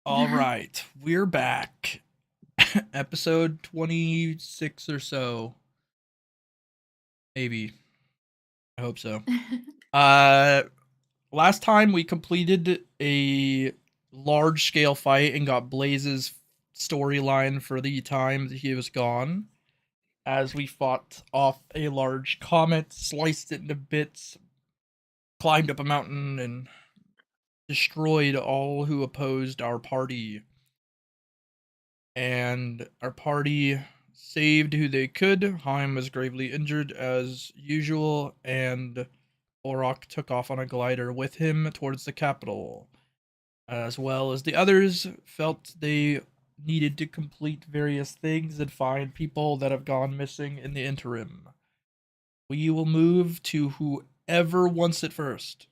All right, we're back. Episode 26 or so. Maybe. I hope so. Uh last time we completed a large scale fight and got Blaze's storyline for the time that he was gone. As we fought off a large comet, sliced it into bits, climbed up a mountain, and destroyed all who opposed our party. And our party saved who they could. Haim was gravely injured as usual, and Borach took off on a glider with him towards the capital. As well as the others felt they needed to complete various things and find people that have gone missing in the interim. We will move to whoever wants it first.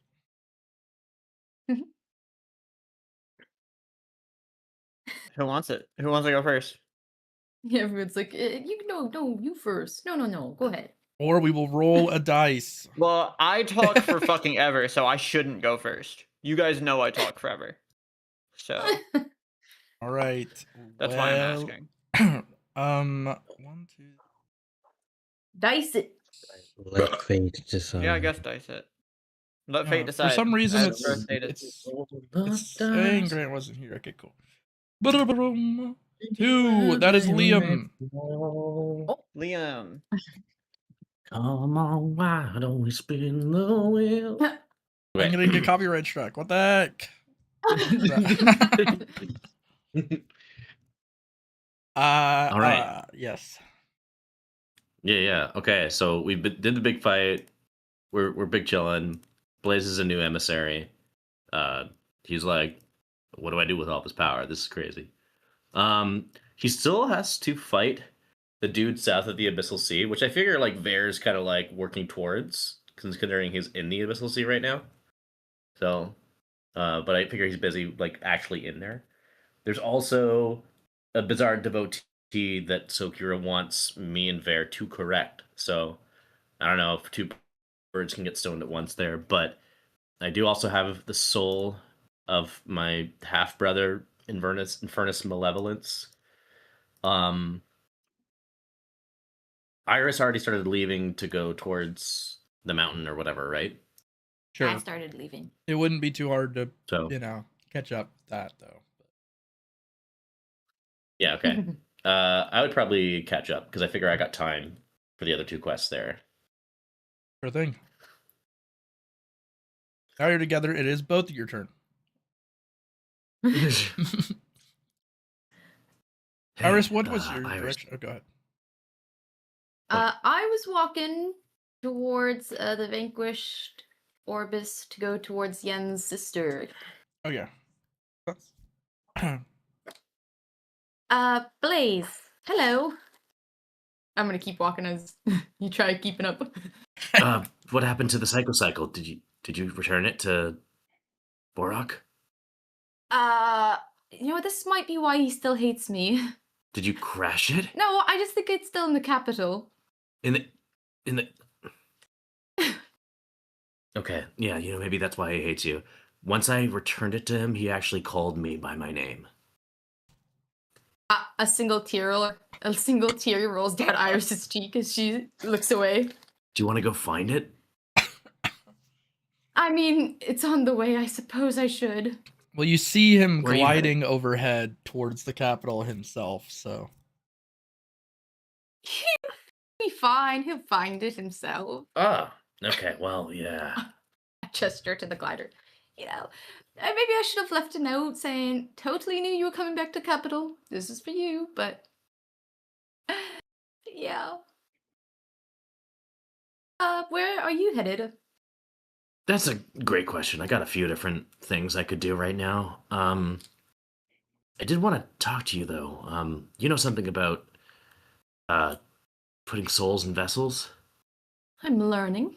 Who wants it? Who wants to go first? Yeah, everyone's like, no, you first. No, go ahead. Or we will roll a dice. Well, I talk for fucking ever, so I shouldn't go first. You guys know I talk forever. So, All right. that's why I'm asking. 1, 2. Dice it. Let fate decide. Yeah, I guess dice it. Let fate decide. For some reason, as it's first stated. saying Grant wasn't here. Okay, cool. 2. That is Liam. Oh, Liam. Come on, why don't we spin the wheel? I'm gonna get a copyright strike. What the heck? All right. Yes. Yeah. Okay, so we did the big fight. We're big chillin'. Blaze is a new emissary. He's like, what do I do with all this power? This is crazy. He still has to fight the dude south of the Abyssal Sea, which I figure like Vair's kind of like working towards, considering he's in the Abyssal Sea right now. So, but I figure he's busy like actually in there. There's also a bizarre devotee that Sokura wants me and Vair to correct. So I don't know if two birds can get stoned at once there, but I do also have the soul of my half brother Infernus Malevolence. Iris already started leaving to go towards the mountain or whatever, right? Sure. I started leaving. It wouldn't be too hard to, So catch up with that though. yeah, okay. I would probably catch up because I figure I got time for the other two quests there. Sure thing. Now you're together. It is both of your turn. Iris, what was your direction? Oh, go ahead. I was walking towards the vanquished Orbis to go towards Yen's sister. Oh yeah. Blaze. Hello. I'm gonna keep walking as you try keeping up. What happened to the cycle? Did you return it to Borach? This might be why he still hates me. Did you crash it? No, I just think it's still in the capital. In the Okay, yeah, maybe that's why he hates you. Once I returned it to him, he actually called me by my name. A single tear rolls down Iris's cheek as she looks away. Do you want to go find it? I mean, it's on the way. I suppose I should. Well, you see him gliding overhead towards the capital himself, so. He'll be fine. He'll find it himself. Ah, okay, well, yeah. I gesture to the glider. Maybe I should have left a note saying, totally knew you were coming back to capital. This is for you, but yeah. Where are you headed? That's a great question. I got a few different things I could do right now. I did want to talk to you though. You know something about putting souls in vessels? I'm learning.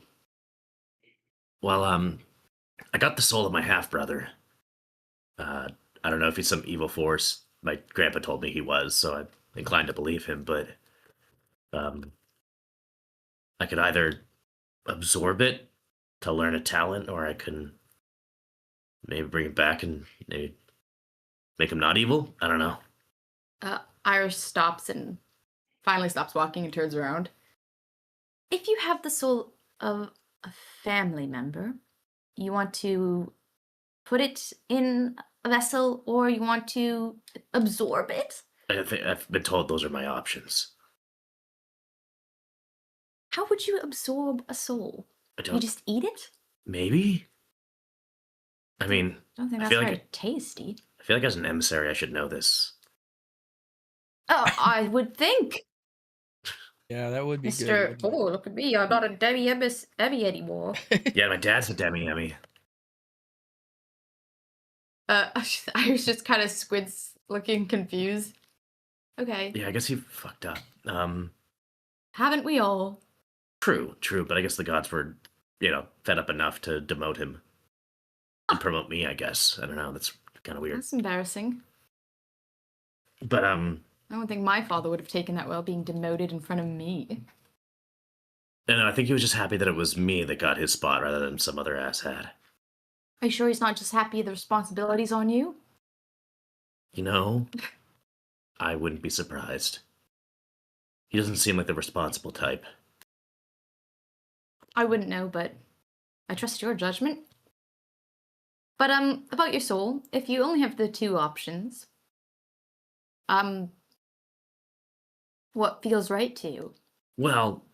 Well, I got the soul of my half brother. I don't know if he's some evil force. My grandpa told me he was, so I'm inclined to believe him, but I could either absorb it to learn a talent, or I can maybe bring it back and maybe Make him not evil? I don't know. Iris stops and finally stops walking and turns around. If you have the soul of a family member, you want to put it in a vessel or you want to absorb it? I think I've been told those are my options. How would you absorb a soul? I You don't. just eat it? Maybe. I mean, I don't think I that's feel very like tasty. I feel like as an emissary, I should know this. Oh, I would think. Yeah, that would be Mr. good. Oh, wouldn't look at me. I'm not a Debbie Emmy anymore. it? Yeah, my dad's a Demi-Emmy. Iris just kind of squints, looking confused. Okay. Yeah, I guess he fucked up. Haven't we all? True, but I guess the gods were, fed up enough to demote him and promote me, I guess. I don't know, that's kind of weird. That's embarrassing. But, I don't think my father would have taken that well, being demoted in front of me. no, I think he was just happy that it was me that got his spot rather than some other asshat. Are you sure he's not just happy the responsibility's on you? You know, I wouldn't be surprised. He doesn't seem like the responsible type. I wouldn't know, but I trust your judgment. But, about your soul, if you only have the two options, what feels right to you? Well,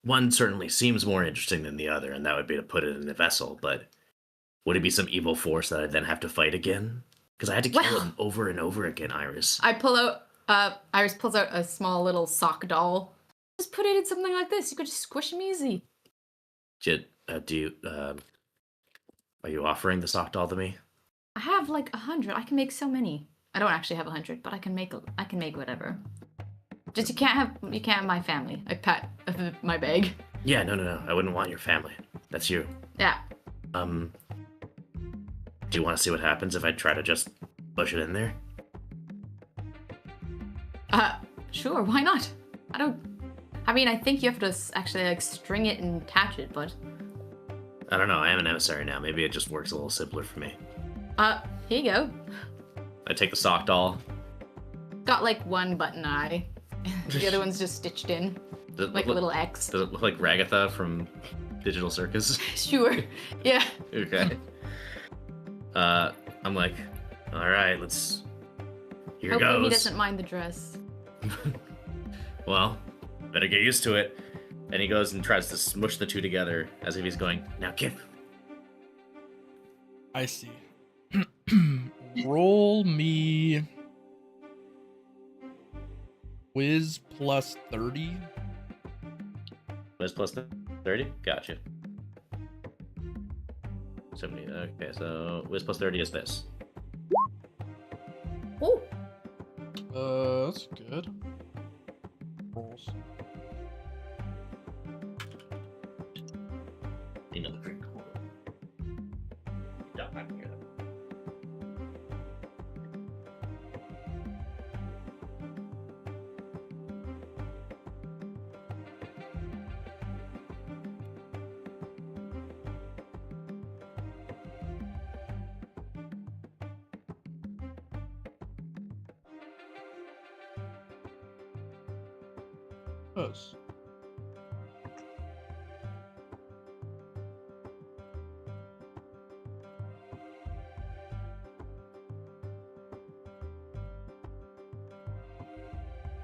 one certainly seems more interesting than the other, and that would be to put it in a vessel, but would it be some evil force that I'd then have to fight again? Because I had to kill Well- him over and over again, Iris. Iris pulls out a small little sock doll. Just put it in something like this. You could just squish him easy. Are you offering the sock doll to me? I have like 100. I can make so many. I don't actually have 100, but I can make whatever. Just you can't have my family. I pat my bag. Yeah, no. I wouldn't want your family. That's you. Yeah. Do you want to see what happens if I try to just push it in there? Sure, why not? I think you have to actually like string it and attach it, but I don't know. I am an emissary now. Maybe it just works a little simpler for me. here you go. I take the sock doll. Got like one button eye. The other one's just stitched in, Does it like a look, little X. Does it look like Ragatha from Digital Circus? Sure. Yeah. Okay. I'm like, all right, here Hopefully goes. he doesn't mind the dress. Well, better get used to it. And he goes and tries to smush the two together as if he's going, now give. I see. Roll me Wiz plus 30. Wiz plus 30? Gotcha. 70. Okay, so Wiz plus 30 is this. Oh, That's good. Rolls. Another drink. Yeah, I can hear that. Yes.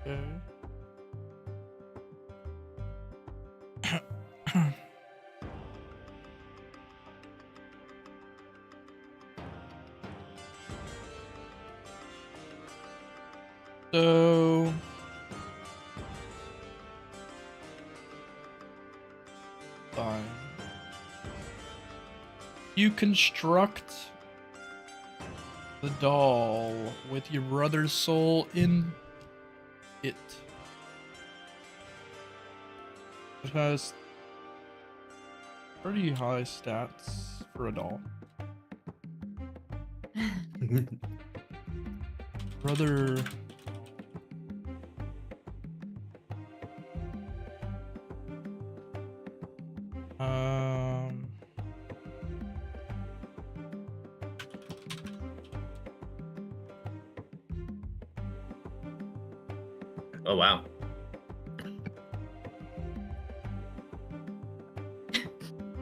Okay. So fine. You construct the doll with your brother's soul in it. It has pretty high stats for a doll. Brother. Oh wow.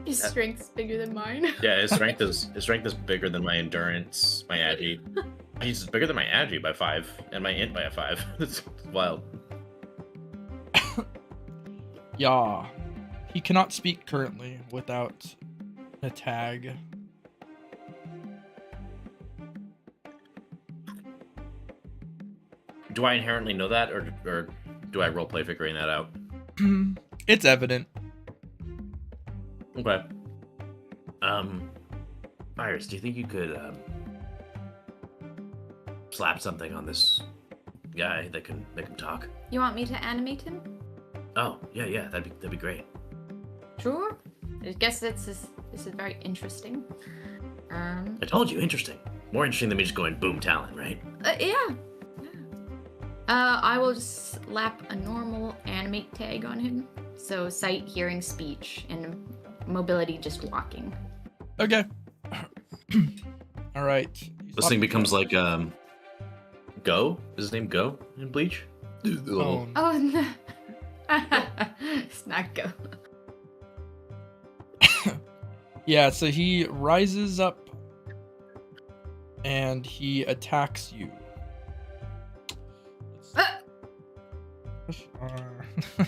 His strength's bigger than mine. Yeah, his strength is bigger than my endurance, my agi. He's bigger than my agi by 5, and my int by a 5. It's wild. Yeah. He cannot speak currently without a tag. Do I inherently know that, or do I roleplay figuring that out? It's evident. Okay. Iris, do you think you could slap something on this guy that can make him talk? You want me to animate him? Oh, yeah, that'd be great. Sure. I guess this is very interesting. I told you, interesting. More interesting than me just going boom talent, right? Yeah. I will just slap a normal animate tag on him. So sight, hearing, speech, and mobility just walking. Okay. All right. This thing becomes like Go? Is his name Go in Bleach? Oh, Oh no. It's not go. yeah, so he rises up and he attacks you.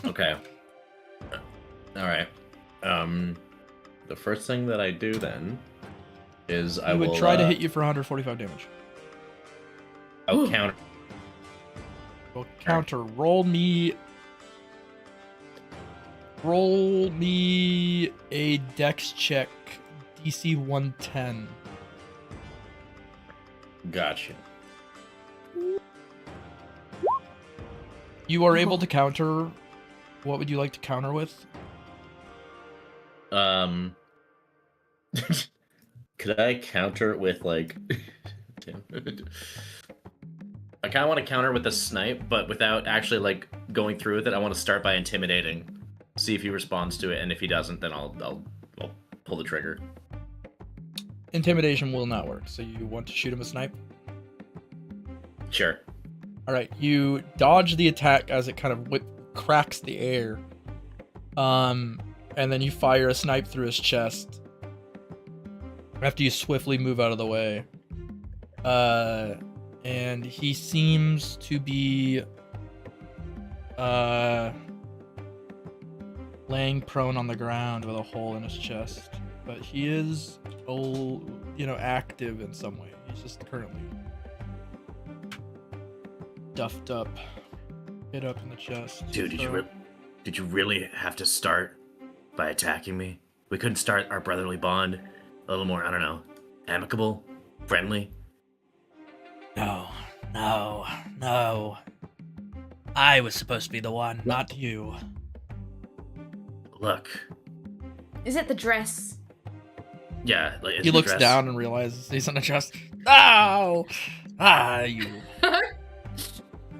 Okay. All right. The first thing that I do then is I would will try to hit you for 145 damage. I'll counter. Well, counter. Roll me a dex check, DC 110. Gotcha. You are able to counter. What would you like to counter with? Could I counter it with like? I kind of want to counter with a snipe, but without actually like going through with it. I want to start by intimidating, see if he responds to it, and if he doesn't, then I'll pull the trigger. Intimidation will not work. So you want to shoot him a snipe? Sure. All right. You dodge the attack as it kind of cracks the air. And then you fire a snipe through his chest. After you swiftly move out of the way. And he seems to be laying prone on the ground with a hole in his chest. But he is active in some way. He's just currently duffed up. Hit up in the chest. Dude, did you really have to start by attacking me? We couldn't start our brotherly bond a little more, I don't know, amicable, friendly? No. I was supposed to be the one, not you. Look. Is it the dress? Yeah, like He looks down and realizes he's undressed. Oh!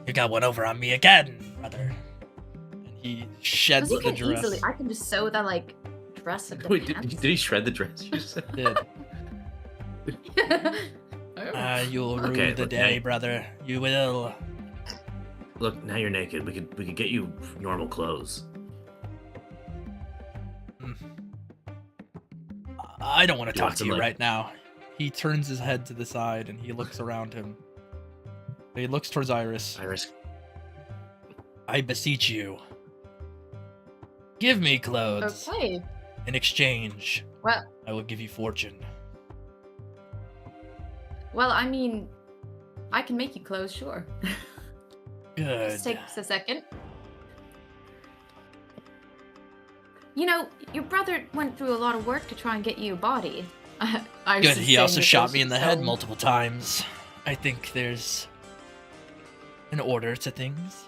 You got one over on me again, brother. And he sheds Because the you can dress. easily. I can just sew the dress of the Wait, pants. did he shred the dress? You said? Did. You'll rue Okay, the look, day, now- brother. You will. Look, now you're naked. We could get you normal clothes. I don't want to You talk want to some, you like- right now. He turns his head to the side and he looks around him. He looks towards Iris. Iris. I beseech you. Give me clothes. Okay. In exchange, Well, I will give you fortune. I mean, I can make you clothes, sure. Good. Just takes a second. You know, your brother went through a lot of work to try and get you a body. I was Good. just He also saying shot me in the head so- multiple times. I think there's an order to things.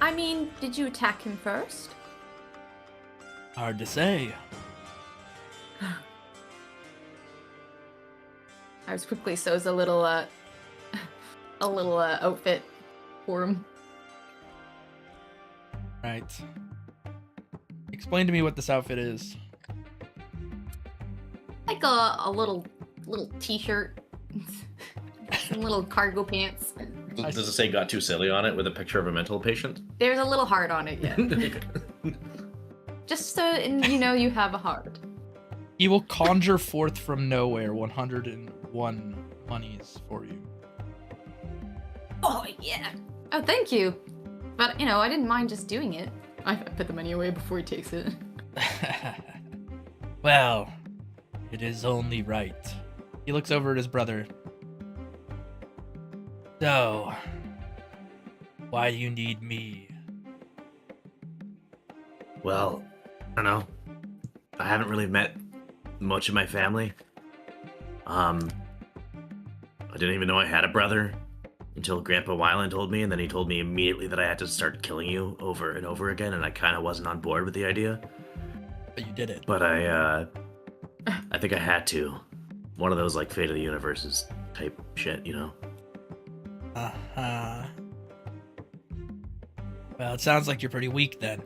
I mean, did you attack him first? Hard to say. I was quickly sews a little outfit for him. Right. Explain to me what this outfit is. Like a little t-shirt, some little cargo pants. Does it say got too silly on it with a picture of a mental patient? There's a little heart on it, yeah. Just so you know you have a heart. He will conjure forth from nowhere 101 monies for you. Oh, yeah. Oh, thank you. But, I didn't mind just doing it. I put the money away before he takes it. Well, it is only right. He looks over at his brother. So, why do you need me? Well, I don't know. I haven't really met much of my family. I didn't even know I had a brother until Grandpa Wyland told me, and then he told me immediately that I had to start killing you over and over again, and I kind of wasn't on board with the idea. But you did it. But I think I had to. One of those, like, fate of the universes type shit, Uh-huh. Well, it sounds like you're pretty weak then.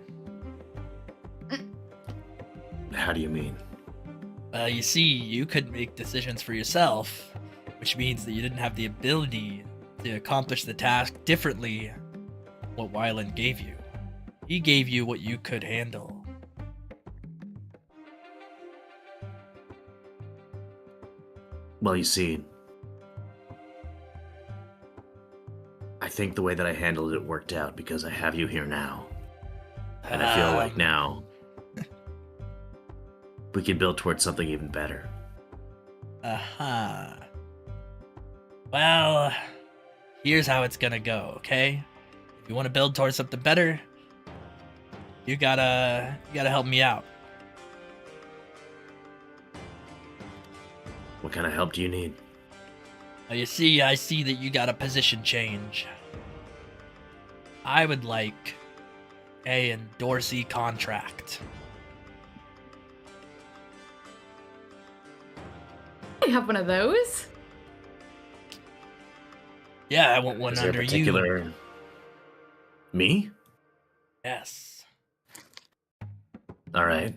How do you mean? You see, you could make decisions for yourself, which means that you didn't have the ability to accomplish the task differently than what Wyland gave you. He gave you what you could handle. Well, you see, I think the way that I handled it worked out because I have you here now. And I feel like now we can build towards something even better. Uh-huh. Well, here's how it's gonna go, okay? If you want to build towards something better, you gotta help me out. What kind of help do you need? Now, you see, I see that you got a position change. I would like a Dorsey contract. I have one of those. Yeah, I want one Is there a under particular... you. Me? Yes. All right.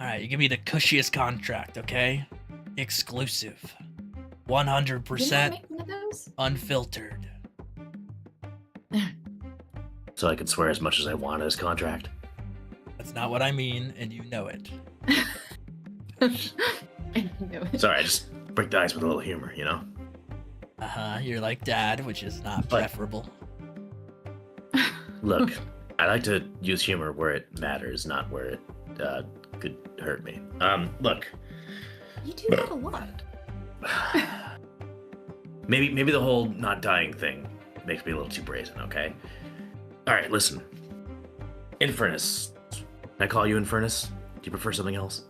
Alright, you give me the cushiest contract, okay? Exclusive. 100% Didn't I make one of those? unfiltered. So I can swear as much as I want as contract. That's not what I mean, and you know it. I know it. Sorry, I just break the ice with a little humor, Uh-huh, you're like dad, which is not preferable. Look, I like to use humor where it matters, not where it could hurt me. Look. You do that a lot. Maybe the whole not dying thing makes me a little too brazen, okay? Alright, listen. Infernus. Can I call you Infernus? Do you prefer something else?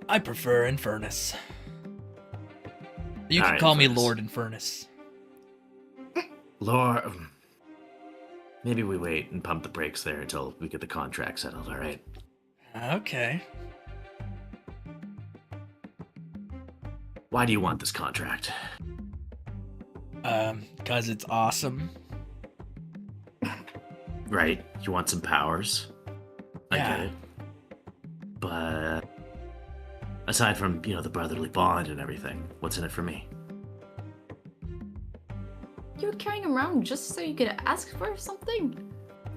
I prefer Infernus. You can Alright, call me Infernus. Lord Infernus. Lord... Maybe we wait and pump the brakes there until we get the contract settled, alright? Okay. Why do you want this contract? 'Cause it's awesome. Right, you want some powers. I Yeah. get it. But aside from, the brotherly bond and everything, what's in it for me? You were carrying him around just so you could ask for something?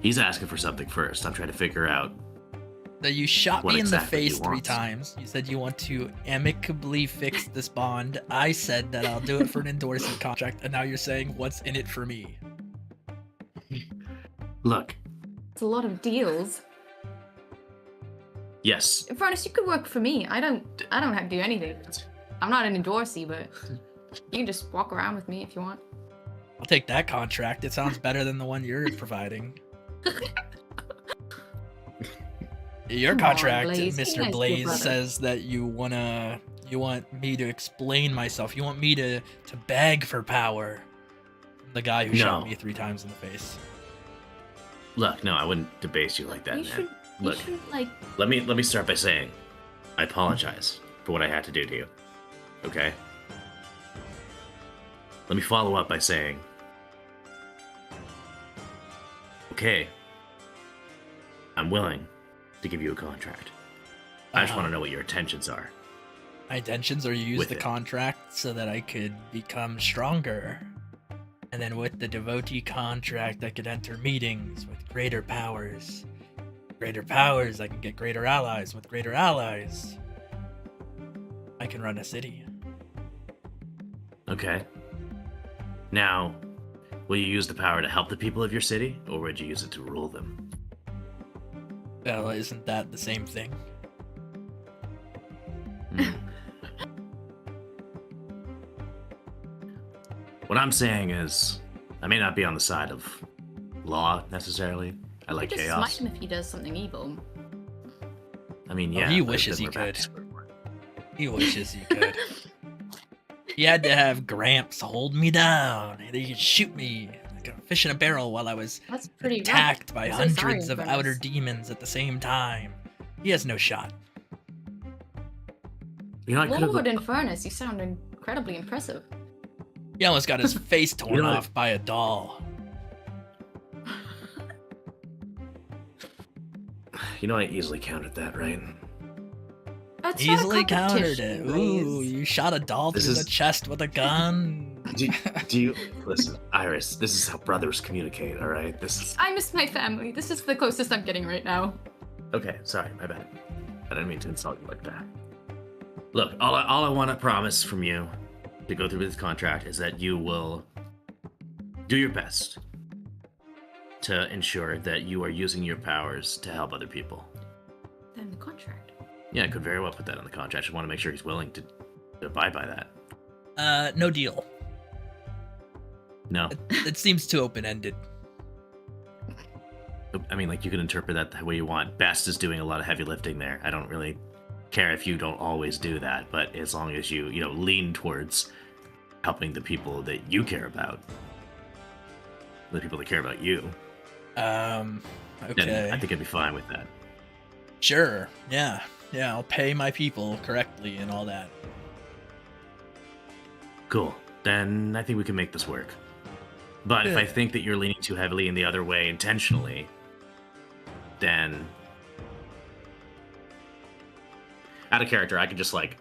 He's asking for something first. I'm trying to figure out. That you shot What me in the exactly he face 3 wants. times. You said you want to amicably fix this bond. I said that I'll do it for an endorsement contract, and now you're saying what's in it for me. Look, It's a lot of deals. yes, Infernus, you could work for me. I don't have to do anything. I'm not an endorsee, but you can just walk around with me if you want. I'll take that contract. It sounds better than the one you're providing. Your Come on, contract, Blaze. Be nice Mr. to your Blaze, brother. says that you want me to explain myself. You want me to beg for power. The guy who shot No. me 3 times in the face. look, no, I wouldn't debase you like that, You man. should, Look. you should, like, Let me start by saying, I apologize for what I had to do to you. Okay? Let me follow up by saying, okay, I'm willing to give you a contract. I just Uh-huh. want to know what your intentions are. My intentions are to use With the it. contract so that I could become stronger. And then with the devotee contract, I could enter meetings with greater powers. Greater powers, I can get greater allies. With greater allies, I can run a city. Okay. Now, will you use the power to help the people of your city, or would you use it to rule them? Well, isn't that the same thing? Hmm. What I'm saying is, I may not be on the side of law necessarily. I like just chaos. smite him if he does something evil. I mean, Oh, yeah. he but wishes then he we're back could. to square one. He wishes he could. He had to have Gramps hold me down. He could shoot me like a fish in a barrel while I was That's pretty attacked by I'm so sorry, hundreds of Infernus. outer demons at the same time. He has no shot. You know, I could Lord have. Infernus, you sound incredibly impressive. He almost got his face torn You know, off by a doll. You know, I easily countered that, right? That's not a Easily countered competition, it. Ooh, Blaze. you shot a doll This through the is- chest with a gun. Do you listen, Iris? This is how brothers communicate. All right. This is I miss my family. This is the closest I'm getting right now. okay. Sorry, my bad. I didn't mean to insult you like that. Look, all I want to promise from you to go through with this contract is that you will do your best to ensure that you are using your powers to help other people. Then the contract. Yeah, I could very well put that in the contract. I just want to make sure he's willing to abide by that. No deal. No, It seems too open-ended. I mean, like, you can interpret that the way you want. Best is doing a lot of heavy lifting there. I don't really care if you don't always do that, but as long as you lean towards helping the people that you care about, the people that care about you, then Okay. I think I'd be fine with that. Sure. Yeah. Yeah, I'll pay my people correctly and all that. Cool. Then I think we can make this work. But if I Yeah. think that you're leaning too heavily in the other way intentionally, then out of character, I could just like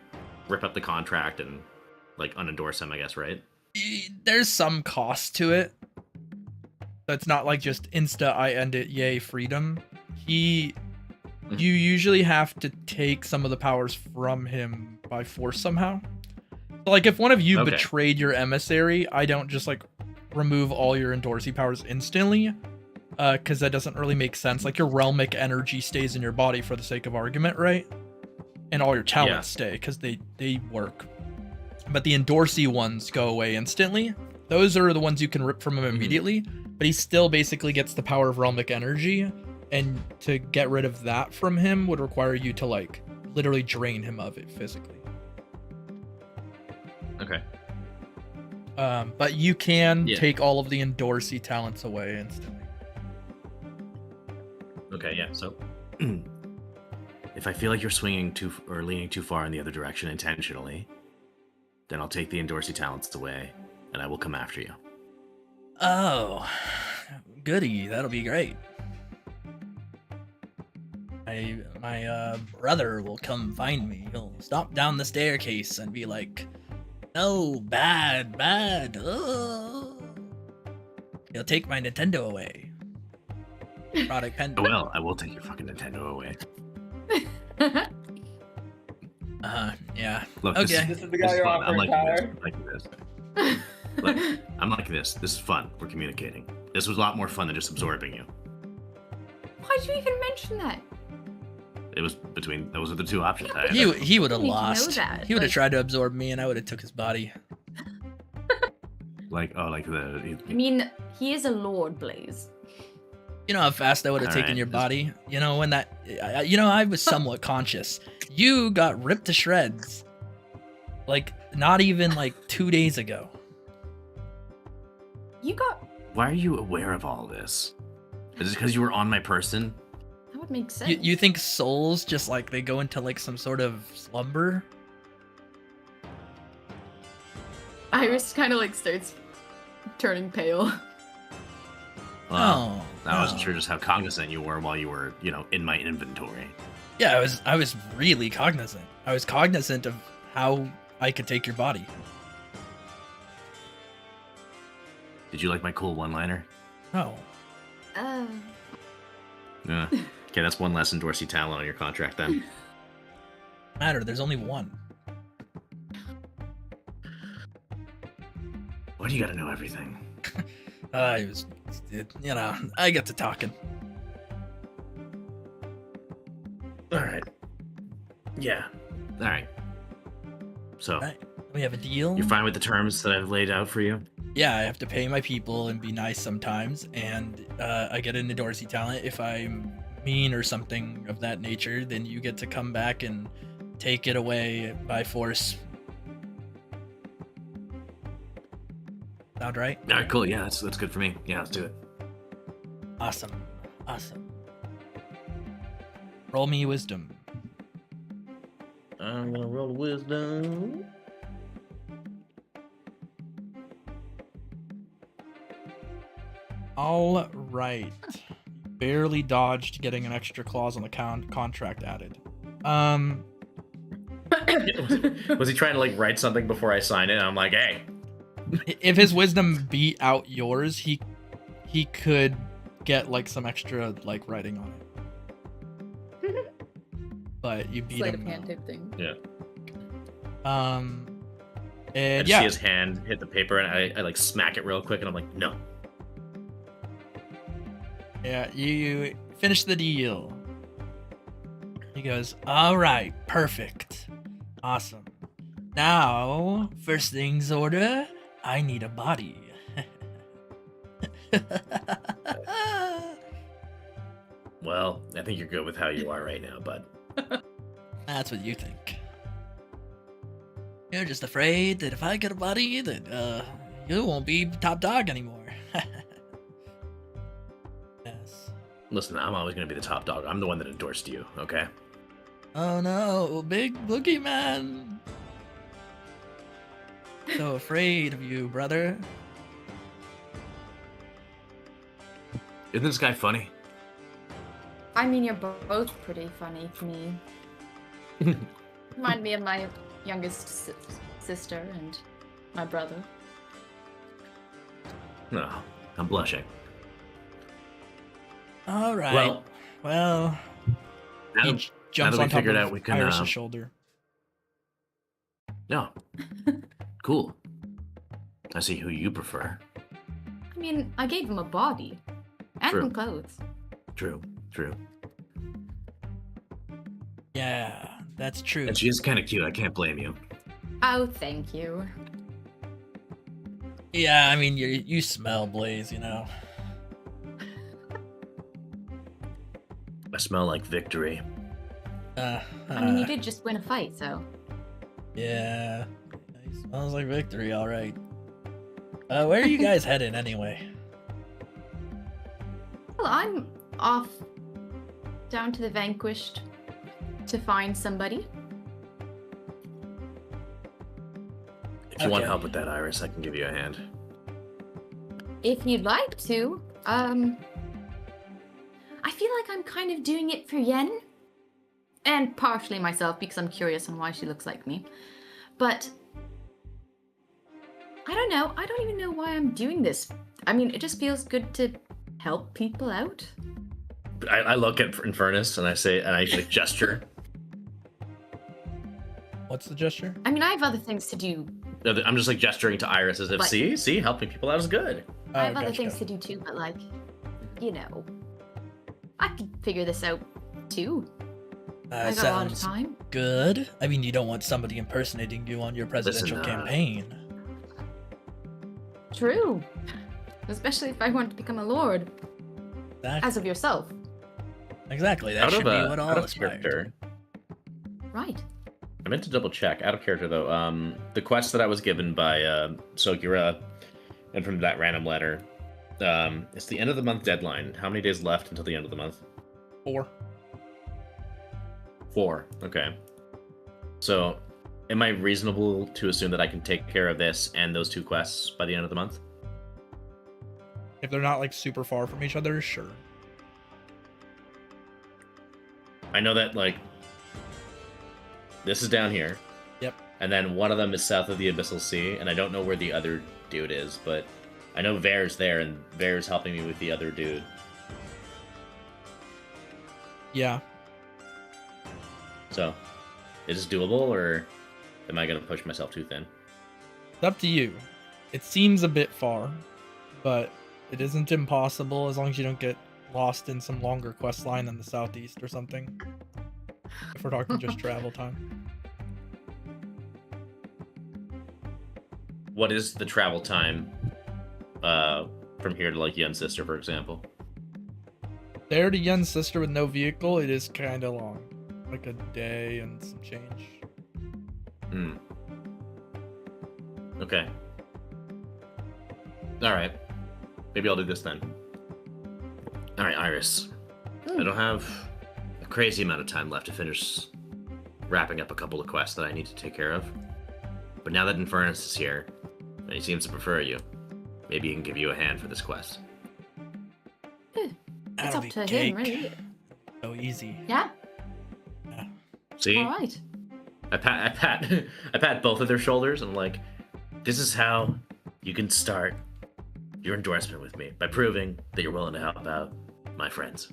rip up the contract and like unendorse him, I guess, right? There's some cost to it. That's not like just insta I end it, yay, freedom. You usually have to take some of the powers from him by force somehow. So, like, if one of you Okay. betrayed your emissary, I don't just like remove all your endorsee powers instantly, because that doesn't really make sense. Like, your realmic energy stays in your body for the sake of argument, right? And all your talents stay because they work. But the endorsee ones go away instantly. Those are the ones you can rip from him immediately, but he still basically gets the power of realmic energy, and to get rid of that from him would require you to like literally drain him of it physically. Okay. But you can Yeah. take all of the endorsee talents away instantly. Okay, yeah. So if I feel like you're swinging too or leaning too far in the other direction intentionally, then I'll take the endorsee talents away and I will come after you. Oh, goody! That'll be great. My brother will come find me. He'll stop down the staircase and be like, "No, bad, bad." Oh. He'll take my Nintendo away. Product pen. Oh, well, I will take your fucking Nintendo away. Yeah. Look, Okay. This is the guy you're fun. I'm offering liking this. power. I'm liking this. Look, I'm liking this. This is fun. We're communicating. This was a lot more fun than just absorbing you. Why'd you even mention that? It was between those are the two options. I had. He would have didn't need to know lost. that, He would have like- tried to absorb me, and I would have took his body. Like the I mean, he is a lord, Blaze. You know how fast I would have All taken right, your this- body? You know, when that... I was somewhat conscious. You got ripped to shreds. Like, not even, 2 days ago. You got... Why are you aware of all this? Is it because you were on my person? That would make sense. You think souls just, they go into, some sort of slumber? Iris kind of, starts turning pale. Well, Oh, I wasn't no. sure just how cognizant you were while you were, in my inventory. Yeah, I was really cognizant. I was cognizant of how I could take your body. Did you like my cool one-liner? No. Yeah. Okay, that's one less Dorsey talent on your contract then. Matter. There's only one. Why do you gotta know everything? I get to talking. Alright. Yeah. Alright. So, Right. We have a deal. you're fine with the terms that I've laid out for you? Yeah, I have to pay my people and be nice sometimes, and I get an Dorsey talent. If I'm mean or something of that nature, then you get to come back and take it away by force. Sound right? Alright, cool. Yeah, that's good for me. Yeah, let's do it. Awesome. Roll me wisdom. I'm gonna roll wisdom. All right. Barely dodged getting an extra clause on the contract added. Was he trying to like write something before I signed it? And I'm like, hey. If his wisdom beat out yours, he could get like some extra like writing on it. But you beat Sleight him. of hand type thing. Yeah. I And just yeah, see his hand hit the paper, and I like smack it real quick, and I'm like, no. yeah, you finish the deal. He goes, all right, perfect, awesome. Now, first things order, I need a body. Well, I think you're good with how you are right now, bud. That's what you think. You're just afraid that if I get a body, that you won't be top dog anymore. Yes. Listen, I'm always gonna be the top dog. I'm the one that endorsed you, okay? Oh no, big boogeyman. So afraid of you, brother. Isn't this guy funny? I mean, you're both pretty funny to me. Remind me of my youngest sister and my brother. No, I'm blushing. All right. Well, Now, he now jumps that we on top figured of out, we can. Iris' shoulder. No. Cool. I see who you prefer. I mean, I gave him a body and True. some clothes. True. Yeah, that's true. And she is kind of cute. I can't blame you. Oh, thank you. Yeah, I mean, you smell Blaze, you know. I smell like victory. I mean, you did just win a fight, so. Yeah, he smells like victory, all right. Where are you guys headed anyway? Well, I'm off down to the Vanquished to find somebody. If you want Okay. help with that, Iris, I can give you a hand. If you'd like to, I feel like I'm kind of doing it for Yen. And partially myself, because I'm curious on why she looks like me. But I don't know. I don't even know why I'm doing this. I mean, it just feels good to help people out. I look at Infernus and I say, and I like gesture. What's the gesture? I mean, I have other things to do. I'm just like gesturing to Iris as if, But- see, helping people out is good. I have other gotcha. things to do too, but like, you know, I could figure this out too. I got a lot of Sounds time. good. I mean, you don't want somebody impersonating you on your presidential Listen, campaign. True. Especially if I want to become a lord, as of yourself. Exactly. That should be what all out of aspire to. character. Right. I meant to double check. Out of character though, the quest that I was given by Sokura, and from that random letter, it's the end of the month deadline. How many days left until the end of the month? 4. 4. Okay. So, am I reasonable to assume that I can take care of this and those 2 quests by the end of the month? If they're not like super far from each other, sure. I know that like this is down here. Yep. And then one of them is south of the Abyssal Sea, and I don't know where the other dude is, but I know Vair's there, and Vair's helping me with the other dude. Yeah. So, is this doable, or am I gonna push myself too thin? It's up to you. It seems a bit far, but it isn't impossible as long as you don't get lost in some longer quest line in the southeast or something. If we're talking just travel time. What is the travel time from here to like Yen's sister, for example? There to Yen's sister with no vehicle, it is kind of long. Like a day and some change. Hmm. Okay. Alright. Maybe I'll do this then. Alright, Iris. I don't have a crazy amount of time left to finish wrapping up a couple of quests that I need to take care of. But now that Infernus is here, and he seems to prefer you, maybe he can give you a hand for this quest. It's That'll up be to cake. him, really. So easy. Yeah. See? All right. I pat both of their shoulders and I'm like, this is how you can start your endorsement with me, by proving that you're willing to help out my friends.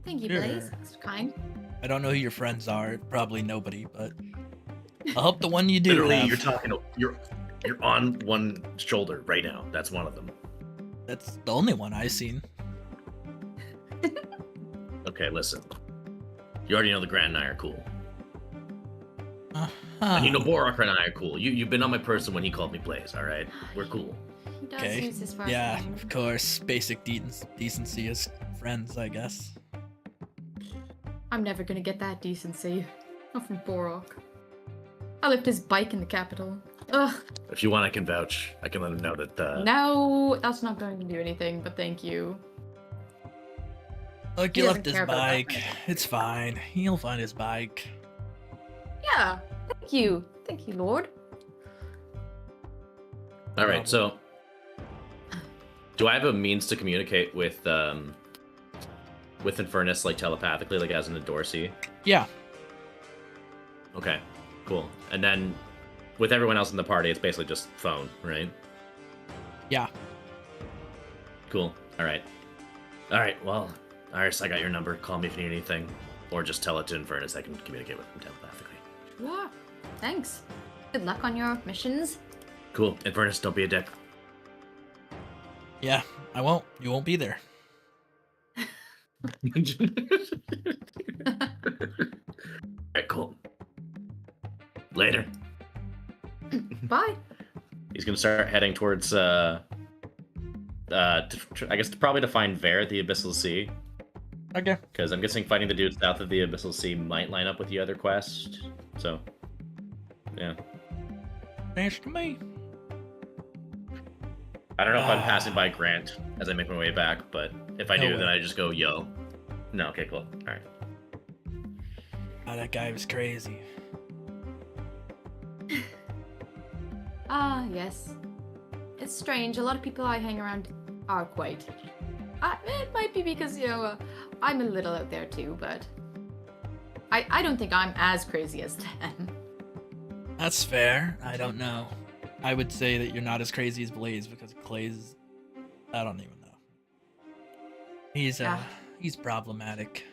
Thank you, Sure. Blaze. That's kind. I don't know who your friends are. Probably nobody, but I'll help the one you do. Literally, have. you're on one shoulder right now. That's one of them. That's the only one I've seen. Okay, listen. You already know the Grand and I are cool. Uh-huh. And you know Borach and I are cool. You've been on my person when he called me Blaze, alright? We're cool. He does Okay. use his first Yeah, name. of course. Basic decency as friends, I guess. I'm never gonna get that decency. Not from Borach. I left his bike in the capital. Ugh. If you want, I can vouch. I can let him know that, No, that's not going to do anything, but thank you. Look, He he doesn't left his care about that bike. friendship. It's fine. He'll find his bike. Yeah, thank you. Thank you, Lord. Alright, so... Do I have a means to communicate with Infernus, like, telepathically, like, as in the Dorsey? Yeah. Okay, cool. And then, with everyone else in the party, it's basically just phone, right? Yeah. Cool. Alright. Alright, well, Iris, I got your number. Call me if you need anything. Or just tell it to Infernus. I can communicate with him telepathically. Sure. Thanks. Good luck on your missions. Cool. Infernus, don't be a dick. Yeah, I won't. You won't be there. Alright, cool. Later. Bye. He's gonna start heading towards, I guess probably to find Vair at the Abyssal Sea. Okay. Because I'm guessing fighting the dude south of the Abyssal Sea might line up with the other quest. So, yeah. Thanks to me. I don't know if I'm passing by Grant as I make my way back, but if I No do, way. then I just go, yo. No, okay, cool. Alright. Oh, that guy was crazy. Ah, yes. It's strange. A lot of people I hang around are quite. It might be because, I'm a little out there too, but I don't think I'm as crazy as them. That's fair. I don't know. I would say that you're not as crazy as Blaze because Clay's. I don't even know. He's problematic.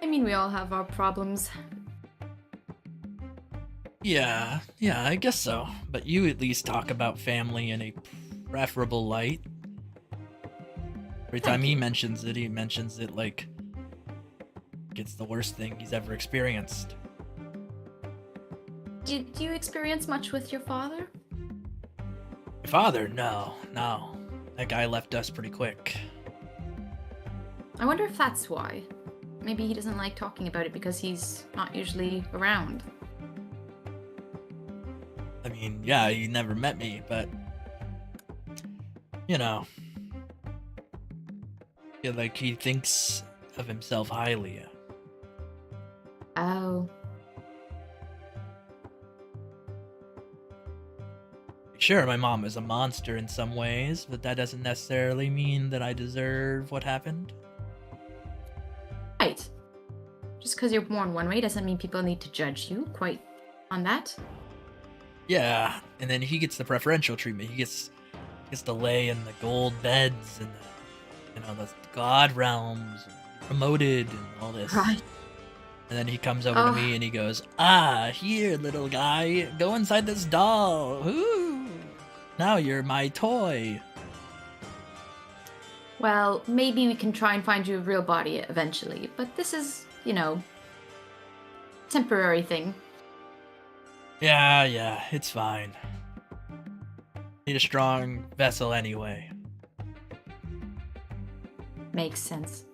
I mean, we all have our problems. Yeah, I guess so. But you at least talk about family in a preferable light. Every time he mentions it like it's the worst thing he's ever experienced. Do you experience much with your father? My father? No. That guy left us pretty quick. I wonder if that's why. Maybe he doesn't like talking about it because he's not usually around. I mean, yeah, he never met me, but I feel like he thinks of himself highly. Oh. Sure, my mom is a monster in some ways, but that doesn't necessarily mean that I deserve what happened. Right. Just because you're born one way doesn't mean people need to judge you quite on that. Yeah, and then he gets the preferential treatment. He gets to lay in the gold beds and the god realms, promoted and all this. Right. And then he comes over to me and he goes, here, little guy, go inside this doll. Ooh, now you're my toy. Well, maybe we can try and find you a real body eventually, but this is, temporary thing. Yeah, it's fine. Need a strong vessel anyway. Makes sense.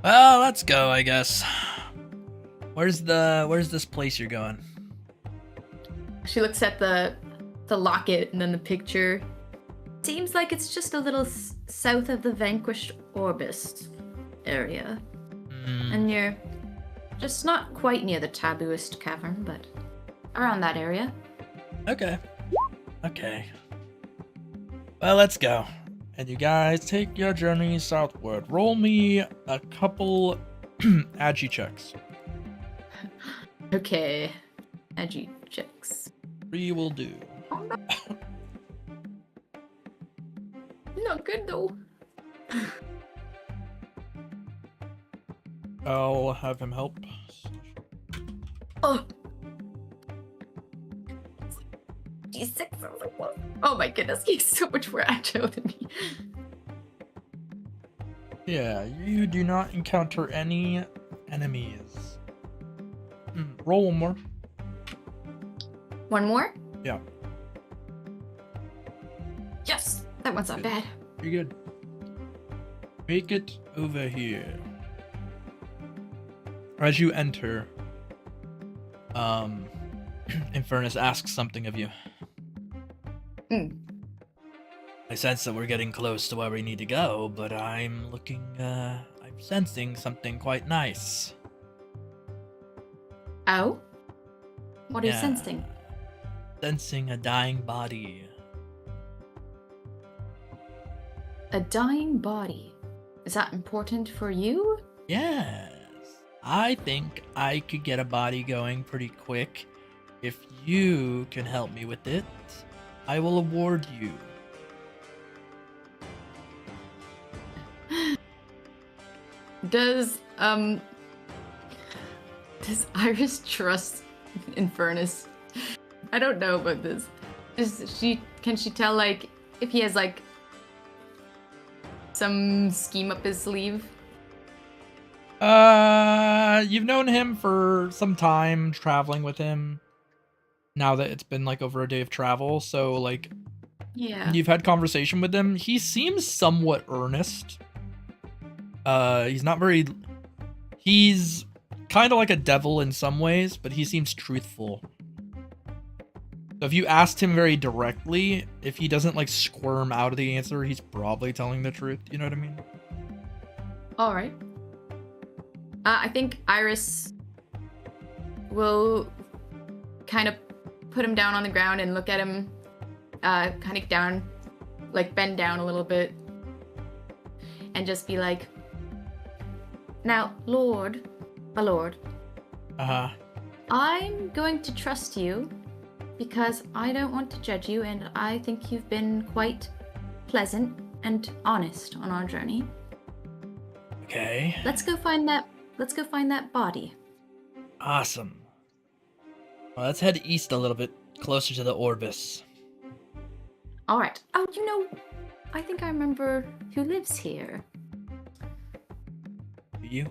Well, let's go, I guess. Where's this place you're going? She looks at the locket and then the picture. Seems like it's just a little south of the Vanquished Orbis area. And you're just not quite near the Tabooist Cavern, but around that area. Okay. Well, let's go. And you guys take your journey southward. Roll me a couple agi checks. Okay. Agi checks. 3 will do. Oh, no. Not good though. I'll have him help. Oh. D6. Oh my goodness, he's so much more agile than me. Yeah, you do not encounter any enemies. Roll one more. One more? Yeah. Yes, that one's not bad. Pretty good. Make it over here. As you enter, Infernus asks something of you. I sense that we're getting close to where we need to go, but I'm sensing something quite nice. Oh? What are you Yeah. sensing? Sensing a dying body. A dying body. Is that important for you? Yes. I think I could get a body going pretty quick. If you can help me with it, I will award you. Does Iris trust Infernus? I don't know about this. Can she tell like if he has like some scheme up his sleeve? You've known him for some time, traveling with him. Now that it's been like over a day of travel, so like, Yeah. you've had conversation with him. He seems somewhat earnest. He's kind of like a devil in some ways, but he seems truthful. So if you asked him very directly, if he doesn't like squirm out of the answer, he's probably telling the truth. You know what I mean? All right. I think Iris will kind of put him down on the ground and look at him, kind of down, like bend down a little bit, and just be like, "Now, my lord, I'm going to trust you because I don't want to judge you, and I think you've been quite pleasant and honest on our journey. Okay. Let's go find that body." Awesome. Well, let's head east a little bit, closer to the Orbis. All right. Oh, I think I remember who lives here. Do you?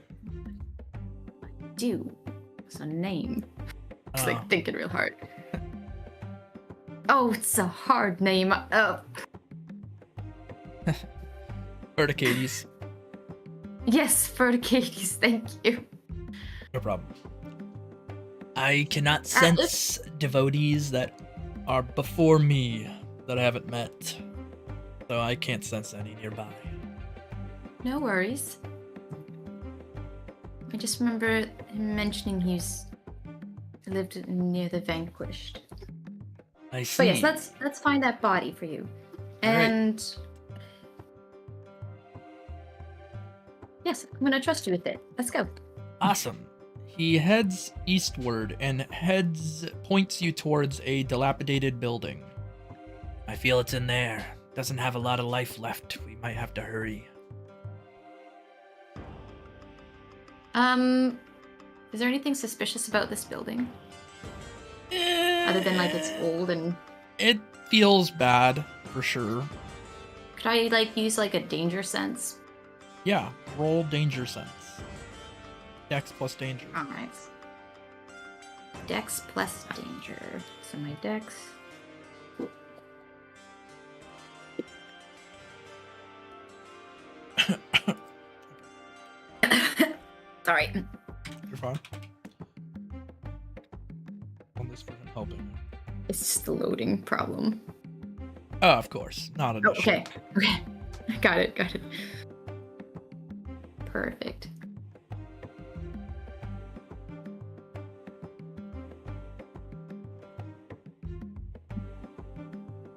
I do. It's a name. It's like thinking real hard. Oh, it's a hard name. Verticades. Yes, Verticades. Thank you. No problem. I cannot sense devotees that are before me that I haven't met. So I can't sense any nearby. No worries. I just remember him mentioning he lived near the Vanquished. I see. But yes, let's find that body for you. And yes, I'm gonna trust you with it. Let's go. Awesome. He heads eastward and points you towards a dilapidated building. I feel it's in there. Doesn't have a lot of life left. We might have to hurry. Is there anything suspicious about this building? Other than like it's old and It feels bad for sure. could I like use like a danger sense? Yeah, roll danger sense. Dex plus danger. Alright. Dex plus danger. So my dex. Sorry. You're fine. On this version helping. It's just the loading problem. Oh, of course. Not an Oh, issue. okay. Okay. Got it. Perfect.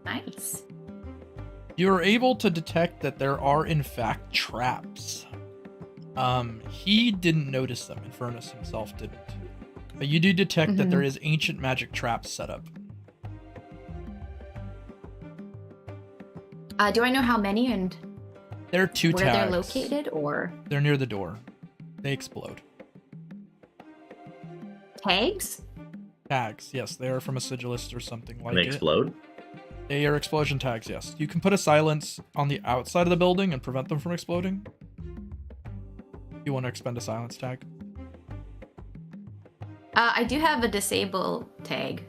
Nice. You're able to detect that there are in fact traps. He didn't notice them. Infernus himself didn't. But you do detect that there is ancient magic traps set up. Do I know how many and There are two where tags. they're located, or They're near the door. They explode. tags? Tags, yes, they are from a sigilist or something like Can they it. explode? They are explosion tags, yes. You can put a silence on the outside of the building and prevent them from exploding. You want to expend a silence tag? I do have a disable tag.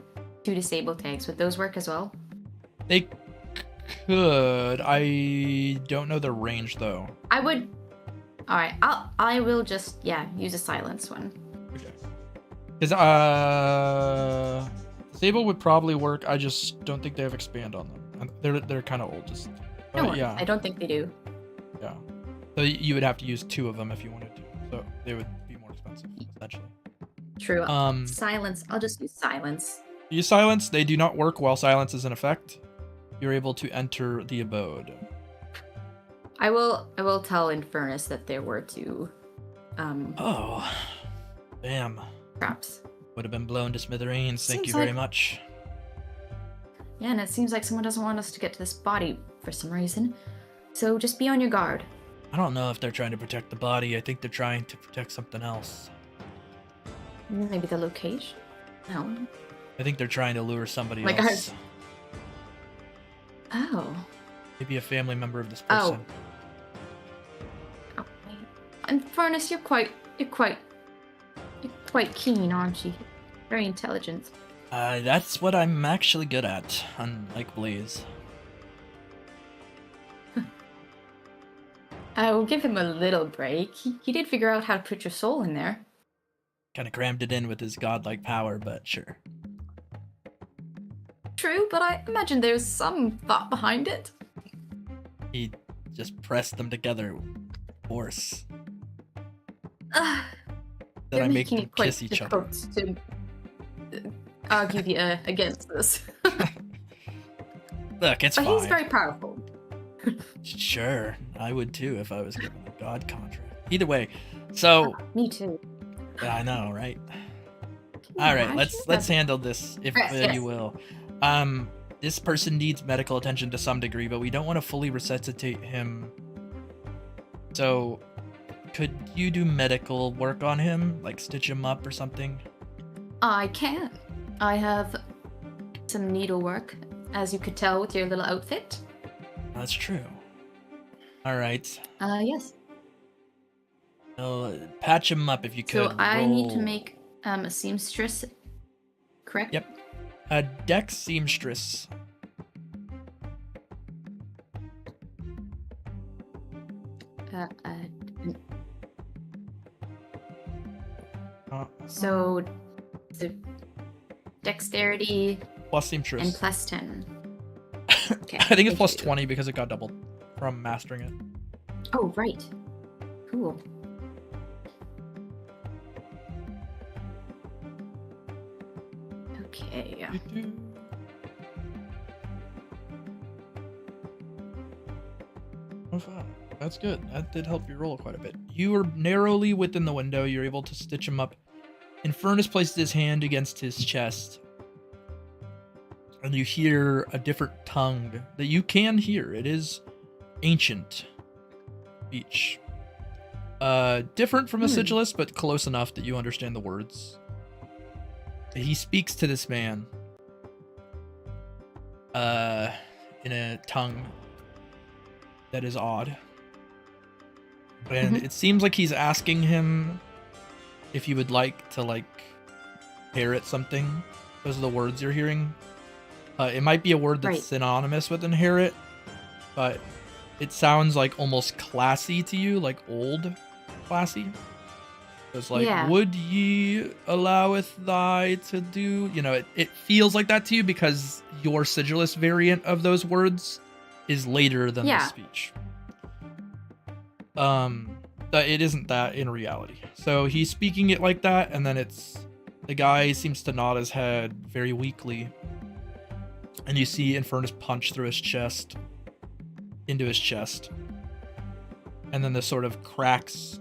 2 disable tags. Would those work as well? They could. I don't know their range though. I would. All right. I will just use a silence one. Okay. Because disable would probably work. I just don't think they have expand on them. They're kind of old. Just No worries. yeah. I don't think they do. Yeah. So you would have to use 2 of them if you wanted to. So they would be more expensive, essentially. True. Um, Silence. I'll just use silence. use silence. They do not work while silence is in effect. You're able to enter the abode. I will tell Infernus that there were 2 Oh, bam. traps. Would have been blown to smithereens. Thank Seems you very like- much. Yeah, and it seems like someone doesn't want us to get to this body for some reason. So just be on your guard. I don't know if they're trying to protect the body. I think they're trying to protect something else. Maybe the location? No. I think they're trying to lure somebody Like else. Oh. Maybe a family member of this Oh. person. Oh, wait. Infernus, you're quite keen, aren't you? Very intelligent. That's what I'm actually good at, unlike Blaze. I will give him a little break. He did figure out how to put your soul in there. Kind of crammed it in with his godlike power, but sure. True, but I imagine there's some thought behind it. He just pressed them together. Force. Ugh, Then you're I make making them it quite kiss each other. difficult to argue against this. Look, it's But fine. he's very powerful. Sure, I would too if I was given a god contract. Either way, so Me too. I know, right? Can you All right, imagine? let's handle this, if Yes. you will. This person needs medical attention to some degree, but we don't want to fully resuscitate him. So, could you do medical work on him, like stitch him up or something? I can. I have some needlework, as you could tell with your little outfit. That's true. All right, Yes. well, patch him up if you could. So I need to Roll- make a seamstress, correct? Yep. A Dex seamstress. So, the dexterity Plus seamstress. and plus 10. Okay, I think it's thank plus you. 20 because it got doubled from mastering it. Oh, right. Cool. Okay. Oh, fine. That's good. That did help you roll quite a bit. You were narrowly within the window. You're able to stitch him up Infernus places his hand against his chest, and you hear a different tongue that you can hear. It is ancient speech. Different from a sigillist, but close enough that you understand the words. He speaks to this man in a tongue that is odd. And it seems like he's asking him if you would like to, like, inherit something. Those are the words you're hearing. It might be a word that's synonymous with inherit, but it sounds like almost classy to you, like old classy. It's like, would ye alloweth thy to do? You know, it feels like that to you because your sigillist variant of those words is later than the speech. It isn't that in reality. So he's speaking it like that, and then the guy seems to nod his head very weakly, and you see Infernus punch through his chest, into his chest, and then the sort of cracks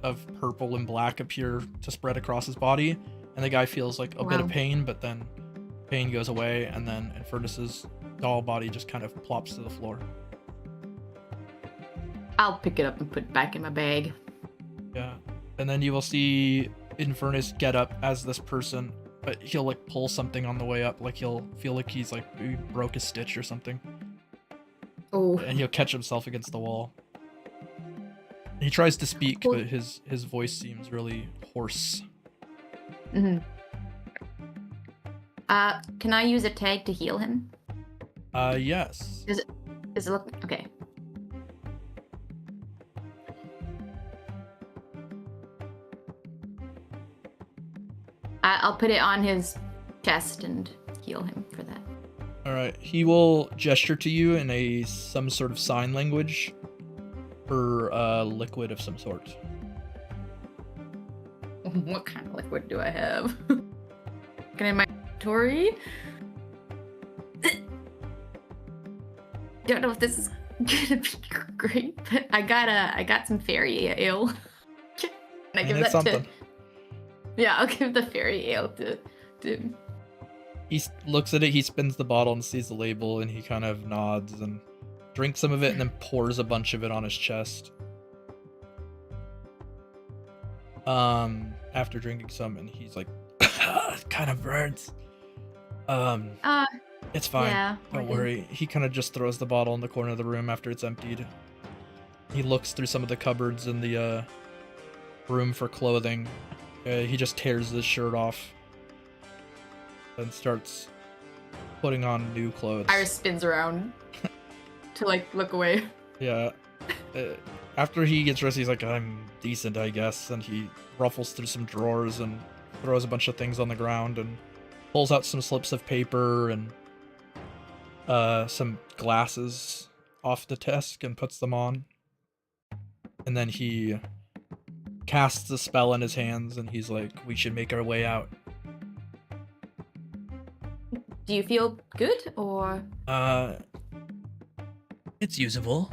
of purple and black appear to spread across his body, and the guy feels like a bit of pain, but then pain goes away, and then Infernus's doll body just kind of plops to the floor. I'll pick it up and put it back in my bag. Yeah. And then you will see Infernus get up as this person, but he'll like pull something on the way up, like he'll feel like he's like he broke a stitch or something. Oh. And he'll catch himself against the wall. He tries to speak, but his voice seems really hoarse. Mm-hmm. Can I use a tag to heal him? Yes. Does it look okay? I'll put it on his chest and heal him for that. All right. He will gesture to you in some sort of sign language for liquid of some sort. What kind of liquid do I have? Looking in my inventory. Don't know if this is gonna be great, but I got some fairy ale. Can I give that something? Yeah, I'll give the fairy ale to. He looks at it, he spins the bottle and sees the label, and he kind of nods and drinks some of it and then pours a bunch of it on his chest. After drinking some, and he's like, it kind of burns. It's fine. Yeah, don't worry. He kind of just throws the bottle in the corner of the room after it's emptied. He looks through some of the cupboards in the room for clothing. He just tears his shirt off and starts putting on new clothes. Iris spins around to like look away. Yeah. After he gets dressed, he's like, I'm decent, I guess. And he ruffles through some drawers and throws a bunch of things on the ground and pulls out some slips of paper and some glasses off the desk and puts them on. And then he casts a spell in his hands, and he's like, we should make our way out. Do you feel good, or? It's usable.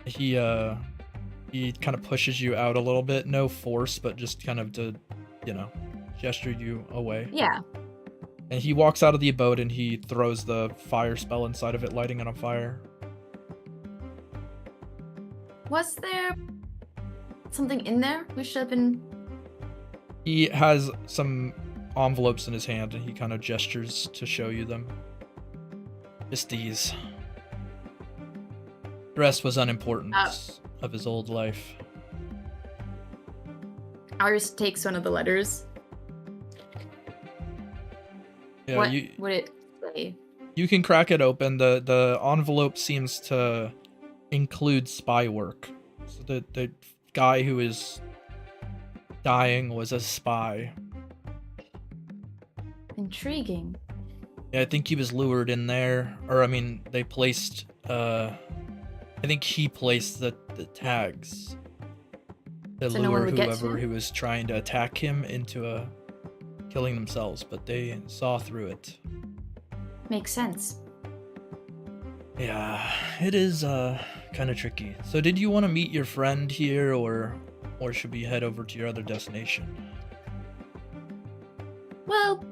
He kind of pushes you out a little bit, no force, but just kind of to, gesture you away. Yeah. And he walks out of the abode, and he throws the fire spell inside of it, lighting it on fire. Was there something in there we should have been? He has some envelopes in his hand, and he kind of gestures to show you them. Just these. The rest was unimportant of his old life. Iris takes one of the letters. Yeah, what would it say? You can crack it open. The envelope seems to include spy work. So the guy who is dying was a spy. Intriguing. Yeah, I think he was lured in there. Or, I mean, they placed, I think he placed the tags to lure whoever who was trying to attack him into killing themselves, but they saw through it. Makes sense. Yeah, it is kind of tricky. So did you want to meet your friend here, or should we head over to your other destination? Well,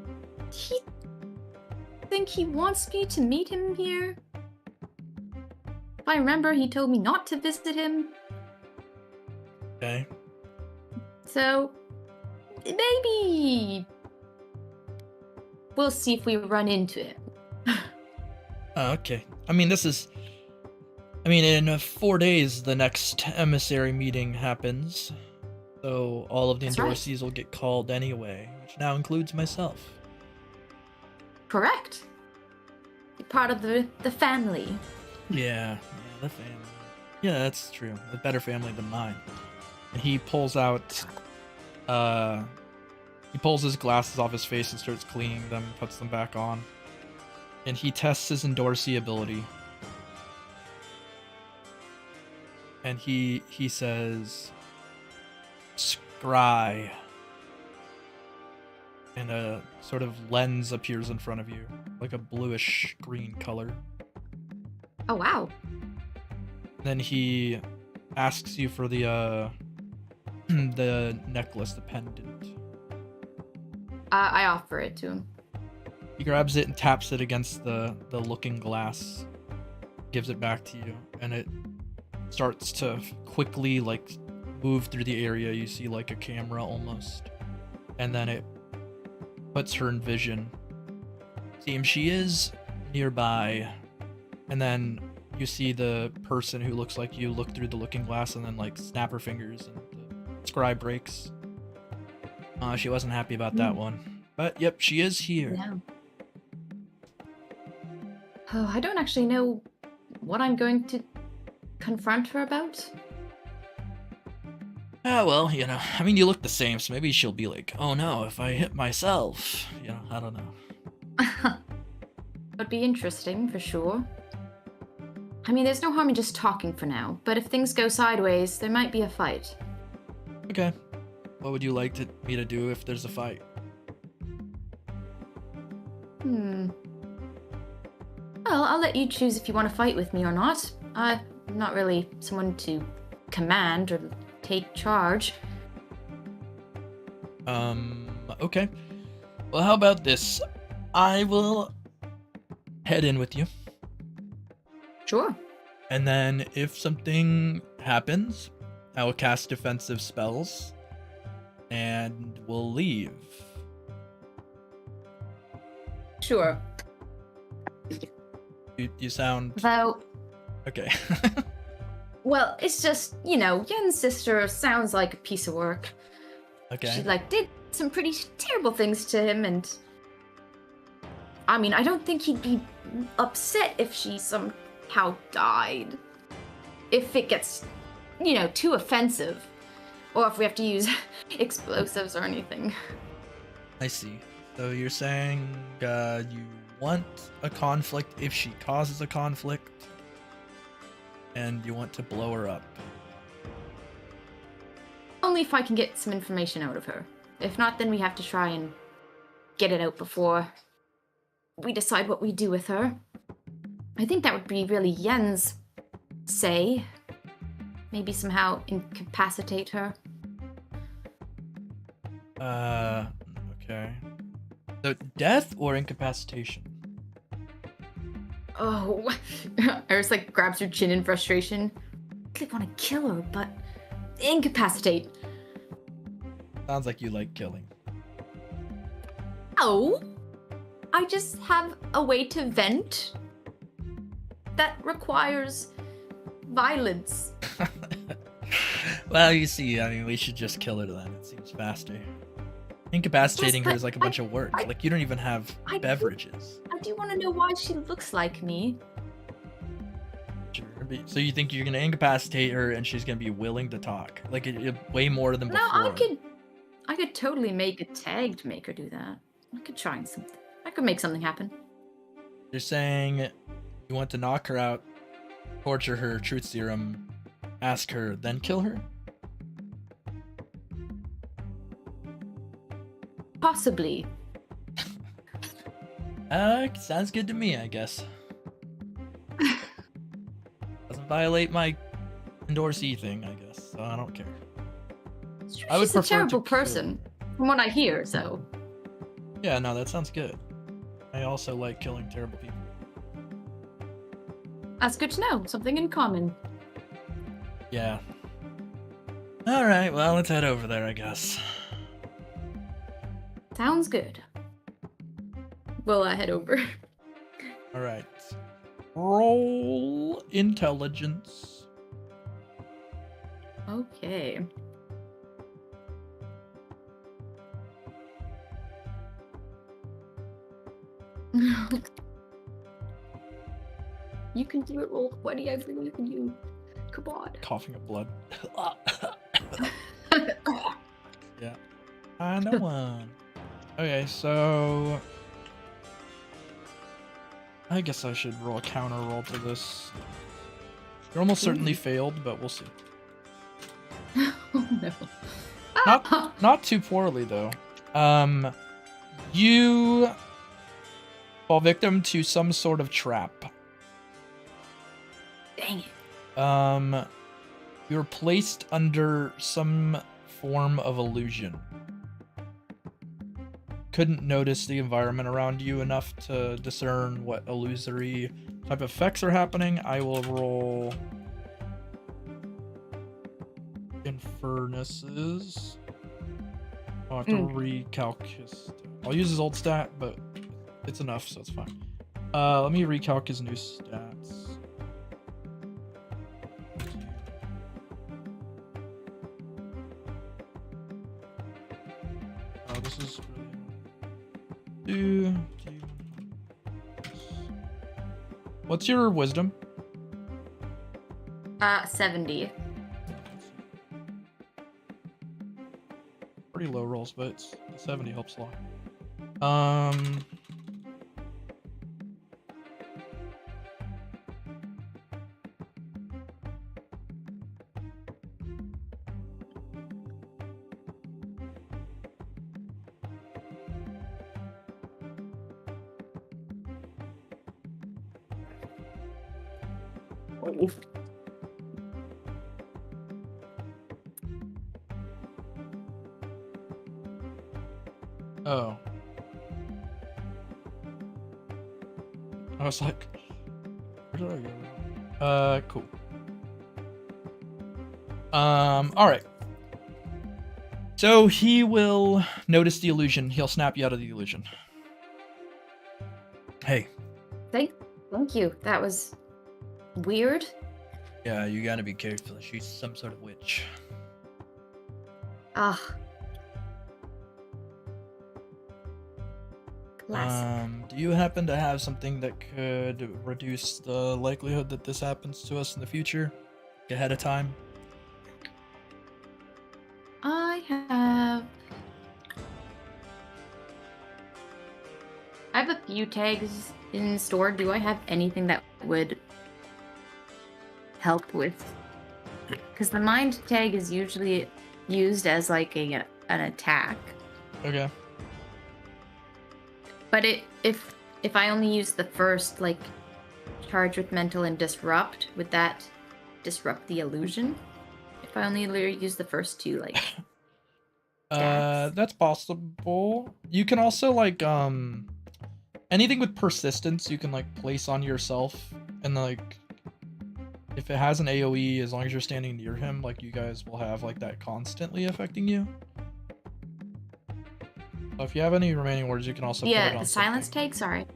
he wants me to meet him here. If I remember, he told me not to visit him. Okay. So, maybe we'll see if we run into him. Okay. I mean, in 4 days, the next emissary meeting happens. So all of the That's right. endorsees will get called anyway, which now includes myself. Correct. You're part of the family. Yeah, the family. Yeah, that's true. A better family than mine. And he pulls out, he pulls his glasses off his face and starts cleaning them, puts them back on. And he tests his endorsee ability. And he says, "Scry." And a sort of lens appears in front of you, like a bluish green color. Oh, wow. Then he asks you for the the necklace, the pendant. I offer it to him. He grabs it and taps it against the looking glass, gives it back to you, and it starts to quickly like move through the area. You see like a camera almost, and then it puts her in vision. Seems she is nearby, and then you see the person who looks like you look through the looking glass and then like snap her fingers, and the scribe breaks. She wasn't happy about that one, but yep, she is here. No. Oh, I don't actually know what I'm going to confront her about. Ah, well, you mean, you look the same, so maybe she'll be like, "Oh no, if I hit myself," I don't know. Would be interesting for sure. I mean, there's no harm in just talking for now, but if things go sideways, there might be a fight. Okay. What would you like me to do if there's a fight? Well, I'll let you choose if you want to fight with me or not. I'm not really someone to command or take charge. Okay. Well, how about this? I will head in with you, Sure. and then if something happens, I will cast defensive spells, and we'll leave. Sure. You sound... Though, Okay. well, it's just, Yen's sister sounds like a piece of work. Okay. She, did some pretty terrible things to him, and... I mean, I don't think he'd be upset if she somehow died. If it gets, too offensive. Or if we have to use explosives or anything. I see. So you're saying you want a conflict if she causes a conflict, and you want to blow her up. Only if I can get some information out of her. If not, then we have to try and get it out before we decide what we do with her. I think that would be really Yen's say. Maybe somehow incapacitate her. Okay. So death or incapacitation? Oh, Iris grabs her chin in frustration. I really want to kill her, but incapacitate. Sounds like you like killing. Oh, I just have a way to vent that requires violence. Well, you see, we should just kill her then. It seems faster. Incapacitating her is like a bunch of work. You don't even have beverages. I do want to know why she looks like me. Sure. So you think you're gonna incapacitate her and she's gonna be willing to talk? Way more than before. No, I could totally make a tag to make her do that. I could try something. I could make something happen. You're saying you want to knock her out, torture her, truth serum, ask her, then kill her? Possibly. Sounds good to me, I guess. Doesn't violate my endorsee thing, I guess, so I don't care. She's I would a prefer terrible to kill. person, from what I hear, so. Yeah, no, that sounds good. I also like killing terrible people. That's good to know. Something in common. Yeah. Alright, well, let's head over there, I guess. Sounds good. We'll head over. Alright. Roll intelligence. Okay. You can do it, roll 20. I believe in you. Come on. Coughing up blood. Yeah. I know one. Okay, so... I guess I should roll a counter roll to this. You're almost certainly failed, but we'll see. Oh no. Not too poorly, though. You fall victim to some sort of trap. Dang it. You're placed under some form of illusion. Couldn't notice the environment around you enough to discern what illusory type of effects are happening. I will roll Infernus's. I'll have to recalc his. I'll use his old stat, but it's enough, so it's fine. Let me recalc his new stats. Oh, this is really. What's your wisdom? 70. Pretty low rolls, but 70 helps a lot. Oh. I was like, where did I go? Cool. Alright. So he will notice the illusion. He'll snap you out of the illusion. Hey. Thank you. That was weird. Yeah, you gotta be careful. She's some sort of witch. Ah. Classic. Do you happen to have something that could reduce the likelihood that this happens to us in the future? Ahead of time? I have a few tags in store. Do I have anything that would help with? Because the mind tag is usually used as like an attack. Okay. But if I only use the first, like, charge with mental and disrupt, would that disrupt the illusion? If I only use the first two, like, stats? That's possible. You can also, like, anything with persistence you can, like, place on yourself, and, like, if it has an AoE, as long as you're standing near him, like, you guys will have, like, that constantly affecting you. So if you have any remaining words, you can also put it on the silence something. tag, sorry.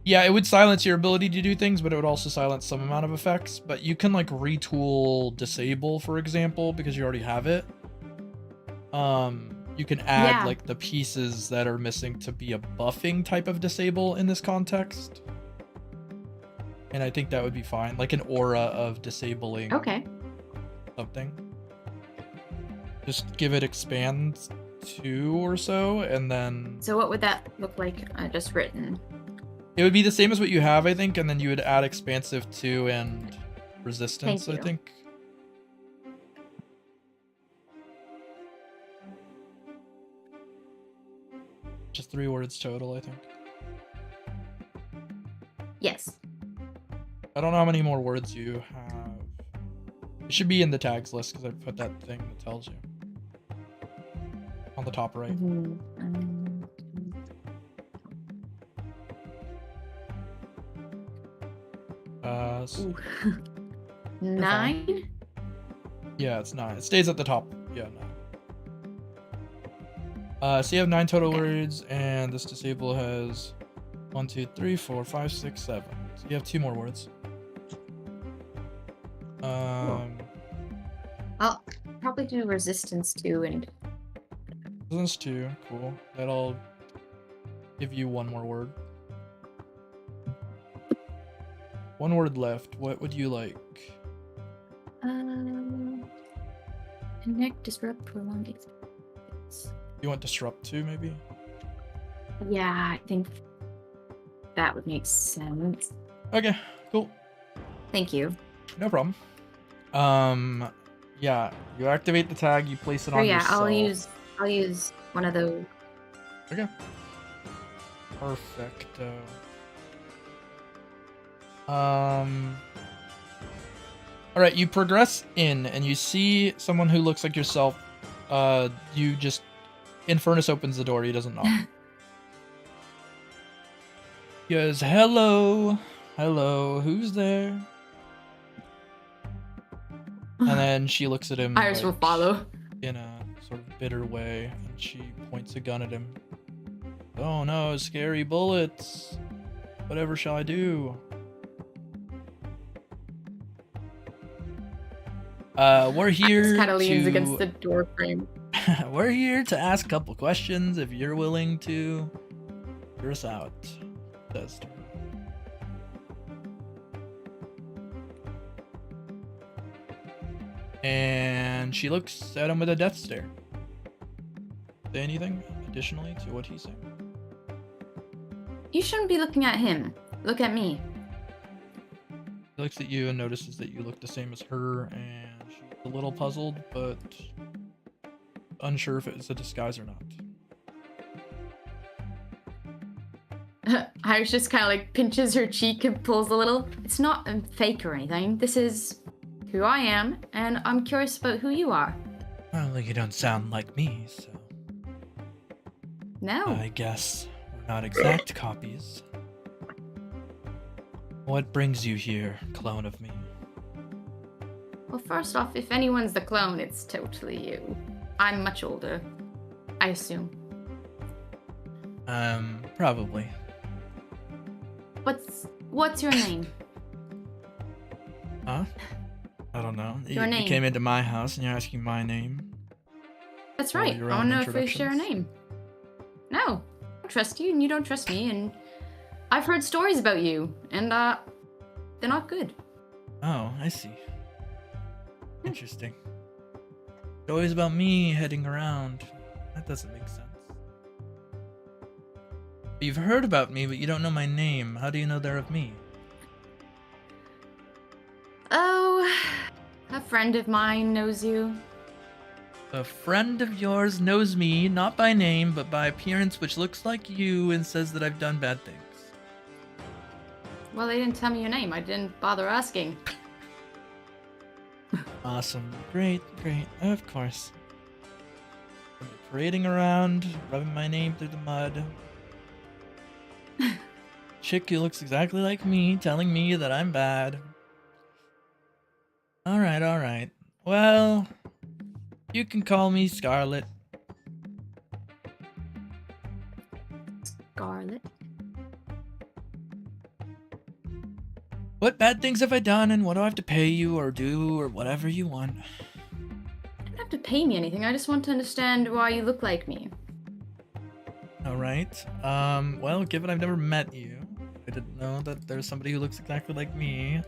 Yeah, it would silence your ability to do things, but it would also silence some amount of effects. But you can, like, retool disable, for example, because you already have it. You can add, like, the pieces that are missing to be a buffing type of disable in this context. And I think that would be fine. Like an aura of disabling something. Just give it expand 2 or so, and then... So what would that look like, just written? It would be the same as what you have, I think, and then you would add expansive 2 and resistance, I think. Just 3 words total, I think. Yes. I don't know how many more words you have. It should be in the tags list, because I put that thing that tells you. On the top right. Ooh. 9? Yeah, it's 9. It stays at the top. Yeah, 9. So you have 9 total words, and this disable has 1, 2, 3, 4, 5, 6, 7. So you have 2 more words. I'll probably do resistance 2 and Resistance 2, cool. That'll give you 1 more word. 1 word left. What would you like? connect, disrupt, prolong experience. You want disrupt 2, maybe? Yeah, I think that would make sense. Okay, cool. Thank you. No problem. Yeah, you activate the tag, you place it Oh on yeah, yourself. I'll use one of those. Okay. Perfecto. Alright, you progress in and you see someone who looks like yourself. You just Infernus opens the door, he doesn't knock. He goes, hello, who's there? And then she looks at him Iris will follow. in a sort of bitter way, and she points a gun at him. Oh no, scary bullets. Whatever shall I do? We're here Iris kind of leans to... against the door frame. We're here to ask a couple questions if you're willing to hear us out. Says to her. And she looks at him with a death stare. Say anything additionally to what he's saying? You shouldn't be looking at him. Look at me. He looks at you and notices that you look the same as her, and she's a little puzzled, but unsure if it's a disguise or not. Iris just kind of like pinches her cheek and pulls a little. It's not fake or anything. This is who I am, and I'm curious about who you are. Well, you don't sound like me, so No. I guess we're not exact copies. What brings you here, clone of me? Well, first off, if anyone's the clone, it's totally you. I'm much older, I assume. Probably. What's your name? Huh? I don't know. Your You name. came into my house and you're asking my name. That's Well, right. I your want own to know if we share a introductions. name. No, I don't trust you, and you don't trust me, and I've heard stories about you, and they're not good. Oh, I see. Interesting. Stories about me heading around. That doesn't make sense. You've heard about me, but you don't know my name. How do you know they're of me? Oh, a friend of mine knows you. A friend of yours knows me, not by name, but by appearance, which looks like you and says that I've done bad things. Well, they didn't tell me your name. I didn't bother asking. Awesome. Great. Of course. I'm parading around, rubbing my name through the mud. Chick who looks exactly like me, telling me that I'm bad. Alright. Well, you can call me Scarlet. Scarlet. What bad things have I done, and what do I have to pay you or do or whatever you want? You don't have to pay me anything. I just want to understand why you look like me. Alright. Well, given I've never met you, I didn't know that there's somebody who looks exactly like me.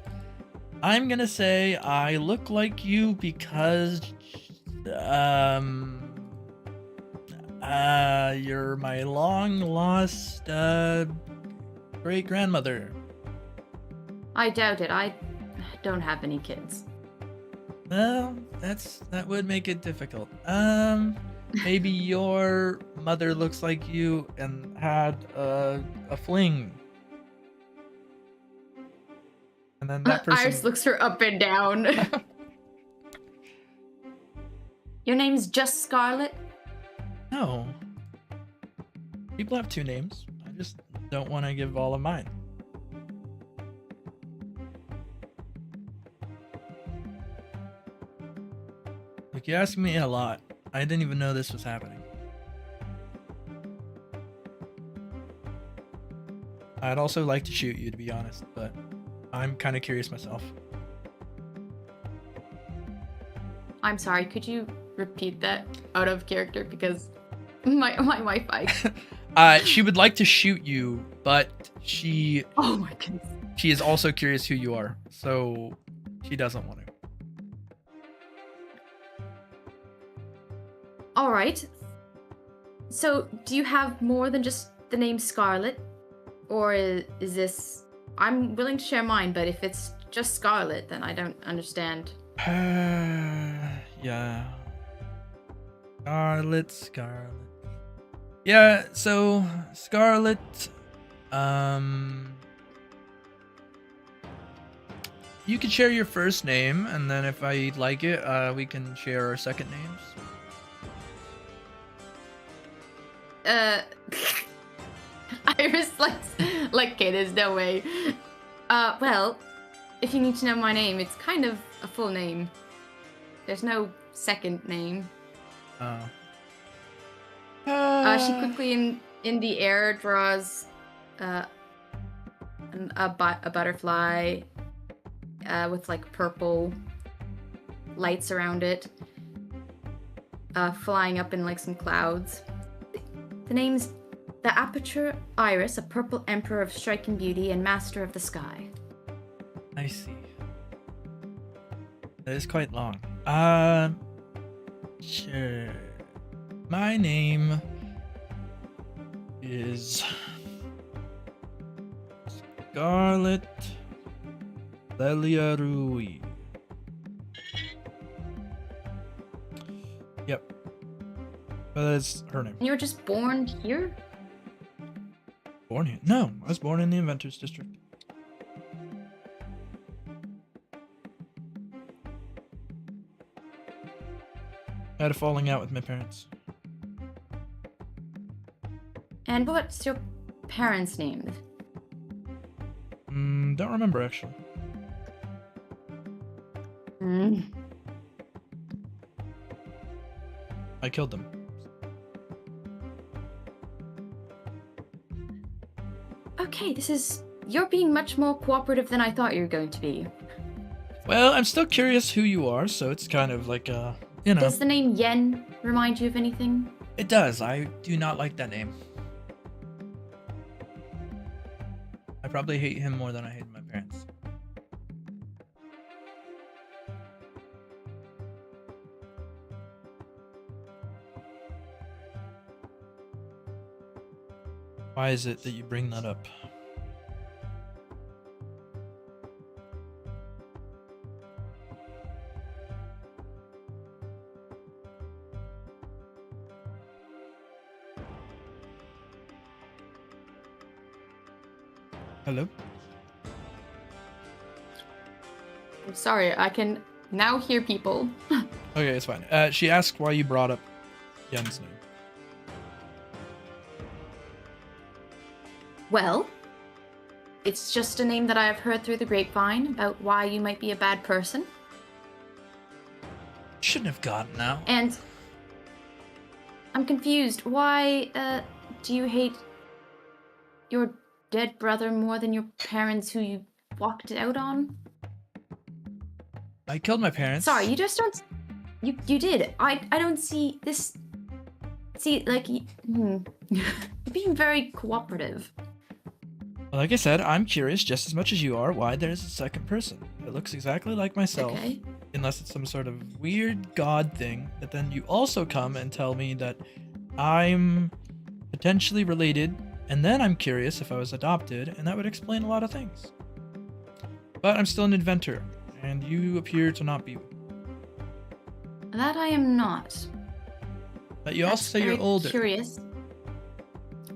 I'm gonna say I look like you because, you're my long-lost, great-grandmother. I doubt it. I don't have any kids. Well, that would make it difficult. Maybe your mother looks like you and had a fling. And then that person... Iris looks her up and down. Your name's just Scarlet? No. People have 2 names. I just don't want to give all of mine. Like, you ask me a lot. I didn't even know this was happening. I'd also like to shoot you, to be honest, but I'm kind of curious myself. I'm sorry, could you repeat that out of character? Because my Wi-Fi. She would like to shoot you, but she Oh my goodness. is also curious who you are, so she doesn't want to. All right. So, do you have more than just the name Scarlet? Or is this... I'm willing to share mine, but if it's just Scarlet, then I don't understand. Yeah. Scarlet. Yeah, so Scarlet, you can share your first name, and then if I like it, we can share our second names. Iris like, okay, there's no way. Well, if you need to know my name, it's kind of a full name. There's no second name. Oh. She quickly in the air draws a butterfly with like purple lights around it, flying up in like some clouds. The name's the Apatura Iris, a purple emperor of striking beauty and master of the sky. I see. That is quite long. Sure. My name is Scarlet Lelia Rui. Yep. But that's her name. You were just born here? Born here? No, I was born in the Inventors District. I had a falling out with my parents. And what's your parents' name? Don't remember actually. I killed them. Okay, you're being much more cooperative than I thought you were going to be. Well, I'm still curious who you are, so it's kind of like, you know. Does the name Yen remind you of anything? It does. I do not like that name. I probably hate him more than I hate my parents. Why is it that you bring that up? Hello? I'm sorry, I can now hear people. Okay, it's fine. She asked why you brought up Yen's name. Well, it's just a name that I have heard through the grapevine about why you might be a bad person. Shouldn't have gotten out. And I'm confused. Why do you hate your dead brother more than your parents who you walked out on? I killed my parents. Sorry, you just don't... You did. I don't see this... See, like... You're being very cooperative. Well, like I said, I'm curious just as much as you are why there's a second person. It looks exactly like myself. Okay. Unless it's some sort of weird god thing. But then you also come and tell me that I'm potentially related. And then I'm curious if I was adopted. And that would explain a lot of things. But I'm still an inventor. And you appear to not be. That I am not. But you also say you're very older. Curious.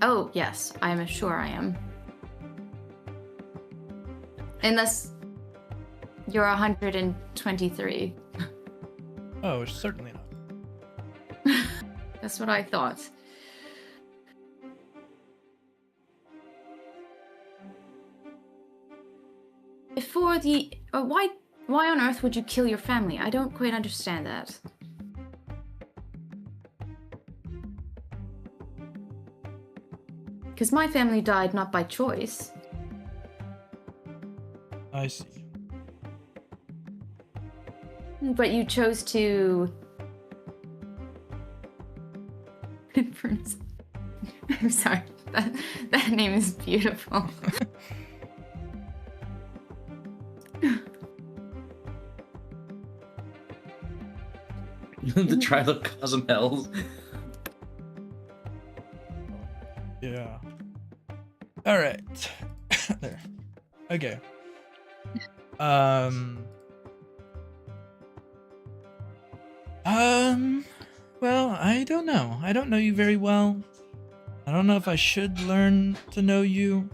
Oh, yes. I am sure I am. Unless you're 123. Oh, certainly not. That's what I thought. Before the... why on earth would you kill your family? I don't quite understand that. Because my family died not by choice. I see. But you chose to... Inference. I'm sorry. That name is beautiful. The Trilocosm Hells. Yeah. All right. There. Okay. Well, I don't know. I don't know you very well. I don't know if I should learn to know you.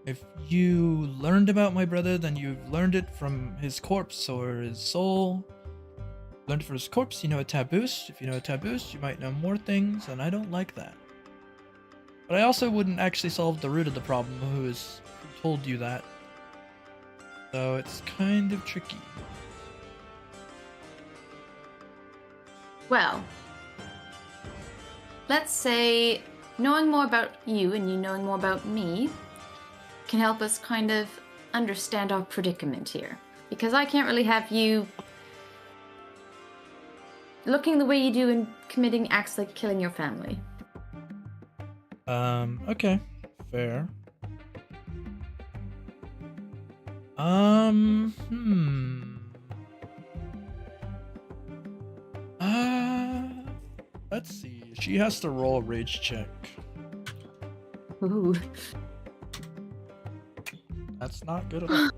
If you learned about my brother, then you've learned it from his corpse or his soul. Learned it from his corpse, you know a taboos. If you know a taboos, you might know more things, and I don't like that. But I also wouldn't actually solve the root of the problem, who told you that. So it's kind of tricky. Well, let's say knowing more about you and you knowing more about me can help us kind of understand our predicament here. Because I can't really have you looking the way you do and committing acts like killing your family. Okay. Fair. Let's see. She has to roll a rage check. Ooh. That's not good at all.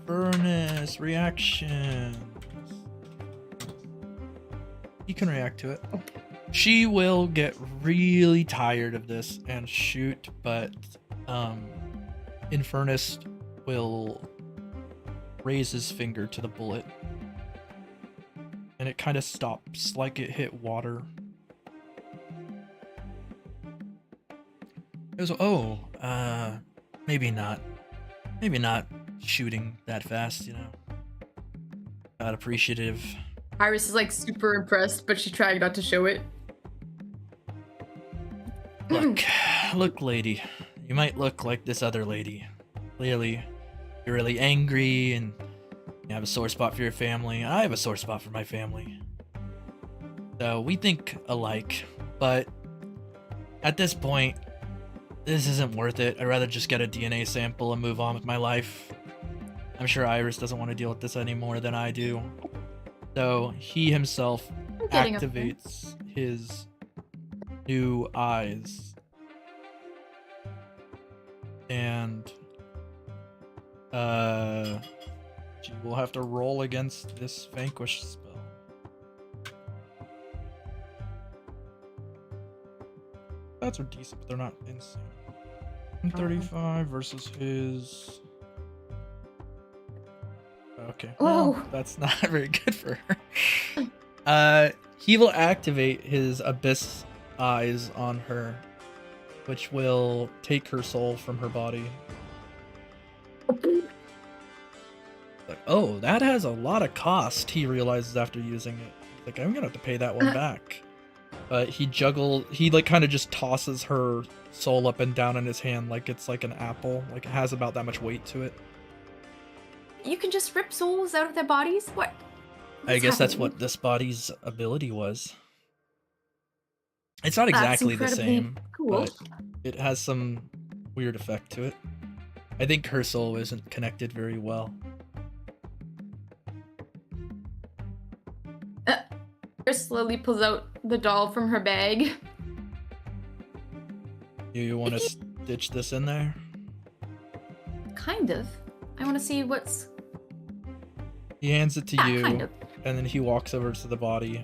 Infernus, reactions. You can react to it. She will get really tired of this and shoot, but Infernus will raise his finger to the bullet. And it kind of stops like it hit water. It was, maybe not. Maybe not shooting that fast, you know. Not appreciative. Iris is like super impressed, but she's trying not to show it. Look, lady. You might look like this other lady. Clearly, you're really angry and you have a sore spot for your family. I have a sore spot for my family. So we think alike, but at this point, this isn't worth it. I'd rather just get a DNA sample and move on with my life. I'm sure Iris doesn't want to deal with this any more than I do. So he himself activates his new eyes. And she will have to roll against this vanquish spell. That's are decent, but they're not insane. 35 versus his. Okay. Well, that's not very good for her. He will activate his abyss eyes on her, which will take her soul from her body. Like, oh, that has a lot of cost, he realizes after using it. Like, I'm gonna have to pay that one back. But he like kind of just tosses her soul up and down in his hand like it's like an apple. Like it has about that much weight to it. You can just rip souls out of their bodies? What? I guess that's what this body's ability was. It's not exactly the same, cool. but it has some weird effect to it. I think her soul isn't connected very well. Chris slowly pulls out the doll from her bag. You want to stitch this in there? Kind of. I want to see what's... He hands it to you, kind of. And then he walks over to the body.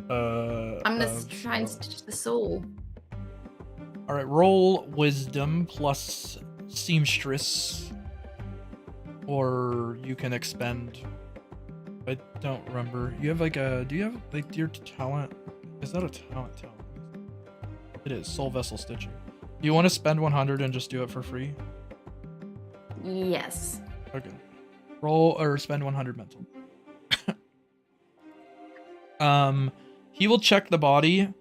I'm gonna try and stitch the soul. Alright, roll wisdom plus seamstress. Or you can expend... I don't remember. You have like a... Do you have like your talent? Is that a talent? It is. Soul Vessel Stitching. Do you want to spend 100 and just do it for free? Yes. Okay. Roll or spend 100 mental. He will check the body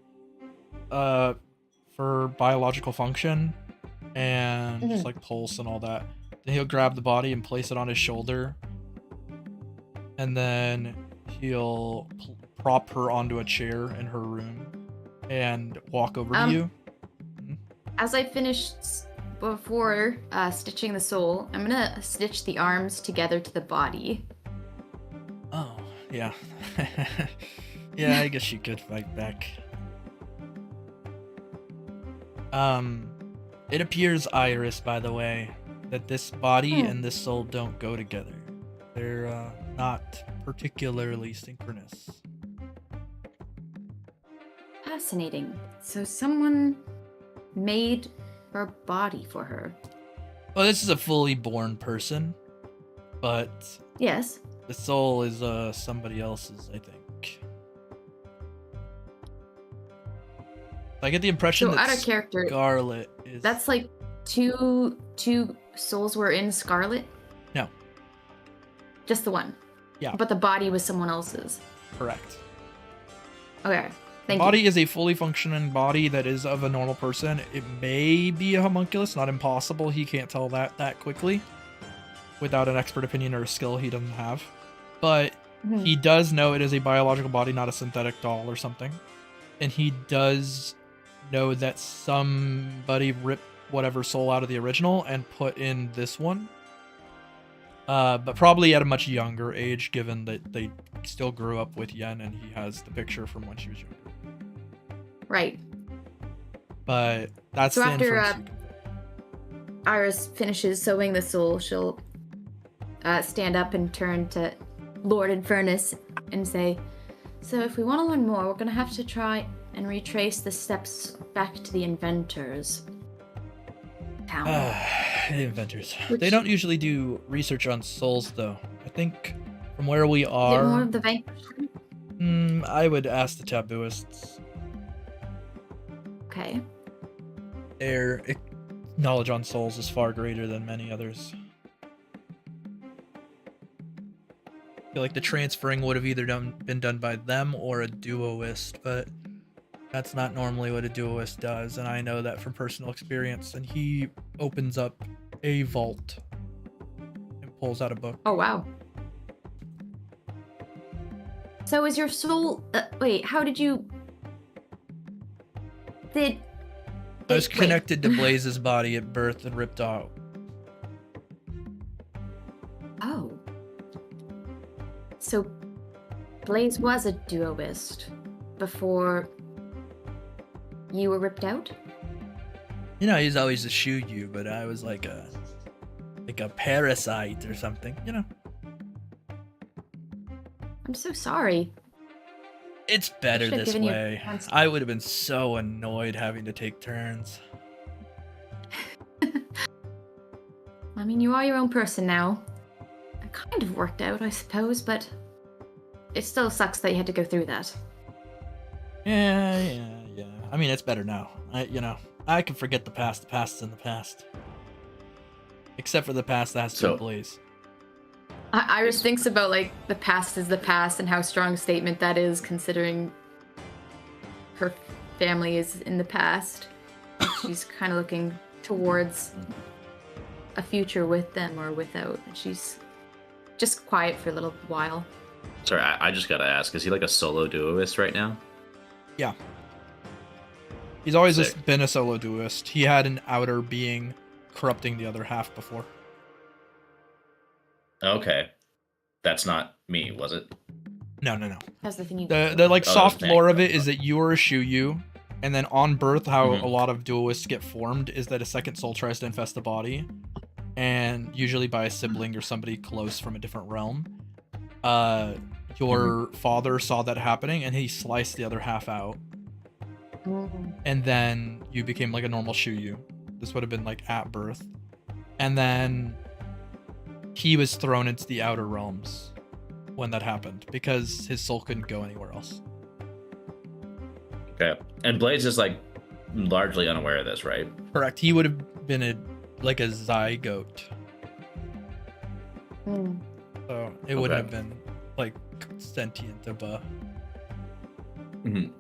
for biological function and just like pulse and all that. Then he'll grab the body and place it on his shoulder, and then he'll prop her onto a chair in her room and walk over to you. As I finished before stitching the soul, I'm gonna stitch the arms together to the body. Oh, yeah. Yeah, I guess you could fight back. It appears, Iris, by the way, that this body and this soul don't go together. They're not particularly synchronous. Fascinating. So someone made her body for her. Well, this is a fully born person, but Yes. the soul is somebody else's, I think. I get the impression So that out of character, Scarlet is... that's like two souls were in Scarlet? No. Just the one? Yeah. But the body was someone else's? Correct. Okay. The Thank body you. is a fully functioning body that is of a normal person. It may be a homunculus, not impossible. He can't tell that quickly without an expert opinion or a skill he doesn't have. But he does know it is a biological body, not a synthetic doll or something. And he does know that somebody ripped whatever soul out of the original and put in this one. But probably at a much younger age, given that they still grew up with Yen and he has the picture from when she was younger. Right. But that's So the after inference. Iris finishes sewing the soul, she'll stand up and turn to Lord Infernus and say, so if we want to learn more, we're going to have to try and retrace the steps back to the inventors' town. The inventors. Which- They don't usually do research on souls, though. I think from where we Is it are, more of the vanquish? I would ask the tabooists. Okay. Their knowledge on souls is far greater than many others. I feel like the transferring would have either been done by them or a duoist, but that's not normally what a duoist does, and I know that from personal experience. And he opens up a vault and pulls out a book. Oh, wow. So is your soul... wait, how did you... I was wait. connected to Blaze's body at birth and ripped out. Oh. So Blaze was a duoist before you were ripped out? You know, he's always a Shuyu, but I was like a parasite or something, you know. I'm so sorry. It's better should've this given you a way. chance. I would have been so annoyed having to take turns. I mean, you are your own person now. It kind of worked out, I suppose, but it still sucks that you had to go through that. Yeah. I mean, it's better now. I can forget the past. The past's in the past. Except for the past that has to be Blaze. Iris thinks about, like, the past is the past and how strong a statement that is, considering her family is in the past. She's kind of looking towards a future with them or without. She's just quiet for a little while. Sorry, I just gotta ask, is he like a solo duoist right now? Yeah. He's always Sick. just been a solo duelist. He had an outer being corrupting the other half before. Okay. That's not me, was it? No. That's the thing you The like Oh, soft that's lore Maggie. of it is that you are a Shuyu, and then on birth, how Mhm. a lot of duelists get formed is that a second soul tries to infest the body, and usually by a sibling or somebody close from a different realm. Your father saw that happening, and he sliced the other half out, and then you became like a normal Shuyu. This would have been like at birth, and then he was thrown into the outer realms when that happened because his soul couldn't go anywhere else. Okay. And Blaze is like largely unaware of this, right? Correct. He would have been a zygote, so it wouldn't Okay. have been like sentient of a. Mhm.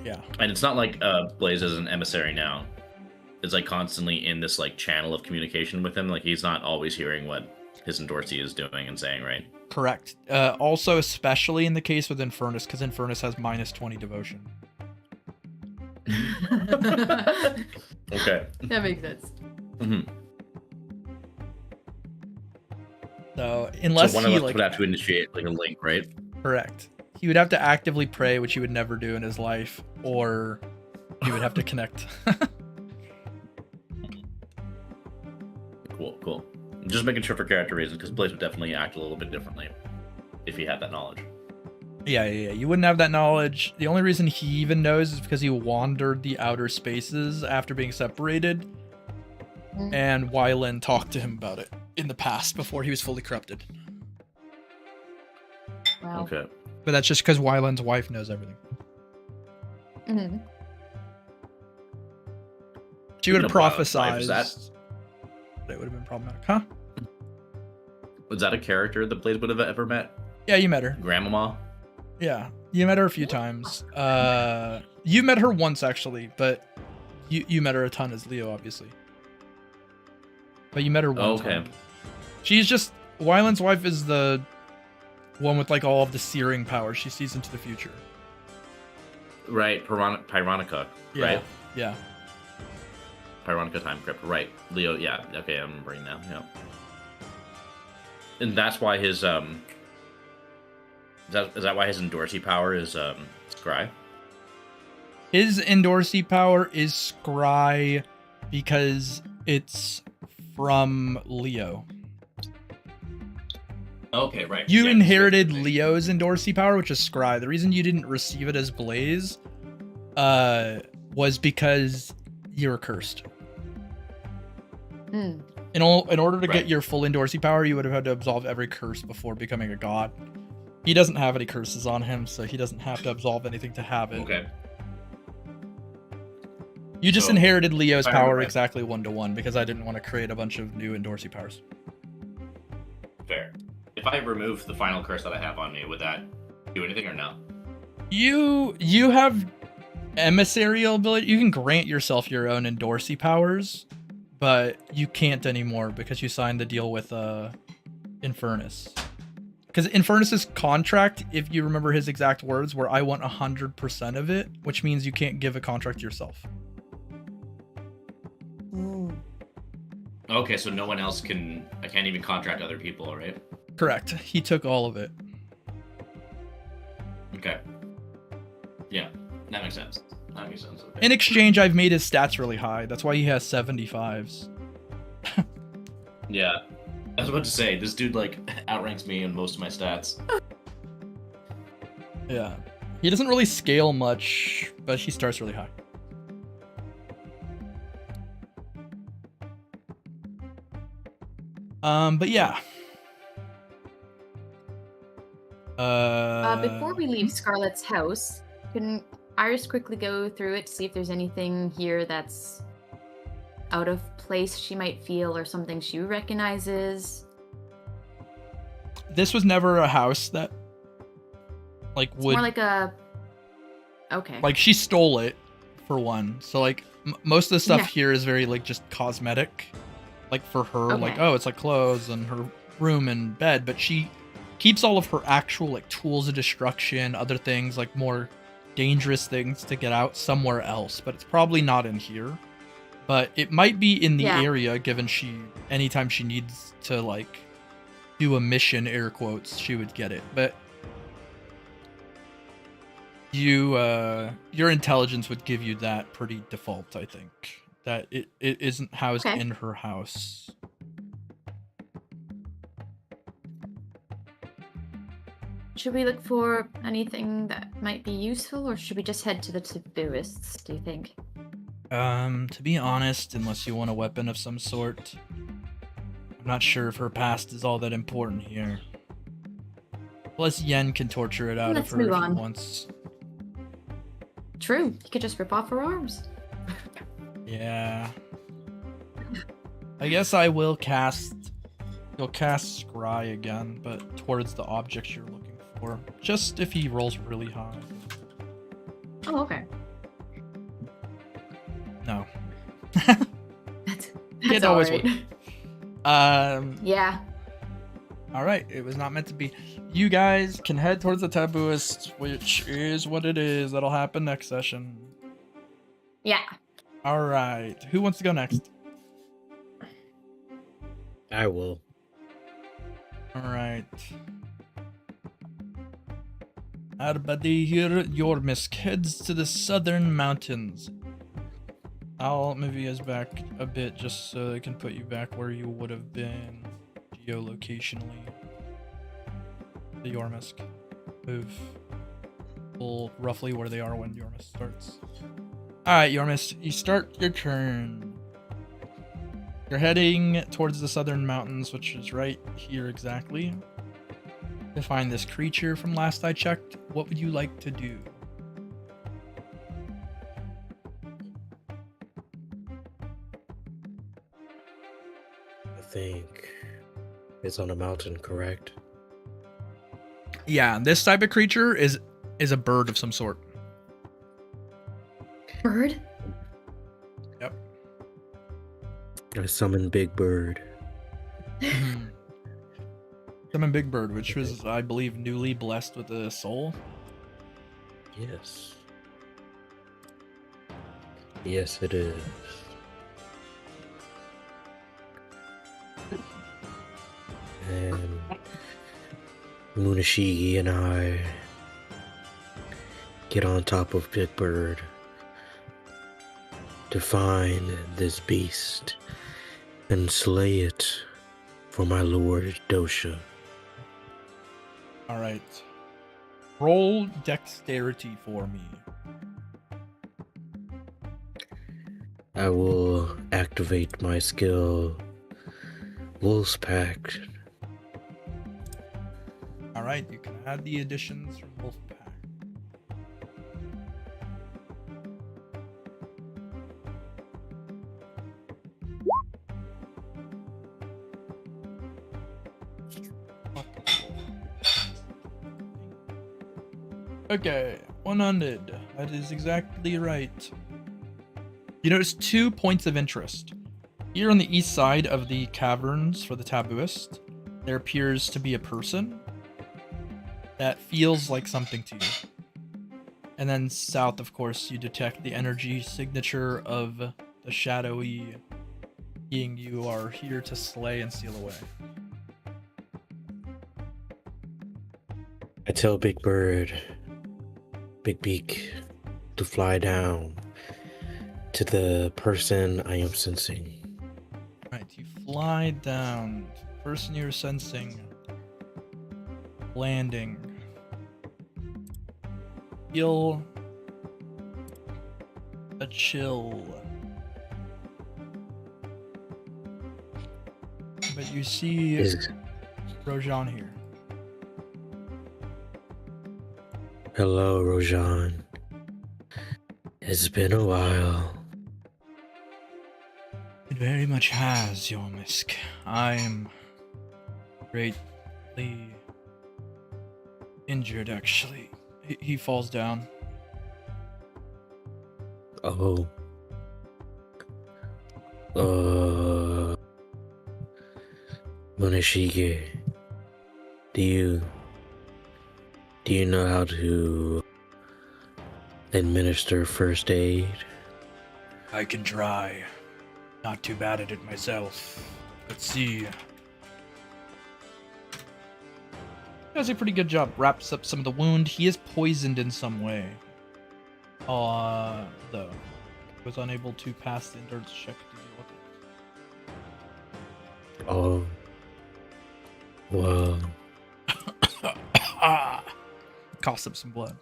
Yeah. And it's not like Blaze is an emissary now. It's like constantly in this like channel of communication with him. Like he's not always hearing what his endorsee is doing and saying, right? Correct. Also, especially in the case with Infernus, because Infernus has -20 devotion. Okay. That makes sense. Mm-hmm. So unless So one of he us like would have to initiate like a link, right? correct, he would have to actively pray, which he would never do in his life, or he would have to connect. Cool. Just making sure for character reasons, because Blaze would definitely act a little bit differently if he had that knowledge. Yeah. You wouldn't have that knowledge. The only reason he even knows is because he wandered the outer spaces after being separated, and Wylan talked to him about it in the past before he was fully corrupted. Wow. Okay. But that's just because Wylan's wife knows everything. Mhm. She would have Speaking of Wylan's wife, prophesized is that it would have been problematic. Huh? Was that a character that Blaze would have ever met? Yeah, you met her. Grandmama? Yeah, you met her a few times. You met her once actually, but you met her a ton as Leo, obviously. But you met her one time. She's just Wylan's wife is the one with like all of the searing powers. She sees into the future. Right, Pyronica, Yeah. right? Yeah. Pyronica Time Crypt, right. Leo, yeah, okay, I'm remembering now, yeah. And that's why his, is that why his endorsee power is, Scry? His endorsee power is Scry because it's from Leo. Okay, right. You Yeah, inherited yeah. Leo's endorsee power, which is Scry. The reason you didn't receive it as Blaze was because you were cursed. Mm. In order to Right. get your full endorsee power, you would have had to absolve every curse before becoming a god. He doesn't have any curses on him, so he doesn't have to absolve anything to have it. Okay. You just So, inherited Leo's if I power remember right- exactly 1-to-1 because I didn't want to create a bunch of new endorsee powers. Fair. If I remove the final curse that I have on me, would that do anything or no? You have emissarial ability. You can grant yourself your own endorsee powers, but you can't anymore because you signed the deal with Infernus. Because Infernus's contract, if you remember his exact words, were I want 100% of it, which means you can't give a contract to yourself. Mm. Okay, so no one else I can't even contract other people, right? Correct. He took all of it. Okay. Yeah, that makes sense. Okay. In exchange, I've made his stats really high. That's why he has 75s. Yeah. I was about to say, this dude, like, outranks me in most of my stats. Yeah. He doesn't really scale much, but he starts really high. But yeah. Before we leave Scarlet's house, can Iris quickly go through it to see if there's anything here that's out of place she might feel or something she recognizes? This was never a house that like It's would more like a... Okay. like she stole it for one. So like most of the stuff Yeah. here is very like just cosmetic. Like for her, like, Okay. oh, it's like clothes and her room and bed, but she keeps all of her actual like tools of destruction, other things like more dangerous things to get out somewhere else, but it's probably not in here. But it might be in the Yeah. area, given anytime she needs to like do a mission, air quotes, she would get it. But your intelligence would give you that pretty default, I think. That it isn't housed Okay. in her house. Should we look for anything that might be useful, or should we just head to the Tabuists, do you think? To be honest, unless you want a weapon of some sort, I'm not sure if her past is all that important here. Plus, Yen can torture it out Let's of her move if he on. wants. True, you could just rip off her arms. Yeah. I guess I will cast. You'll cast Scry again, but towards the object you're looking for. Just if he rolls really high. Oh, okay. No. That's Can't all always right. win. Yeah. All right, it was not meant to be. You guys can head towards the tabooist, which is what it is. That'll happen next session. Yeah. All right, who wants to go next? I will. All right. Our buddy here, Yormisk, heads to the southern mountains. I'll move you guys back a bit just so I can put you back where you would have been geolocationally. The Yormisk. Move full roughly where they are when Yormisk starts. Alright, Yormisk, you start your turn. You're heading towards the southern mountains, which is right here exactly. To find this creature from last I checked, what would you like to do? I think it's on a mountain, correct? Yeah, this type of creature is a bird of some sort. Bird? Yep. I summon Big Bird. Summon Big Bird, which was, I believe, newly blessed with a soul. Yes. Yes, it is. And Munashigi and I get on top of Big Bird to find this beast and slay it for my lord Dosha. Alright. Roll dexterity for me. I will activate my skill Wolf's Pact. Alright, you can add the additions from Wolfpack. Okay, 100. That is exactly right. You notice 2 points of interest. Here on the east side of the caverns for the tabooist, there appears to be a person that feels like something to you. And then south, of course, you detect the energy signature of the shadowy being you are here to slay and steal away. I tell Big Bird, Big Beak, to fly down to the person I am sensing. Alright, you fly down. Person you're sensing. Landing. Feel a chill. But you see Is Rojan here. hello, Rojan. It's been a while. It very much has, Yormisk. I am greatly injured, actually. He falls down. Oh. Munashige, do you know how to administer first aid? I can try. Not too bad at it myself. Let's see. Does a pretty good job. Wraps up some of the wound. He is poisoned in some way. Though. Was unable to pass the endurance check to deal with it. Oh. Well, Cost him some blood.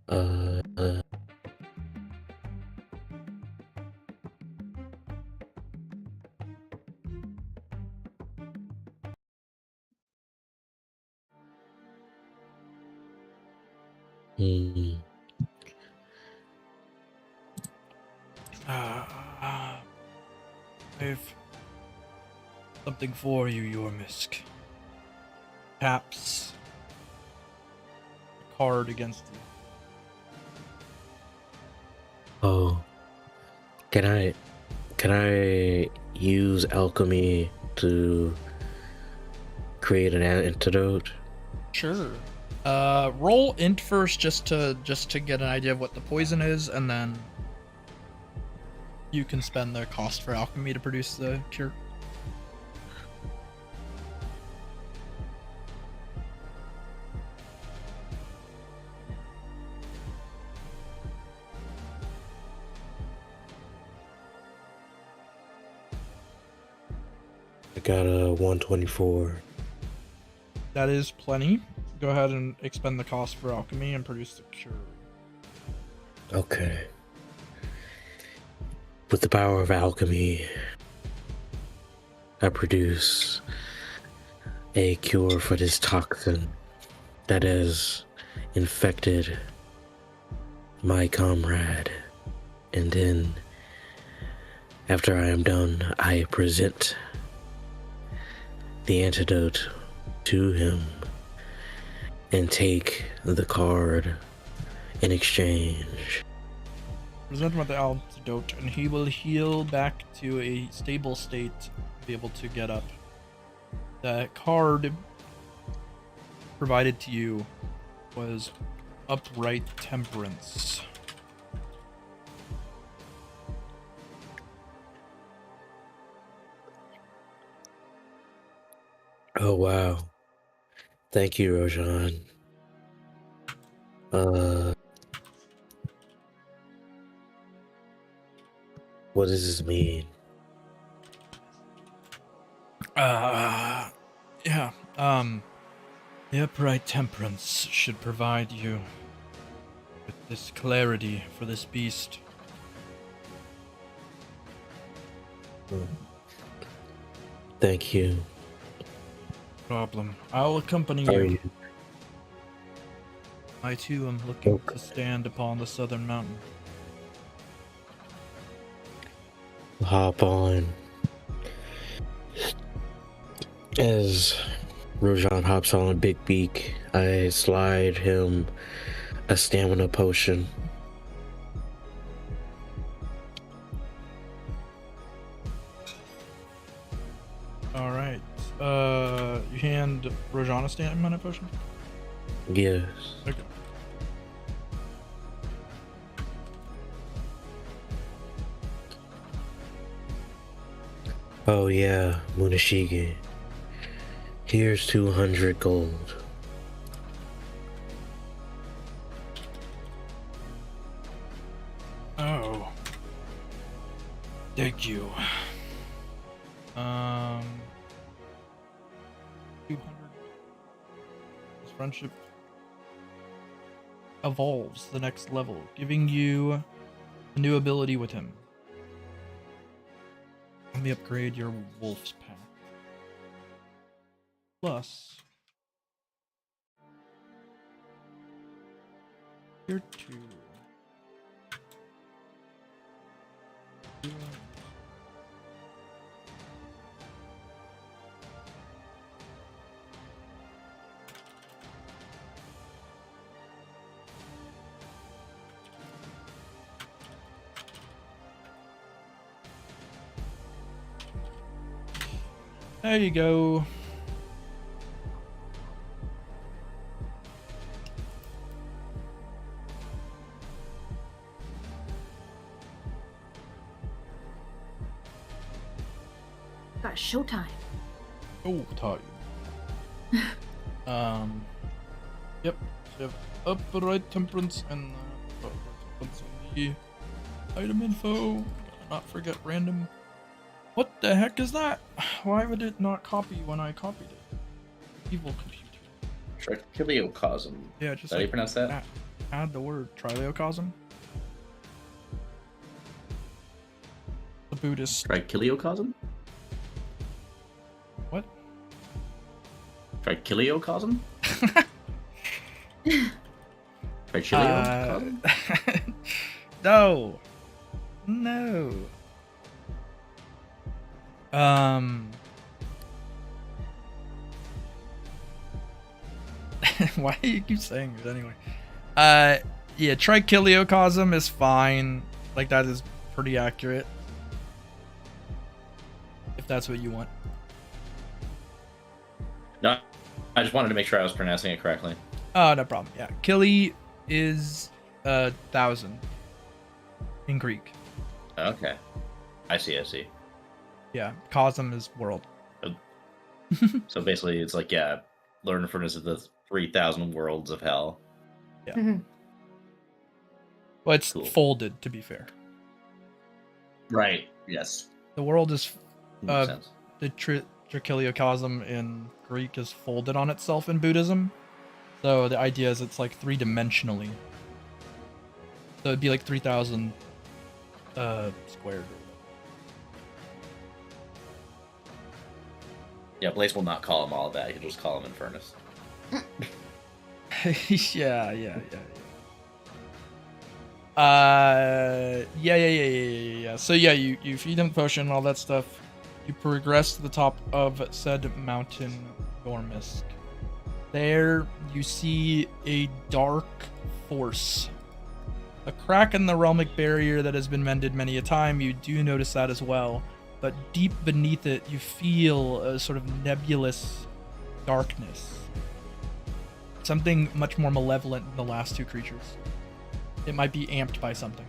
uh, hmm. I've something for you, Yormisk. Perhaps card against you. Oh, can I use alchemy to create an antidote? Sure. Roll int first just to get an idea of what the poison is, and then you can spend the cost for alchemy to produce the cure. I got a 124. That is plenty. Go ahead and expend the cost for alchemy and produce the cure. Okay. With the power of alchemy, I produce a cure for this toxin that has infected my comrade. And then, after I am done, I present the antidote to him and take the card in exchange. Present him with the antidote, and he will heal back to a stable state, be able to get up. The card provided to you was Upright Temperance. Oh wow. Thank you, Rojan. What does this mean? Yeah, the Upright Temperance should provide you with this clarity for this beast. Thank you. Problem. I'll accompany Are you. you? I too am looking Okay. to stand upon the southern mountain. Hop on. As Rojan hops on Big Beak, I slide him a stamina potion. Alright. You hand Rojan a stamina potion? Yes. Okay. Oh yeah, Munashige. Here's 200 gold. Oh. Thank you. 200. This friendship evolves to the next level, giving you a new ability with him. Let me upgrade your Wolf's Pack. Plus, Tier 2. There you go. Got showtime. Oh, taught you. Yep. So you have Upright Temperance and Temperance in the item info. Gotta not forget random. What the heck is that? Why would it not copy when I copied it? Evil computer. Trichiliocosm. Yeah, just Is that how you pronounce that? add the word trileocosm. The Buddhist. Trichiliocosm? What? Trichiliocosm? Trichiliocosm? No. No. Why do you keep saying it anyway? Yeah, trichiliocosm is fine. Like, that is pretty accurate. If that's what you want. No, I just wanted to make sure I was pronouncing it correctly. Oh, no problem. Yeah, Kili is 1,000 in Greek. Okay. I see. Yeah, cosm is world. So basically, it's like, yeah, learn furnace of the 3,000 worlds of hell. Well, it's Cool. folded, to be fair. Right. Yes. The world is Makes sense. the trichiliocosm in Greek is folded on itself in Buddhism. So the idea is it's like three-dimensionally. So it'd be like 3,000 squared. Yeah, Blaze will not call him all that. He'll just call him Infernus. Yeah. Yeah. So yeah, you feed him potion and all that stuff. You progress to the top of said mountain, Yormisk. There you see a dark force. A crack in the realmic barrier that has been mended many a time. You do notice that as well. But deep beneath it, you feel a sort of nebulous darkness. Something much more malevolent than the last two creatures. It might be amped by something.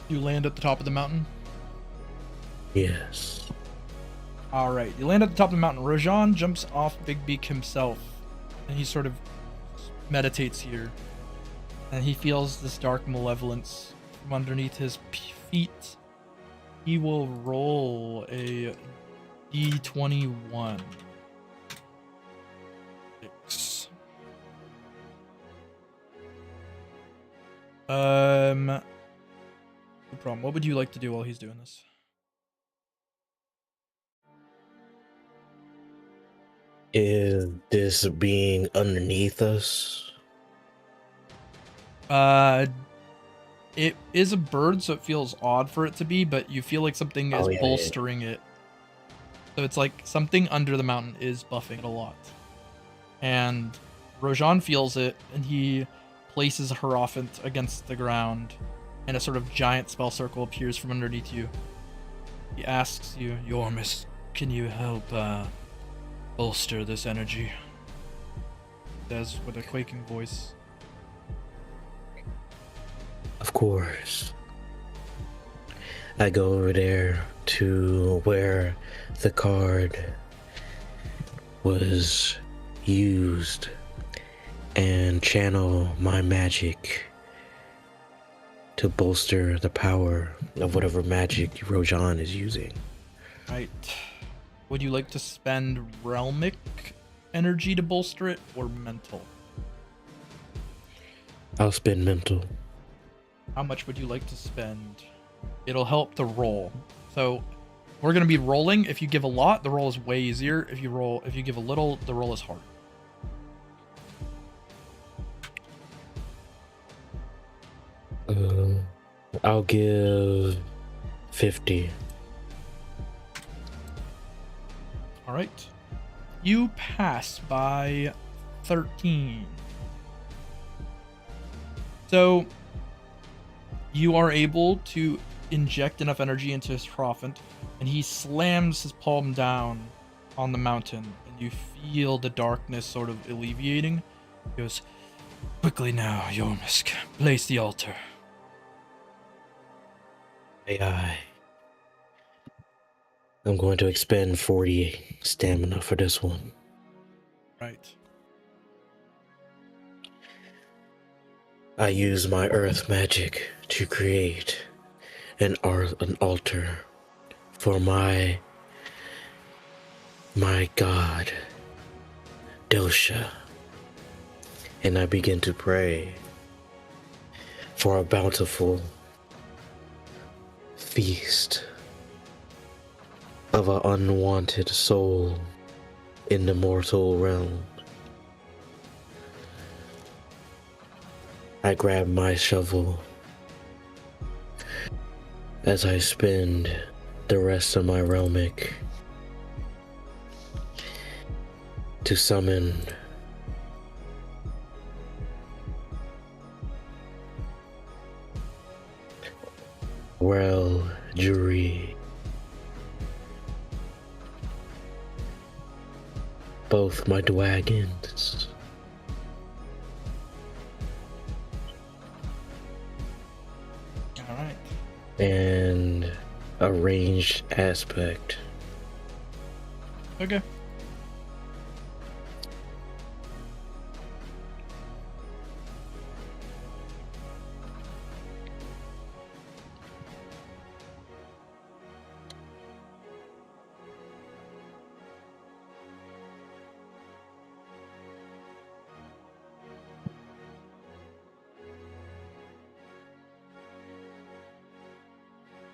You land at the top of the mountain? Yes. Alright, you land at the top of the mountain. Rojan jumps off Big Beak himself, and he sort of meditates here. And he feels this dark malevolence from underneath his feet. He will roll a D21. 6. No problem. What would you like to do while he's doing this? Is this being underneath us? It is a bird, so it feels odd for it to be, but you feel like something is bolstering it. So it's like something under the mountain is buffing it a lot. And Rojan feels it, and he places Hierophant against the ground, and a sort of giant spell circle appears from underneath you. He asks you, Yormisk, can you help bolster this energy? He says with a quaking voice. Of course. I go over there to where the card was used and channel my magic to bolster the power of whatever magic Rojan is using. Right. Would you like to spend realmic energy to bolster it, or mental? I'll spend mental. How much would you like to spend? It'll help to roll. So we're gonna be rolling. If you give a lot, the roll is way easier. If you give a little, the roll is hard. I'll give 50. All right. You pass by 13. So you are able to inject enough energy into his Hierophant, and he slams his palm down on the mountain, and you feel the darkness sort of alleviating. He goes, quickly now, Yormisk, place the altar. Aye. I'm going to expend 40 stamina for this one. Right. I use my earth magic to create an altar for my god, Dosha. And I begin to pray for a bountiful feast of an unwanted soul in the mortal realm. I grab my shovel as I spend the rest of my Realmic to summon Jury. Both my dragons. Alright. And a ranged aspect. Okay.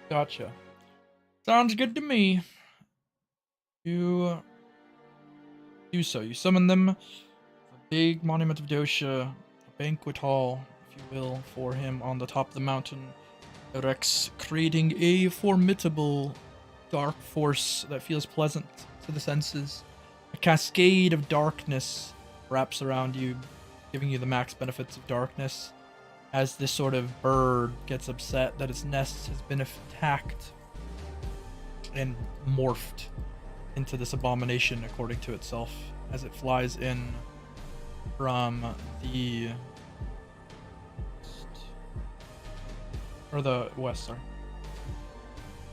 Gotcha. Sounds good to me. You do so. You summon them. A big monument of Dosha, a banquet hall, if you will, for him on the top of the mountain. Rex creating a formidable dark force that feels pleasant to the senses. A cascade of darkness wraps around you, giving you the max benefits of darkness. As this sort of bird gets upset that its nest has been attacked and morphed into this abomination according to itself, as it flies in from the west, sorry.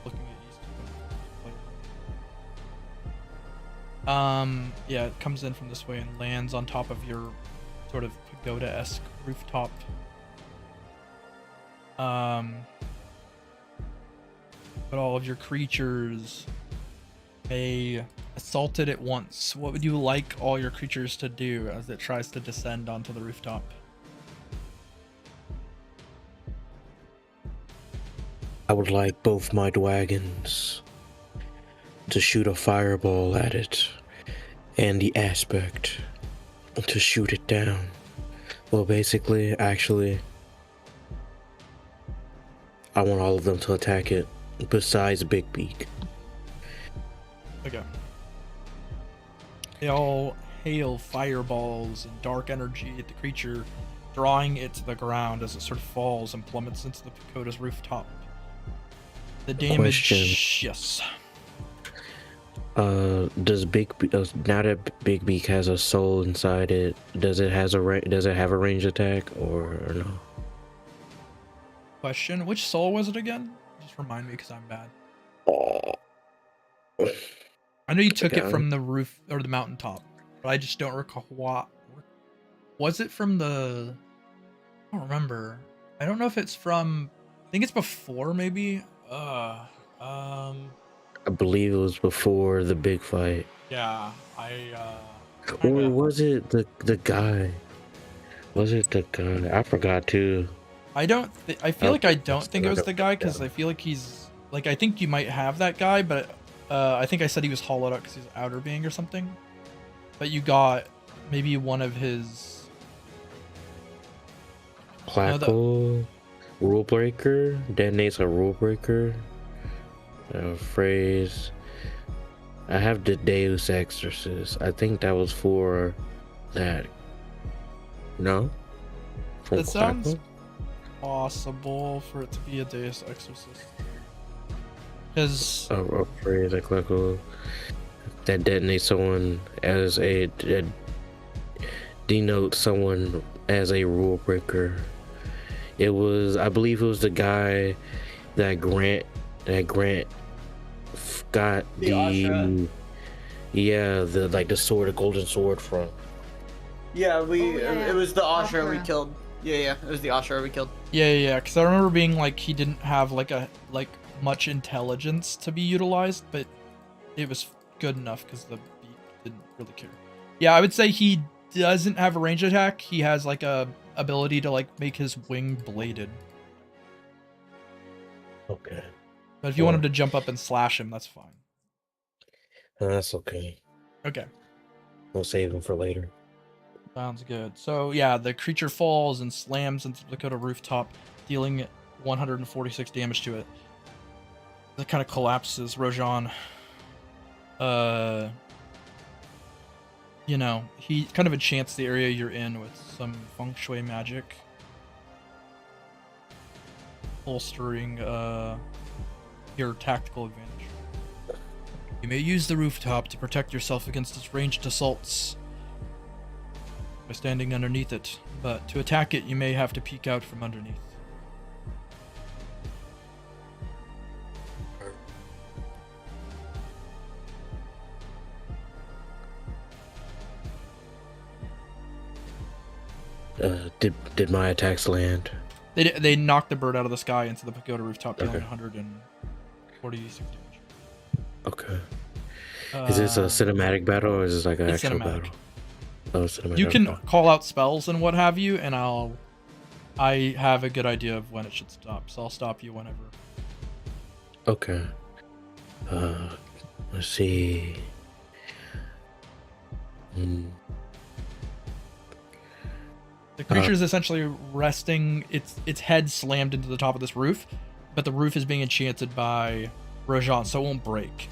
Looking at east. Yeah, it comes in from this way and lands on top of your sort of pagoda-esque rooftop. But all of your creatures may assault it at once. What would you like all your creatures to do as it tries to descend onto the rooftop? I would like both my dragons to shoot a fireball at it, and the aspect to shoot it down. Well, basically, actually, I want all of them to attack it, besides Big Beak. Okay. They all hail fireballs and dark energy at the creature, drawing it to the ground as it sort of falls and plummets into the pagoda's rooftop. The damage, Question. yes. Does now that Big Beak has a soul inside it, does it have a range attack or no? Question: which soul was it again? Just remind me, because I'm bad. I know you took it from the roof or the mountaintop, but I just don't recall what. Was it from the? I don't remember. I don't know if it's from. I think it's before, maybe. I believe it was before the big fight. Yeah, Or was it the guy? Was it the guy? I forgot too. I feel like I don't think it was the guy, because I feel like he's like, I think you might have that guy, but I think I said he was hollowed out because he's outer being or something. But you got maybe one of his Clackle rule breaker detonates a rule breaker. Phrase. I have the Deus Exorcist. I think that was for that. No. From That sounds Clackle? possible for it to be a Deus Exorcist. Because A phrase like Clackle that detonates someone as a that denotes someone as a rule breaker. It was, I believe it was the guy that Grant got The Asura. the sword, the golden sword from. Yeah, yeah. it was the Asura we Asura. killed. Yeah, it was the Asura we killed. yeah, because I remember being like, he didn't have like much intelligence to be utilized, but it was good enough because the beak didn't really care. Yeah, I would say he doesn't have a range attack. He has like a ability to like make his wing bladed. Okay. But if you want him to jump up and slash him, that's fine. That's okay. Okay. We'll save him for later. Sounds good. So yeah, the creature falls and slams into the Dakota rooftop, dealing 146 damage to it. that kind of collapses. Rojan, you know, he kind of enchants the area you're in with some feng shui magic, bolstering your tactical advantage. You may use the rooftop to protect yourself against its ranged assaults by standing underneath it, but to attack it, you may have to peek out from underneath. Did my attacks land? They knocked the bird out of the sky into the pagoda rooftop, dealing Okay. 146 damage. Okay. Is this a cinematic battle or is this like an it's actual cinematic. battle? Oh, cinematic. You can okay. call out spells and what have you, and I have a good idea of when it should stop, so I'll stop you whenever. Okay. Let's see. The creature is essentially resting, its head slammed into the top of this roof, but the roof is being enchanted by Rojan, so it won't break.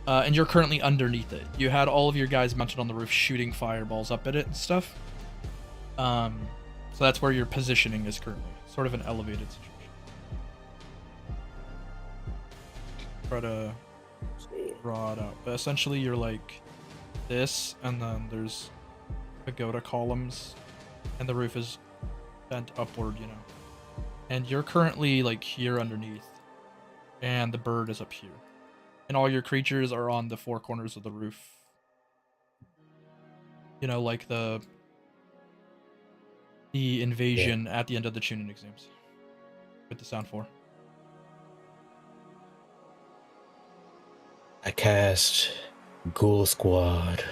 And you're currently underneath it. You had all of your guys mounted on the roof shooting fireballs up at it and stuff. So that's where your positioning is currently. Sort of an elevated situation. Try to draw it out. But essentially you're like this, and then there's pagoda columns, and the roof is bent upward, you know. And you're currently like here underneath, and the bird is up here. And all your creatures are on the four corners of the roof. You know, like the invasion at the end of the Chunin exams. With the sound 4. I cast Ghoul Squad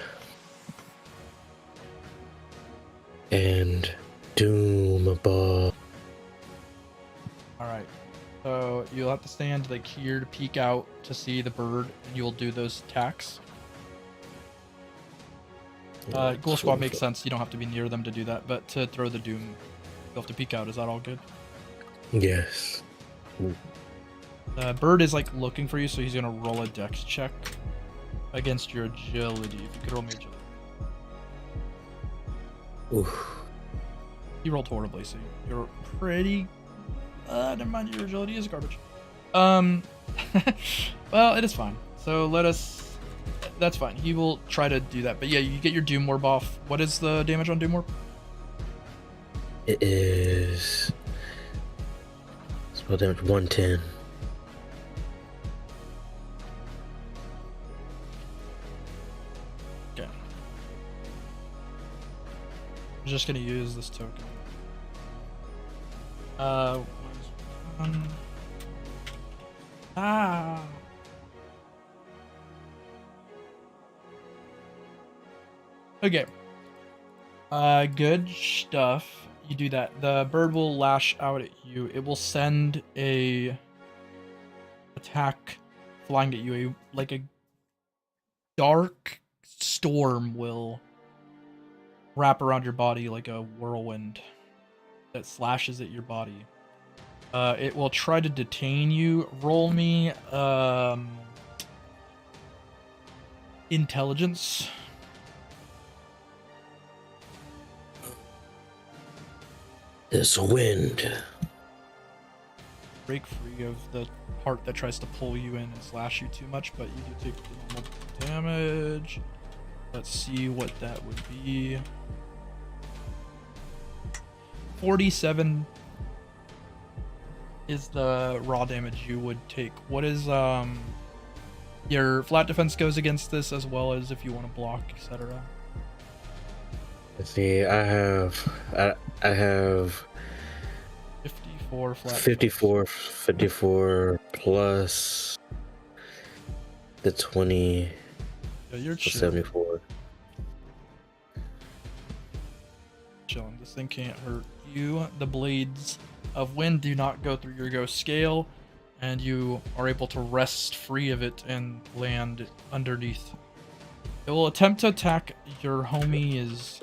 and Doom Ball. Alright. So you'll have to stand like here to peek out to see the bird, and you'll do those attacks. Ghoul Squad makes sense. You don't have to be near them to do that, but to throw the Doom, you'll have to peek out. Is that all good? Yes. The bird is like looking for you, so he's gonna roll a dex check against your agility. If you could roll me agility. Oof. You rolled horribly, so you're pretty. Never mind. Your agility is garbage. Well, it is fine. So let us. That's fine. He will try to do that. But yeah, you get your Doom Warp off. What is the damage on Doom Warp? It is spell damage 110. Okay. I'm just gonna use this token. Okay. Good stuff. You do that. The bird will lash out at you. It will send a attack flying at you. Like a dark storm will wrap around your body like a whirlwind that slashes at your body. It will try to detain you. Roll me intelligence. This wind. Break free of the part that tries to pull you in and slash you too much, but you do take the normal damage. Let's see what that would be. 47 is the raw damage you would take. What is your flat defense goes against this, as well as if you want to block, etc. Let's see. I have 54 flat 54 plus the 20. Yeah, you're So chill. 74. Chilling. This thing can't hurt you. The blades of wind do not go through your ghost scale, and you are able to wrest free of it and land underneath. It will attempt to attack your homies.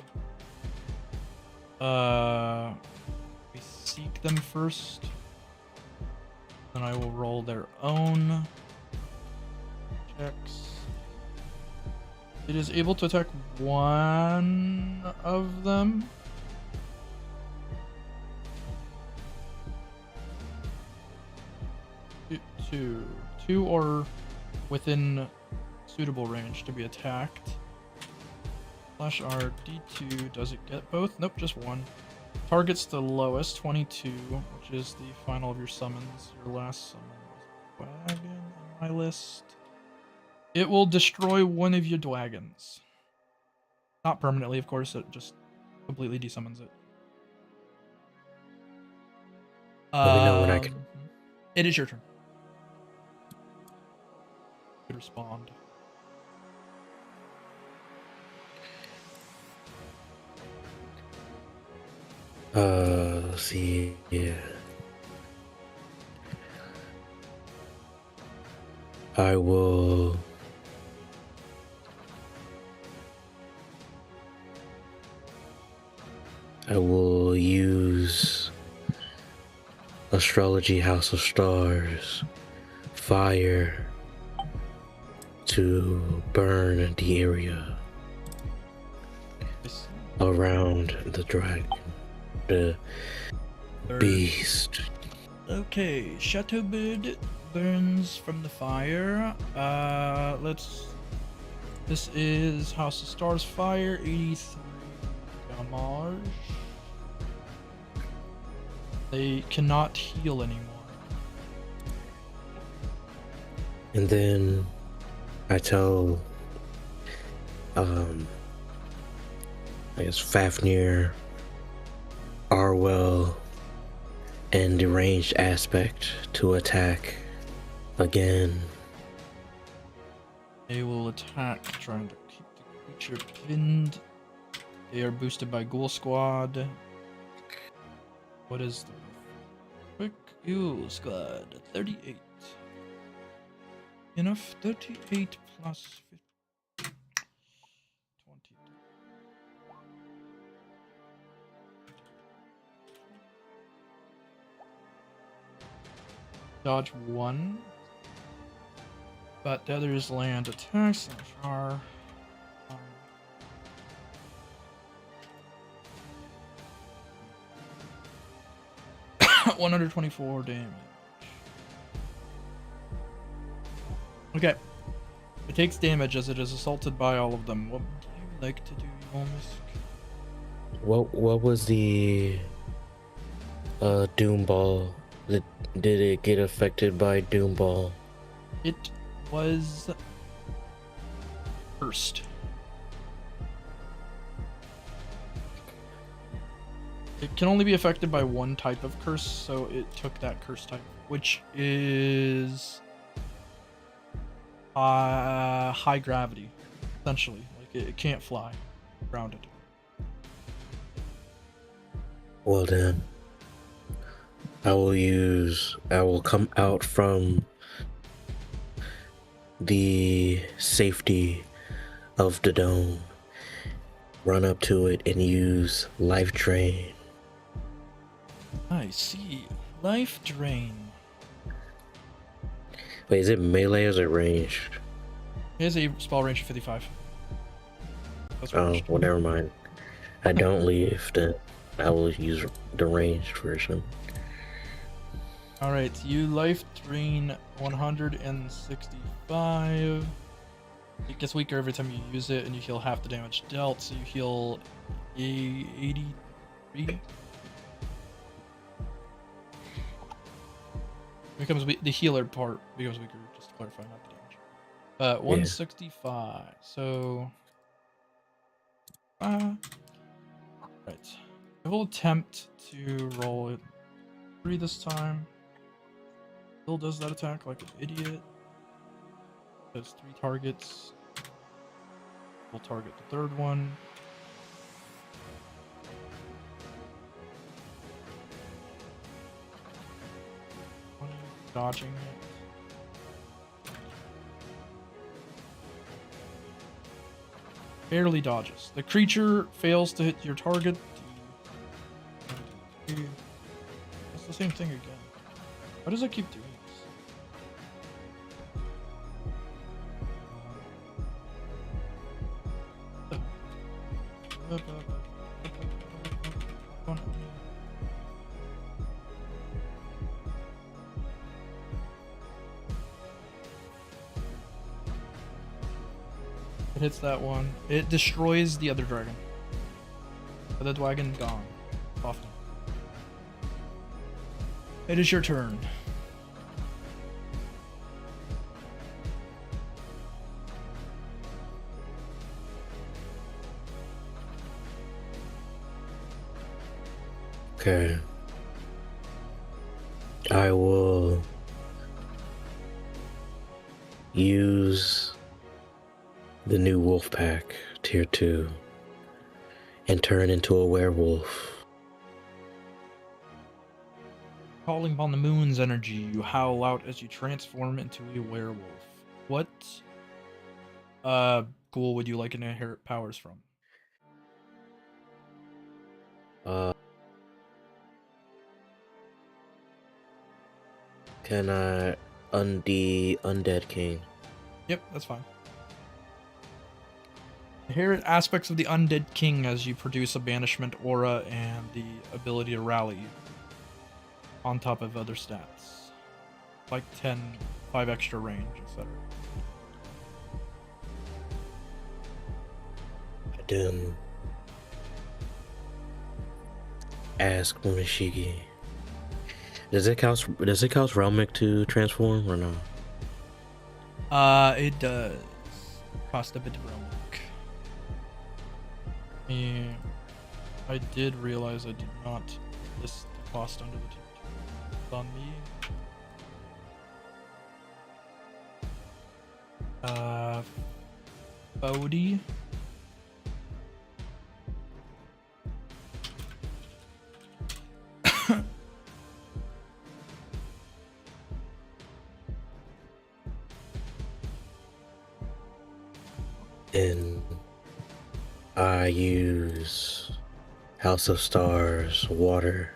We seek them first. Then I will roll their own. attacks. It is able to attack one of them. Two or within suitable range to be attacked. Slash R D2. Does it get both? Nope, just one. Targets the lowest, 22, which is the final of your summons. Your last summon was Wagon on my list. It will destroy one of your Dwagons. Not permanently, of course, it just completely desummons it. Let me know when I can. It is your turn. You could respond. Let's see, yeah. I will use Astrology House of Stars fire to burn the area around the dragon, the beast. Okay, Chateau Bird burns from the fire. This is House of Stars fire, 83 damage. They cannot heal anymore. And then I tell, I guess Fafnir, Arwell, and Deranged Aspect to attack again. They will attack, trying to keep the creature pinned. They are boosted by Ghoul Squad. What is the quick Ghoul Squad? 38. Enough? 38 plus 50. 20. Dodge 1. But the others land attacks. Are 124 damage. Okay. It takes damage as it is assaulted by all of them. What would you like to do, Yormisk? What was the Doom Ball? Did it get affected by Doom Ball? It was cursed. It can only be affected by one type of curse, so it took that curse type, which is high gravity, essentially. Like it can't fly, grounded. Well then, I will come out from the safety of the dome, run up to it, and use Life Drain. I see. Life Drain. Wait, is it melee or is it ranged? It has a spell range of 55. That's Oh, ranged. well, never mind. I don't leave, then I will use the ranged version. Alright, you life drain 165. It gets weaker every time you use it, and you heal half the damage dealt, so you heal 83. The healer part becomes weaker, just to clarify, not the damage. 165, so... right. I will attempt to roll it 3 this time. Still does that attack like an idiot. Has 3 targets. We'll target the third one. Dodging it. Barely dodges. The creature fails to hit your target. It's the same thing again. Why does it keep doing this? It hits that one. It destroys the other dragon. But the dragon gone. Off. It is your turn. Okay. I will use the new wolf pack, tier 2, and turn into a werewolf. Calling upon the moon's energy, you howl out as you transform into a werewolf. What ghoul would you like to inherit powers from? Can I the Undead King? Yep, that's fine. Inherit aspects of the Undead King as you produce a banishment aura and the ability to rally on top of other stats. Like 10, 5 extra range, etc. I didn't ask Munishiki. Does it cost Realmic to transform or no? It does cost a bit of relic. Yeah, I did realize I did not list the cost under the tier 2. It's on me. Bodhi. And I use House of Stars water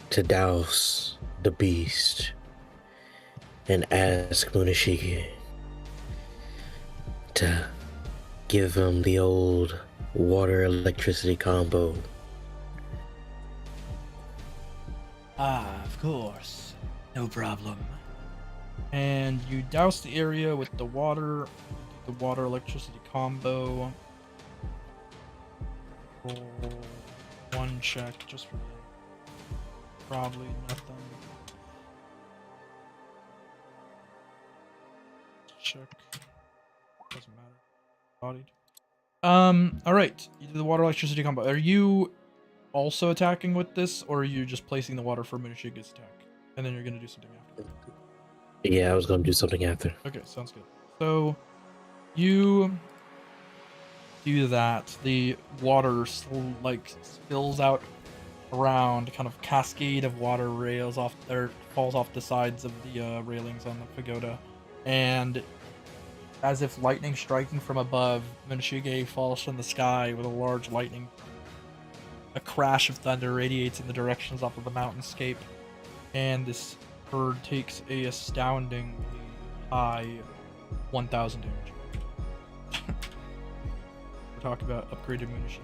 to douse the beast and ask Munishiki to give him the old water electricity combo. Ah, of course. No problem. And you douse the area with the water electricity combo. Roll one check just for the probably nothing. Check. Doesn't matter. Bodied. Alright. You do the water electricity combo. Are you also attacking with this, or are you just placing the water for Munishiga's attack? And then you're gonna do something after. Yeah, I was gonna do something after. Okay, sounds good. So you do that. The water spills out around, kind of cascade of water rails off or falls off the sides of the railings on the pagoda, and as if lightning striking from above, Munishige falls from the sky with a large lightning. A crash of thunder radiates in the directions off of the mountainscape, and this bird takes a astoundingly high 1,000 damage. We're talking about upgraded Munishige.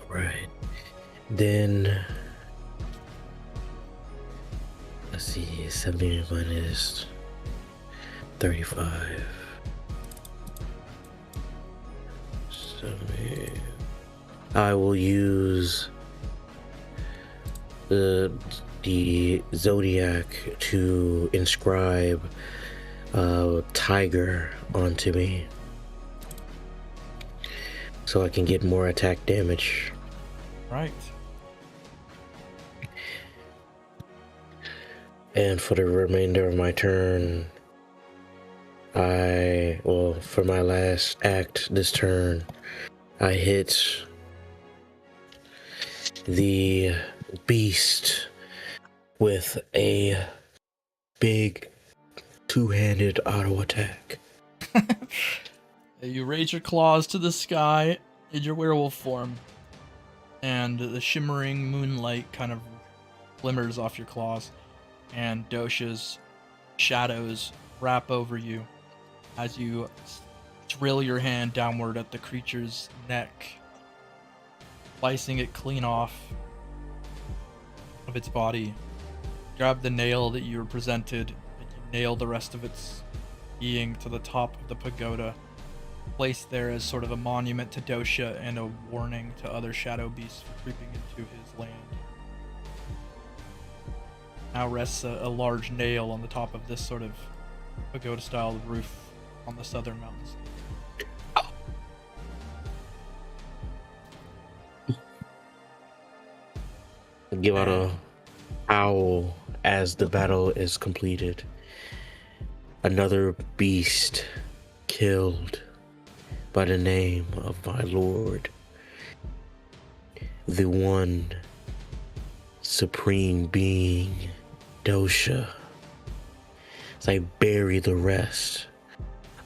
Right. Then let's see, 70 minus 35. 70. I will use the Zodiac to inscribe a tiger onto me, so I can get more attack damage. Right. And for the remainder of my turn, for my last act this turn, I hit the beast with a big two-handed auto attack. You raise your claws to the sky in your werewolf form, and the shimmering moonlight kind of glimmers off your claws, and Dosha's shadows wrap over you as you drill your hand downward at the creature's neck, slicing it clean off of its body. Grab the nail that you were presented, and you nail the rest of its being to the top of the pagoda, placed there as sort of a monument to Dosha and a warning to other shadow beasts for creeping into his land. Now rests a large nail on the top of this sort of pagoda-style roof on the southern mountains. Give out a howl as the battle is completed. Another beast killed by the name of my lord, the one supreme being, Dosha. As I bury the rest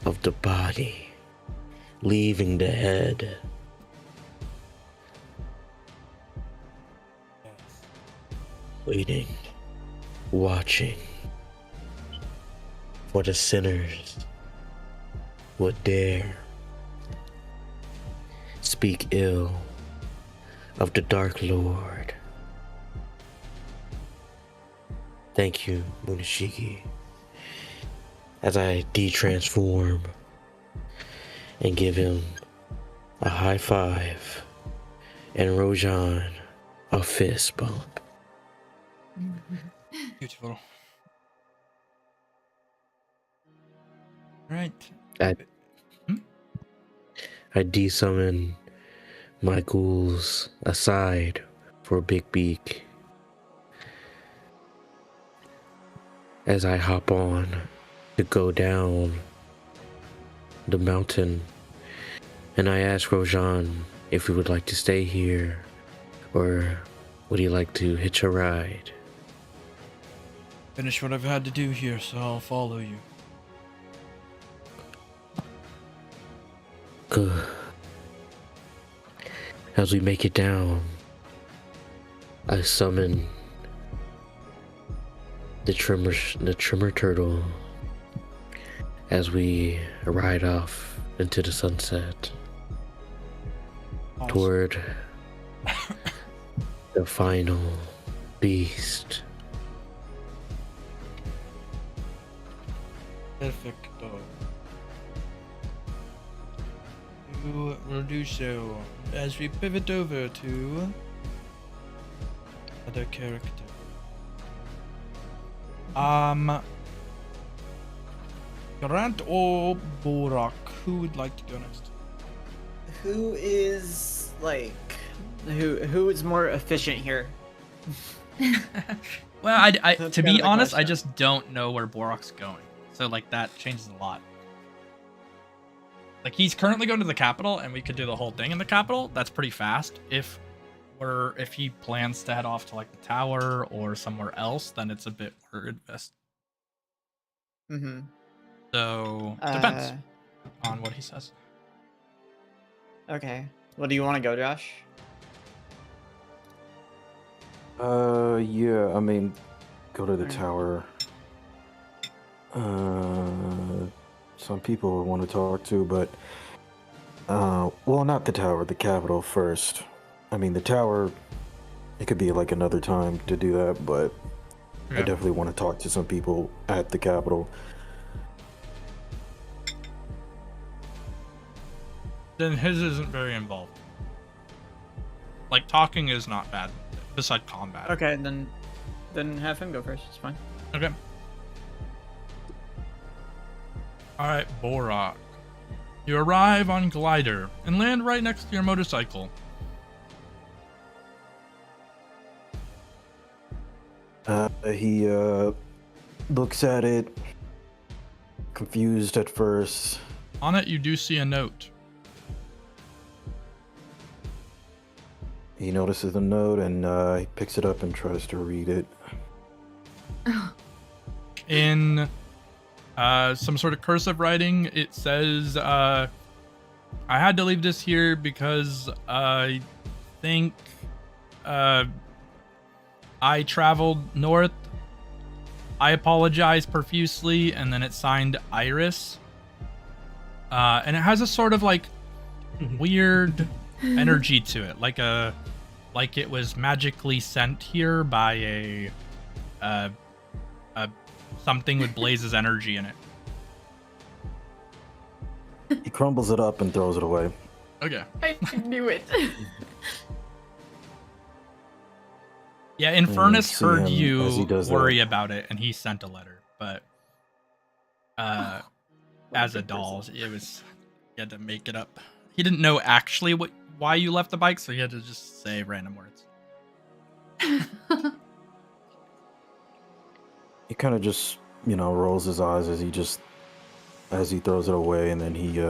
of the body, leaving the head. Waiting, watching for the sinners would dare speak ill of the Dark Lord. Thank you, Munishiki, as I de-transform and give him a high five and Rojan a fist bump. Beautiful. Right. I de-summon my ghouls aside for Big Beak as I hop on to go down the mountain, and I ask Rojan if he would like to stay here or would he like to hitch a ride. Finish what I've had to do here, so I'll follow you. Good. As we make it down, I summon the trimmer turtle as we ride off into the sunset. Awesome. Toward the final beast. Perfecto. We'll do so as we pivot over to other character. Grant or Borach, who would like to go next? Who is who is more efficient here? Well, I That's to kind be of the honest, I question. just don't know where Borach's going. So like that changes a lot. Like he's currently going to the capital, and we could do the whole thing in the capital. That's pretty fast. If he plans to head off to like the tower or somewhere else, then it's a bit more invest. Mm-hmm. So depends on what he says. Okay. Well, do you want to go, Josh? Yeah, I mean, go to the Alright. tower. Some people I want to talk to, but, well, not the tower, the capital first. I mean, the tower, it could be like another time to do that, but I Yeah. definitely want to talk to some people at the capital. Then his isn't very involved. Like talking is not bad, beside combat. Okay, then have him go first. It's fine. Okay. Alright, Borach. You arrive on Glider and land right next to your motorcycle. He looks at it, confused at first. On it, you do see a note. He notices the note and he picks it up and tries to read it. In some sort of cursive writing, it says, I had to leave this here because I think I traveled north. I apologize profusely, and then it's signed Iris. And it has a sort of like weird energy to it, like it was magically sent here by a something with Blaze's energy in it. He crumbles it up and throws it away. Okay. I knew it. Yeah, Infernus see heard him as he you does worry that. about it, and he sent a letter. But as a doll, he had to make it up. He didn't know actually why you left the bike, so he had to just say random words. He kind of just, rolls his eyes as he throws it away, and then he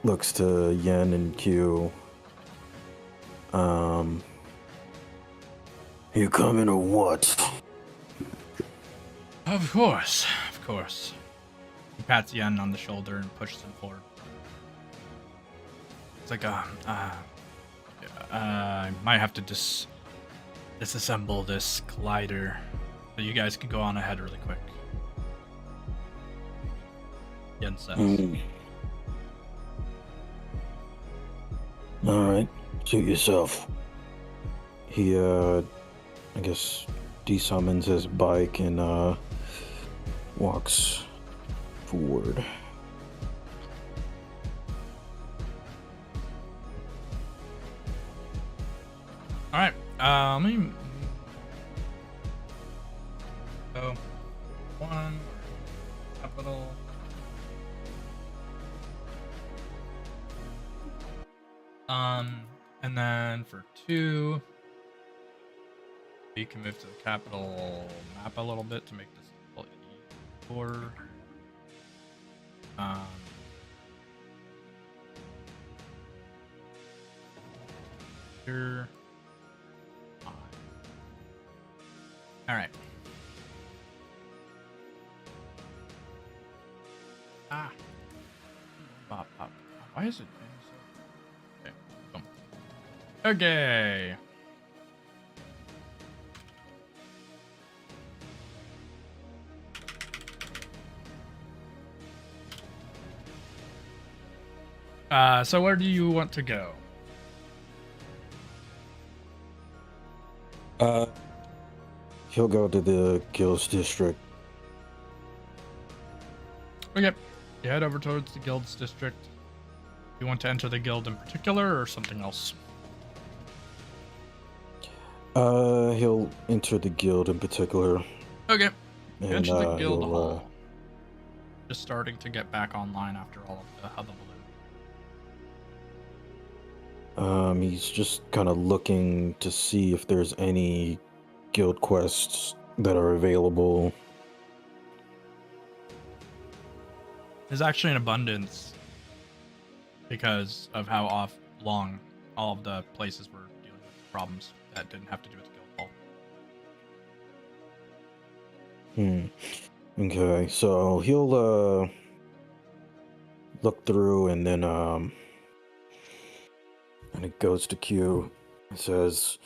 looks to Yen and Q. You coming or what? Of course. He pats Yen on the shoulder and pushes him forward. It's like, I might have to disassemble this collider, but you guys can go on ahead really quick. Yen says. Alright, suit yourself. He, I guess, desummons his bike and, walks forward. Alright, let me... So, 1, capital... And then for 2, we can move to the capital map a little bit to make this a little easier. Here. All right. Pop. Why is it? Okay. Boom. Okay. So where do you want to go? He'll go to the Guilds District. Okay. You head over towards the Guilds District. You want to enter the guild in particular or something else? He'll enter the guild in particular. Okay. And, Enter the guild he'll, hall. Just starting to get back online after all of the hullabaloo. He's just kind of looking to see if there's any guild quests that are available. There's actually an abundance because of how long all of the places were dealing with problems that didn't have to do with guild hall. Okay, so he'll look through and then and it goes to Q. It says,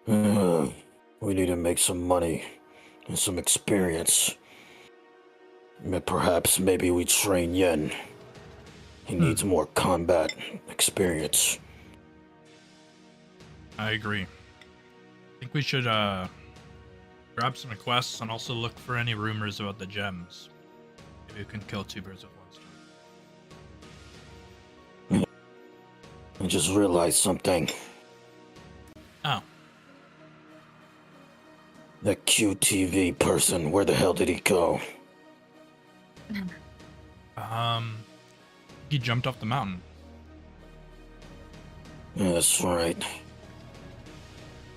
we need to make some money and some experience. Perhaps maybe we train Yen. He needs more combat experience. I agree. I think we should grab some quests and also look for any rumors about the gems. Maybe we can kill 2 birds with 1 stone. I just realized something. Oh. That QTV person, where the hell did he go? He jumped off the mountain. Yeah, that's right.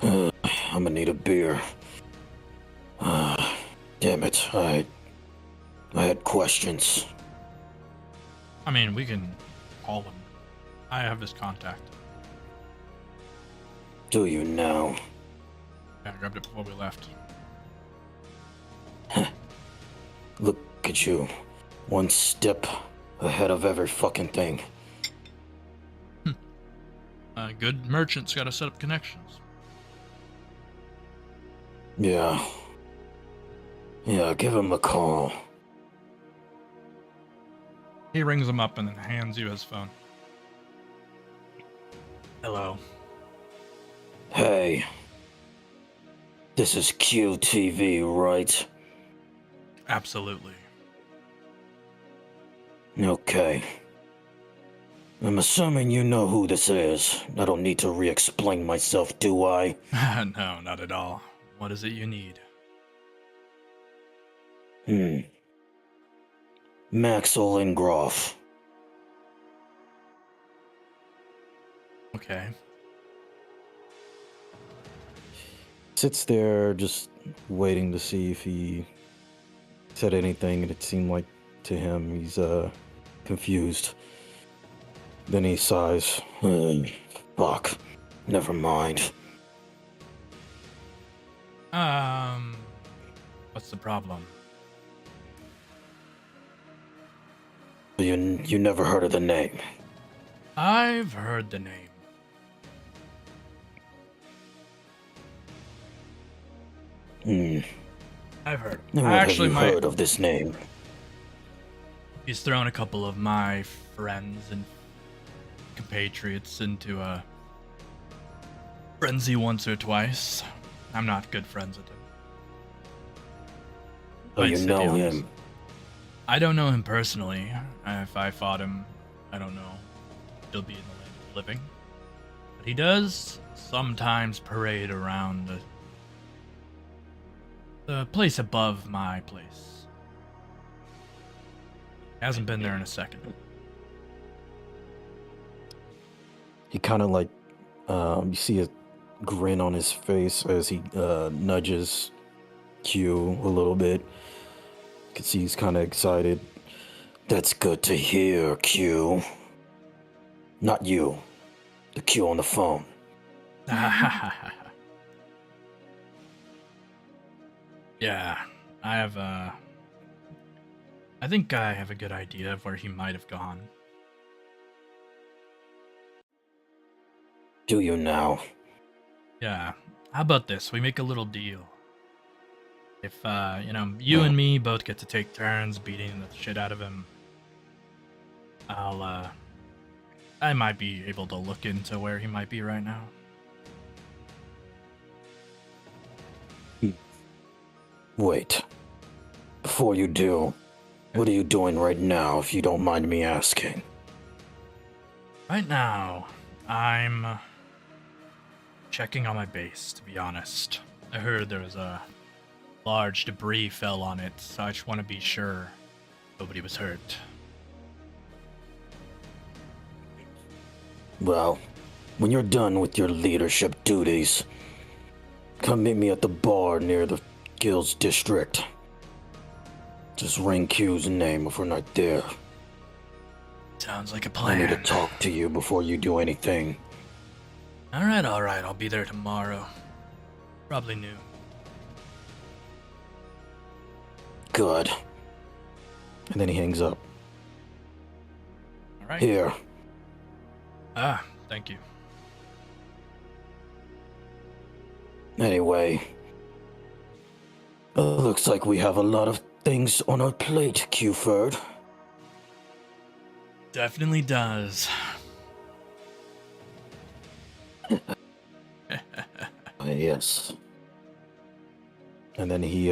I'm gonna need a beer. Damn it, I had questions. I mean, we can call him. I have his contact. Do you now? Yeah, I grabbed it before we left. Look at you. One step ahead of every fucking thing. Good merchants gotta set up connections. Yeah. Yeah, give him a call. He rings him up and then hands you his phone. Hello. Hey. This is QTV, right? Absolutely. Okay. I'm assuming you know who this is. I don't need to re-explain myself, do I? No, not at all. What is it you need? Maxwell Ingroff. Okay. Sits there just waiting to see if he said anything, and it seemed like to him he's confused. Then he sighs. Fuck. Never mind. What's the problem? You never heard of the name? I've heard the name. I've heard. What I actually have you might. heard of this name? He's thrown a couple of my friends and compatriots into a frenzy once or twice. I'm not good friends with him. Oh, you I'd say know be honest. him? I don't know him personally. If I fought him, I don't know. He'll be in the land of the living. But he does sometimes parade around the place above my place. Hasn't been there in a second. He kind of like, you see a grin on his face as he nudges Q a little bit. You can see he's kind of excited. That's good to hear, Q. Not you. The Q on the phone. Yeah, I think I have a good idea of where he might have gone. Do you now? Yeah, how about this? We make a little deal. If, you and me both get to take turns beating the shit out of him, I might be able to look into where he might be right now. Wait. Before you do, what are you doing right now, if you don't mind me asking? Right now, I'm checking on my base, to be honest. I heard there was a large debris fell on it, so I just want to be sure nobody was hurt. Well, when you're done with your leadership duties, come meet me at the bar near the guild's district. Just ring Q's name if we're not there. Sounds like a I plan. need to talk to you before you do anything. Alright, I'll be there tomorrow. Probably noon. Good. And then he hangs up. Alright. Here. Thank you. Anyway. Looks like we have a lot of things on our plate, Qford. Definitely does. Yes. And then he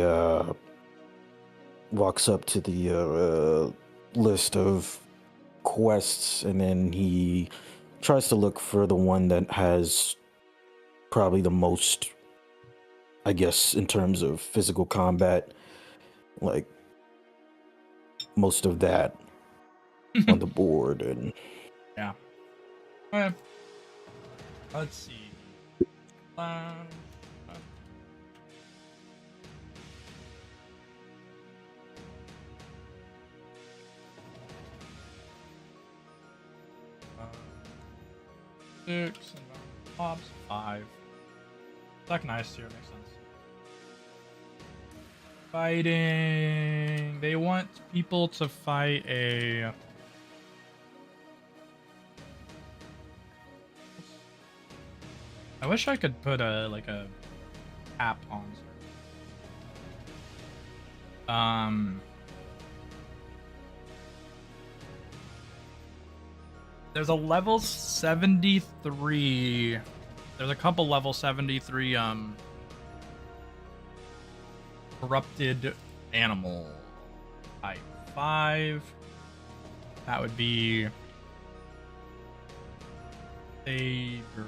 walks up to the list of quests, and then he tries to look for the one that has probably the most, I guess, in terms of physical combat, like most of that on the board. And Yeah. Okay. Let's see. Six and pops 5. Like nice here, makes sense. Fighting. They want people to fight a. I wish I could put a cap on. There's a level 73. There's a couple level 73 corrupted animal type 5. That would be saber.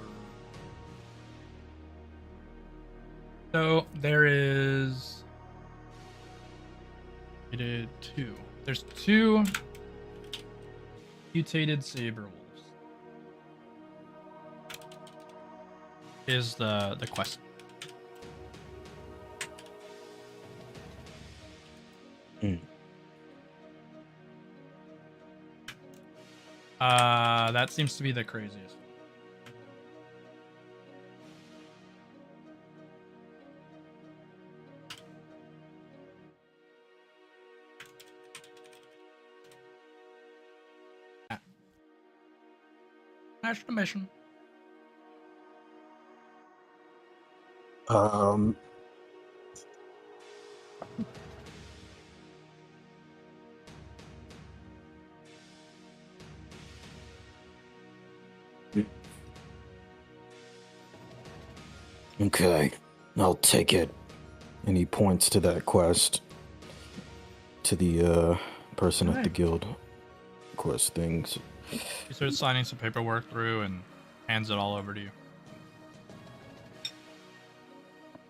So there is two. There's 2 mutated saber wolves. Is the quest. That seems to be the craziest. Smash the mission. Okay, I'll take it. And he points to that quest. To the person at the guild quest things. He starts signing some paperwork through and hands it all over to you.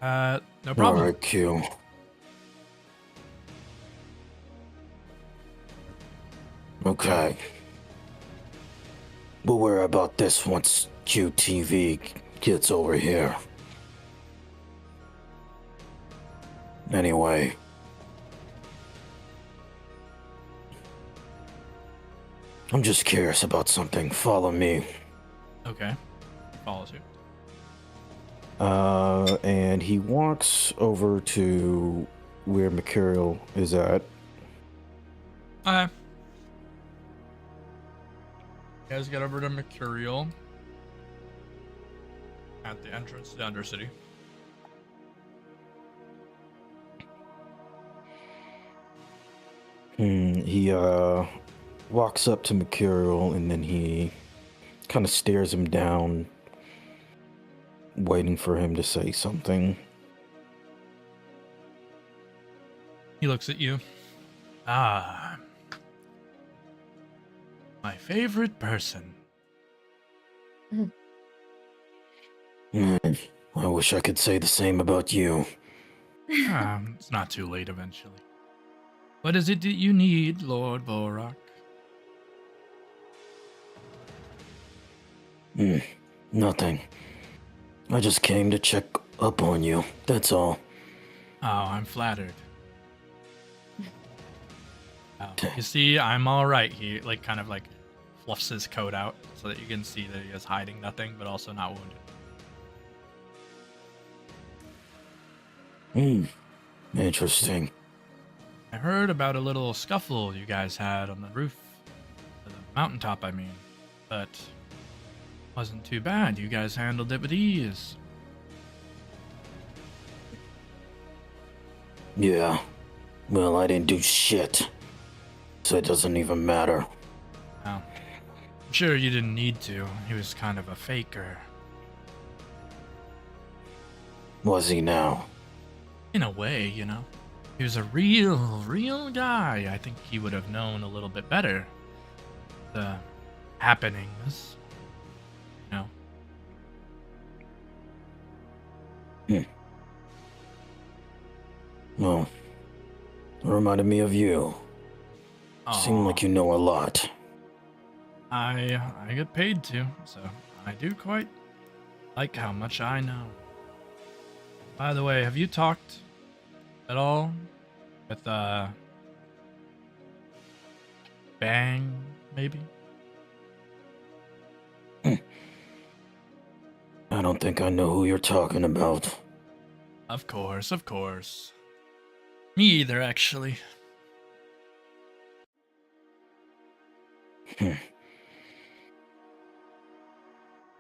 No problem. Alright, Q. Okay. We'll worry about this once QTV gets over here. Anyway. I'm just curious about something. Follow me. Okay. Follows you. And he walks over to where Mercurial is at. Okay. You guys get over to Mercurial at the entrance to the Undercity. He walks up to Mercurial and then he kind of stares him down, waiting for him to say something. He looks at you. Ah. My favorite person. I wish I could say the same about you. It's not too late eventually. What is it that you need, Lord Borach? Nothing. I just came to check up on you, that's all. Oh, I'm flattered. You see, I'm alright. He kind of fluffs his coat out so that you can see that he is hiding nothing, but also not wounded. Interesting. I heard about a little scuffle you guys had on the roof. The mountaintop, I mean. But wasn't too bad. You guys handled it with ease. Yeah. Well, I didn't do shit. So it doesn't even matter. Well, I'm sure you didn't need to. He was kind of a faker. Was he now? In a way, you know. He was a real guy. I think he would have known a little bit better the happenings. You know. Well, it reminded me of you. Seem like you know a lot. I get paid to, so I do quite like how much I know. By the way, have you talked at all with Bang, maybe? I don't think I know who you're talking about. Of course. Me either, actually.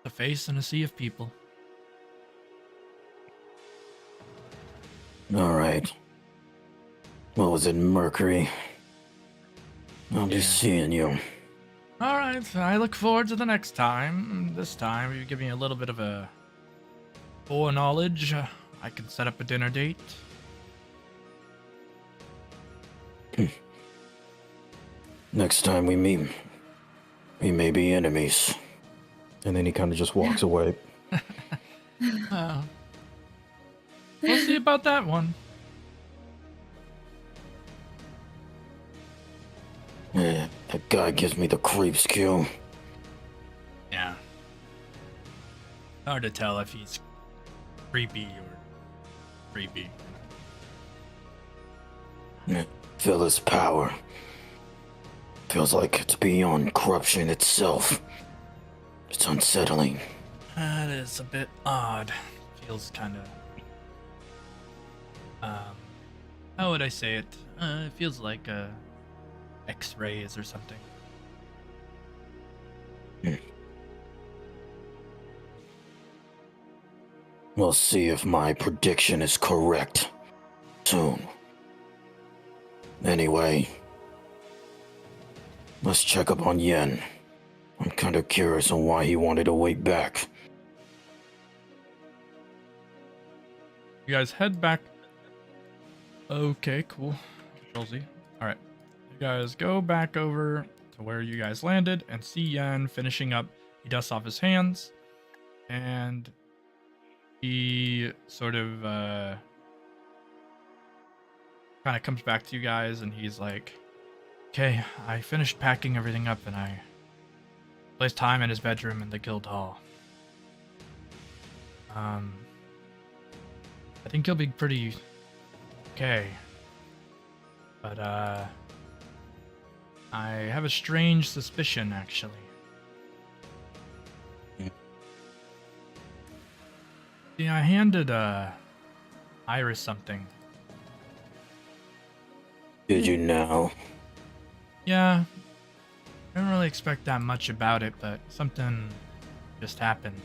A face in a sea of people. Alright. What was it, Mercury? I'll be seeing you. All right, I look forward to the next time. This time, you give me a little bit of a foreknowledge. I can set up a dinner date. Next time we meet, we may be enemies. And then he kind of just walks away. We'll see about that one. Yeah, that guy gives me the creeps, Q. Yeah. Hard to tell if he's creepy or creepy. Feel his power. Feels like it's beyond corruption itself. It's unsettling. That is a bit odd. Feels kind of... how would I say it? It feels like X-rays or something. We'll see if my prediction is correct soon. Anyway, let's check up on Yen. I'm kind of curious on why he wanted to wait back. You guys head back. Okay, cool. Rosie. Alright. You guys go back over to where you guys landed and see Yen finishing up. He dusts off his hands. And he sort of kind of comes back to you guys and he's like, okay, I finished packing everything up and I placed time in his bedroom in the guild hall. I think he'll be pretty okay. But I have a strange suspicion actually. See, I handed Iris something. Did you know? Yeah. I didn't really expect that much about it, but something just happened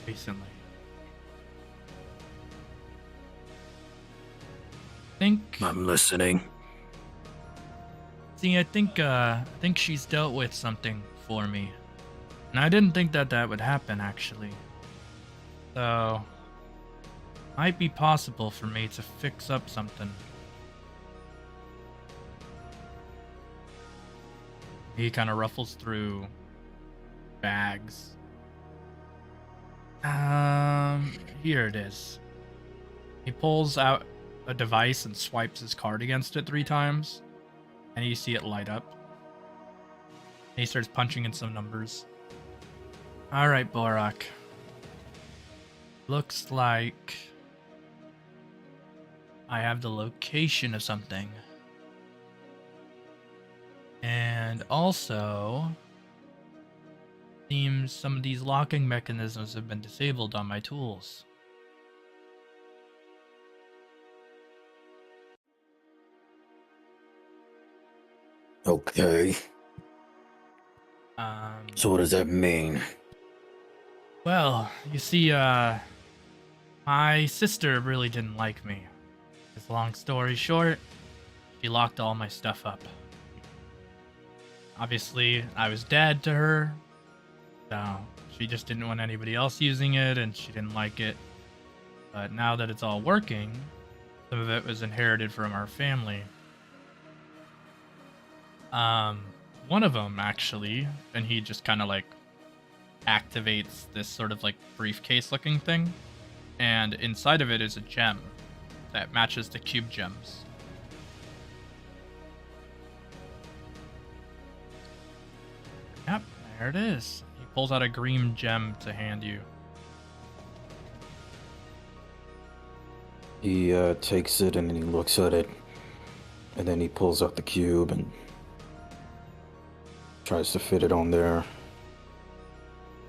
recently. I'm listening. See, I think she's dealt with something for me. And I didn't think that would happen actually. So might be possible for me to fix up something. He kind of ruffles through bags. Here it is. He pulls out a device and swipes his card against it 3 times. And you see it light up. And he starts punching in some numbers. Alright, Borach. Looks like I have the location of something. And also, seems some of these locking mechanisms have been disabled on my tools. Okay. So what does that mean? Well, you see, my sister really didn't like me. Because long story short, she locked all my stuff up. Obviously, I was dead to her, so she just didn't want anybody else using it, and she didn't like it. But now that it's all working, some of it was inherited from our family. One of them, actually, and he just kind of, like, activates this sort of, like, briefcase-looking thing, and inside of it is a gem that matches the cube gems. Yep, there it is. He pulls out a green gem to hand you. He takes it and then he looks at it. And then he pulls out the cube and tries to fit it on there.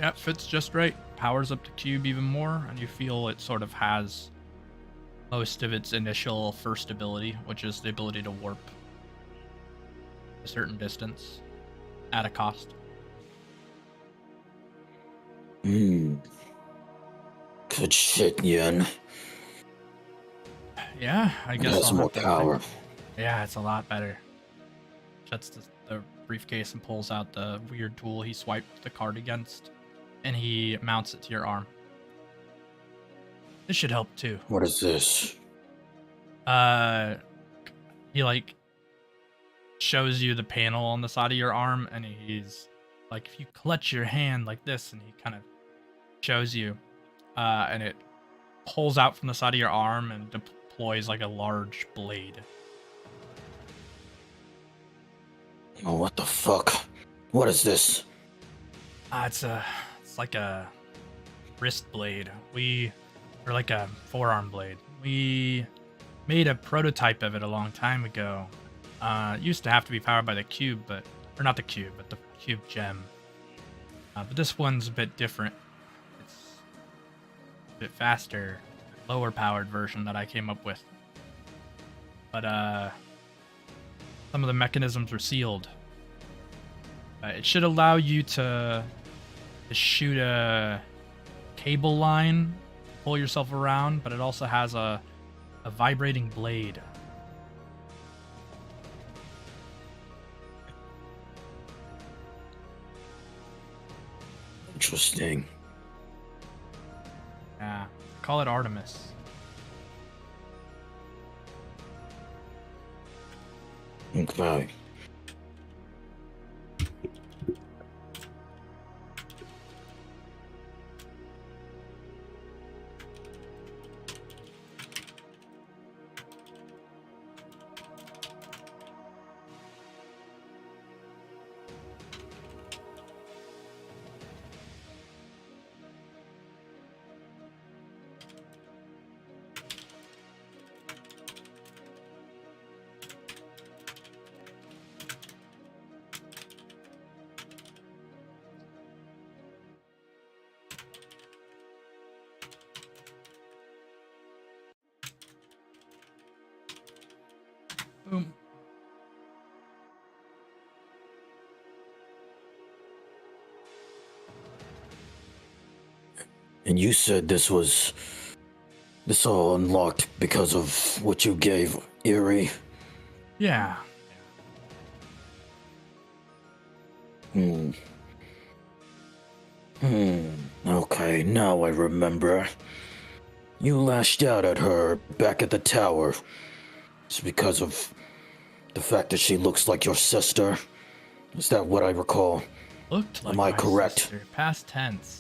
Yep, fits just right. Powers up the cube even more, and you feel it sort of has most of its initial first ability, which is the ability to warp a certain distance at a cost. Good shit, Yen. Yeah, I It guess has I'll more have to power. think. Yeah, it's a lot better. Shuts the briefcase and pulls out the weird tool he swiped the card against, and he mounts it to your arm. This should help too. What is this? He like shows you the panel on the side of your arm, and he's like, if you clutch your hand like this, and he kind of shows you, and it pulls out from the side of your arm and deploys like a large blade. Oh, what the fuck? What is this? It's like a wrist blade. Or like a forearm blade. We made a prototype of it a long time ago. It used to have to be powered by the cube, but not the cube, but the cube gem. But this one's a bit different. It's a bit faster, lower powered version that I came up with. But some of the mechanisms were sealed. It should allow you to shoot a cable line, pull yourself around, but it also has a vibrating blade. Interesting. Yeah, call it Artemis. Okay. Boom. And you said this all unlocked because of what you gave Eerie? Yeah. Okay, now I remember. You lashed out at her back at the tower. It's because of the fact that she looks like your sister. Is that what I recall? Looked like Am I my correct? sister. Past tense.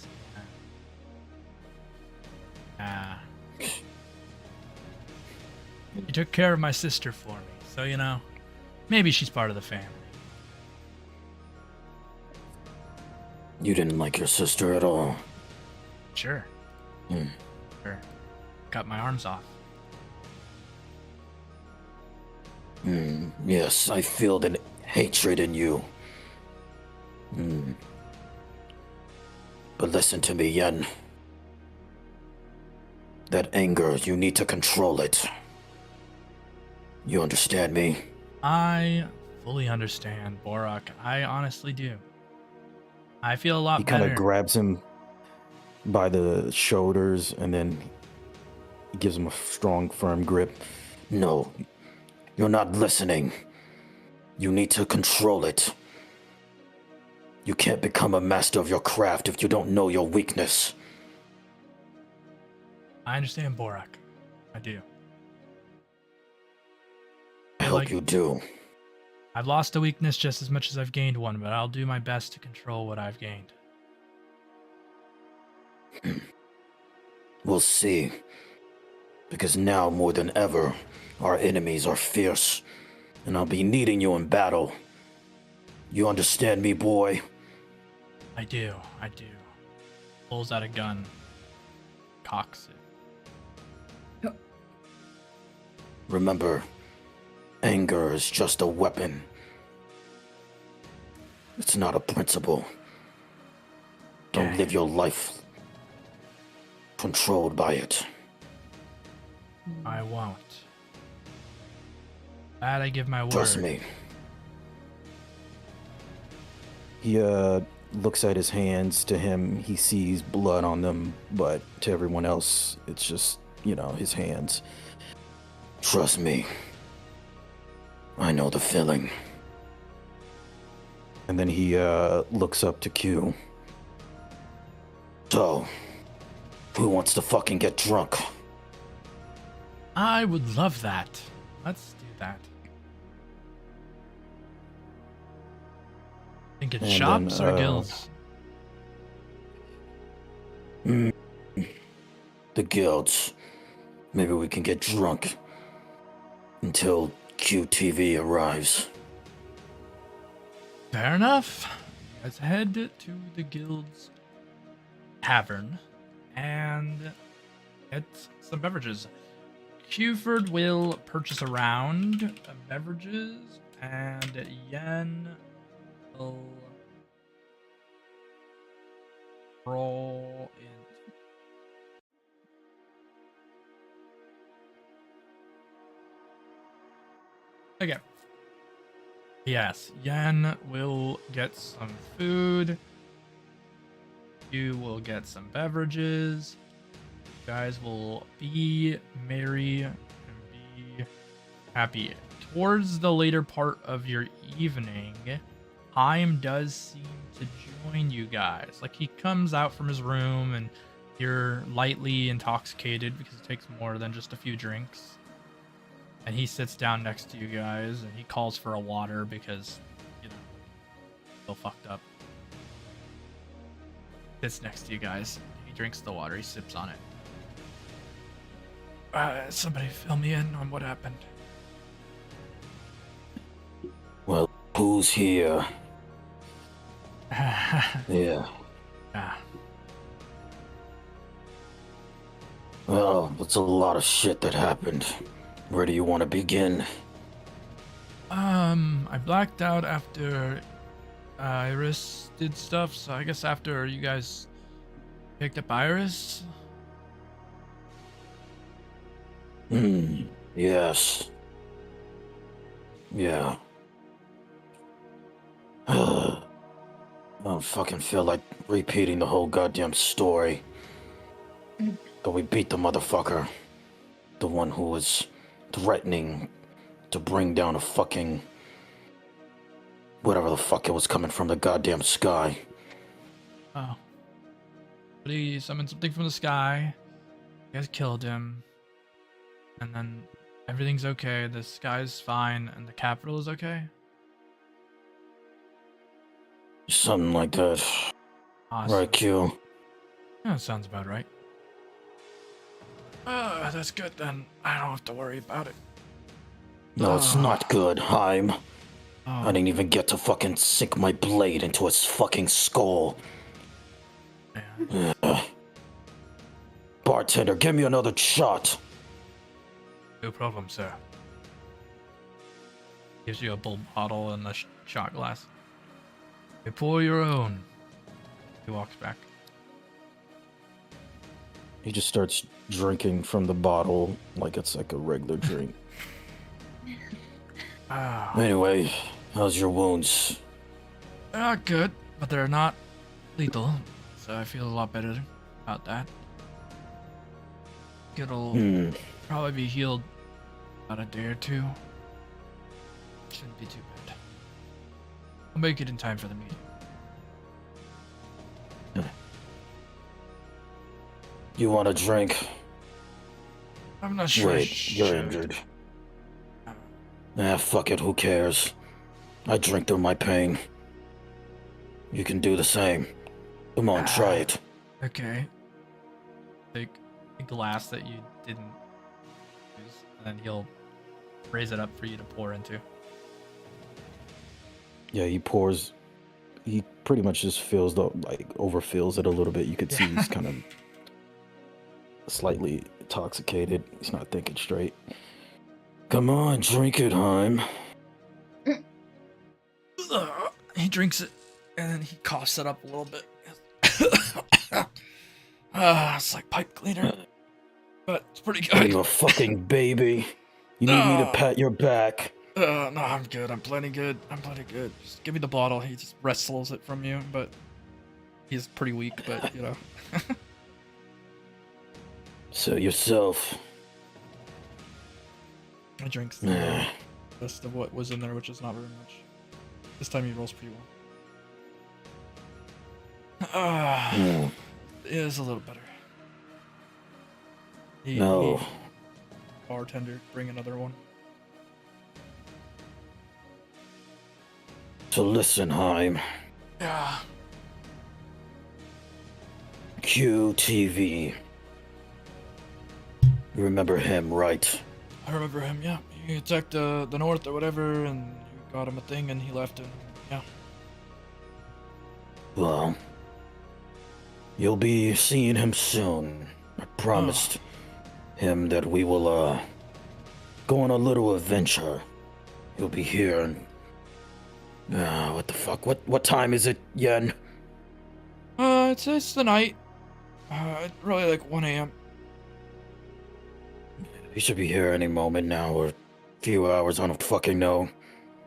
You took care of my sister for me, so you know, maybe she's part of the family. You didn't like your sister at all. Sure. Sure. Cut my arms off. Yes, I feel the hatred in you. But listen to me, Yen. That anger, you need to control it. You understand me? I fully understand, Borach. I honestly do. I feel a lot He better. kind of grabs him by the shoulders and then he gives him a strong, firm grip. No, you're not listening. You need to control it. You can't become a master of your craft if you don't know your weakness. I understand, Borach. I do. I hope you do. I've lost a weakness just as much as I've gained one, but I'll do my best to control what I've gained. We'll see. Because now more than ever, our enemies are fierce, and I'll be needing you in battle. You understand me, boy? I do. Pulls out a gun. Cocks it. Remember, anger is just a weapon. It's not a principle. Don't Okay. live your life controlled by it. I won't. That I give my word. Trust me. He looks at his hands. To him, he sees blood on them, but to everyone else, it's just, his hands. Trust me. I know the feeling. And then he looks up to Q. So, who wants to fucking get drunk? I would love that. Let's do that. Think it's And shops then, or guilds? The guilds. Maybe we can get drunk until QTV arrives. Fair enough. Let's head to the guild's tavern and get some beverages. Qford will purchase a round of beverages, and Yen will roll in. Okay. Yes, Yen will get some food. You will get some beverages. You guys will be merry and be happy. Towards the later part of your evening, Haim does seem to join you guys. Like, he comes out from his room and you're lightly intoxicated because it takes more than just a few drinks. And he sits down next to you guys and he calls for a water because, you know, still fucked up. Sits next to you guys. He drinks the water. He sips on it. Somebody fill me in on what happened. Well, who's here? Yeah. Yeah. Well, it's a lot of shit that happened. Where do you want to begin? I blacked out after Iris did stuff, so I guess after you guys picked up Iris. Yes. Yeah. I don't fucking feel like repeating the whole goddamn story. But we beat the motherfucker. The one who was threatening to bring down a fucking... whatever the fuck it was coming from the goddamn sky. Oh. But he summoned something from the sky. You guys killed him. And then everything's okay. The sky's fine, and the capital is okay? Something like that. Awesome. Right, Q? Yeah, that sounds about right. That's good then. I don't have to worry about it. No, it's not good, Haim. Oh. I didn't even get to fucking sink my blade into his fucking skull. Yeah. Bartender, give me another shot. No problem, sir. Gives you a bull bottle and a shot glass. You pour your own. He walks back. He just starts drinking from the bottle like it's like a regular drink. Anyway, how's your wounds? They're not good, but they're not lethal, so I feel a lot better about that. It'll probably be healed about a day or two. Shouldn't be too bad. I'll make it in time for the meeting. You want a drink? I'm not sure. Wait, you're injured. Fuck it, who cares? I drink through my pain. You can do the same. Come on, try it. Okay. Take a glass that you didn't use, and then he'll raise it up for you to pour into. Yeah, he pours. He pretty much just fills the, like, overfills it a little bit. You could see he's kind of slightly intoxicated. He's not thinking straight. Come on, drink it, Haim. He drinks it, and then he coughs it up a little bit. It's like pipe cleaner, but it's pretty Are good. you a fucking baby? You need me to pat your back? No, I'm good. I'm plenty good. Just give me the bottle. He just wrestles it from you, but he's pretty weak, but you know. So yourself. I drank the rest of what was in there, which is not very much. This time he rolls pretty well. It is a little better. No. Bartender, bring another one. So listen, Haim. Yeah. QTV. You remember him, right? I remember him, yeah. He attacked the north or whatever, and you got him a thing, and he left, and yeah. Well, you'll be seeing him soon. I promised him that we will, go on a little adventure. He'll be here, and... what the fuck? What time is it, Yen? It's the night. Probably like 1 a.m. He should be here any moment now, or a few hours, I don't fucking know.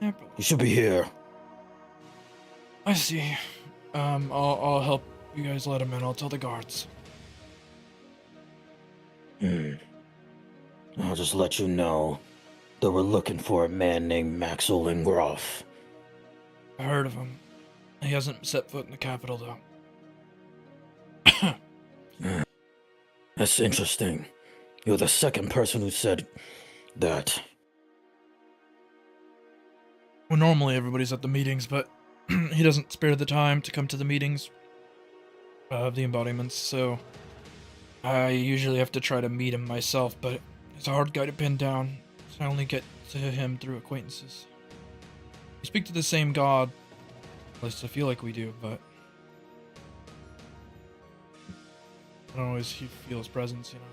Yeah, but He should be here. I see. I'll help you guys let him in. I'll tell the guards. I'll just let you know that we're looking for a man named Maxwell Ingroff. I heard of him. He hasn't set foot in the capital, though. That's interesting. You're the second person who said that. Well, normally everybody's at the meetings, but he doesn't spare the time to come to the meetings of the embodiments, so I usually have to try to meet him myself, but he's a hard guy to pin down, so I only get to him through acquaintances. We speak to the same god, at least I feel like we do, but I don't always feel his presence, you know.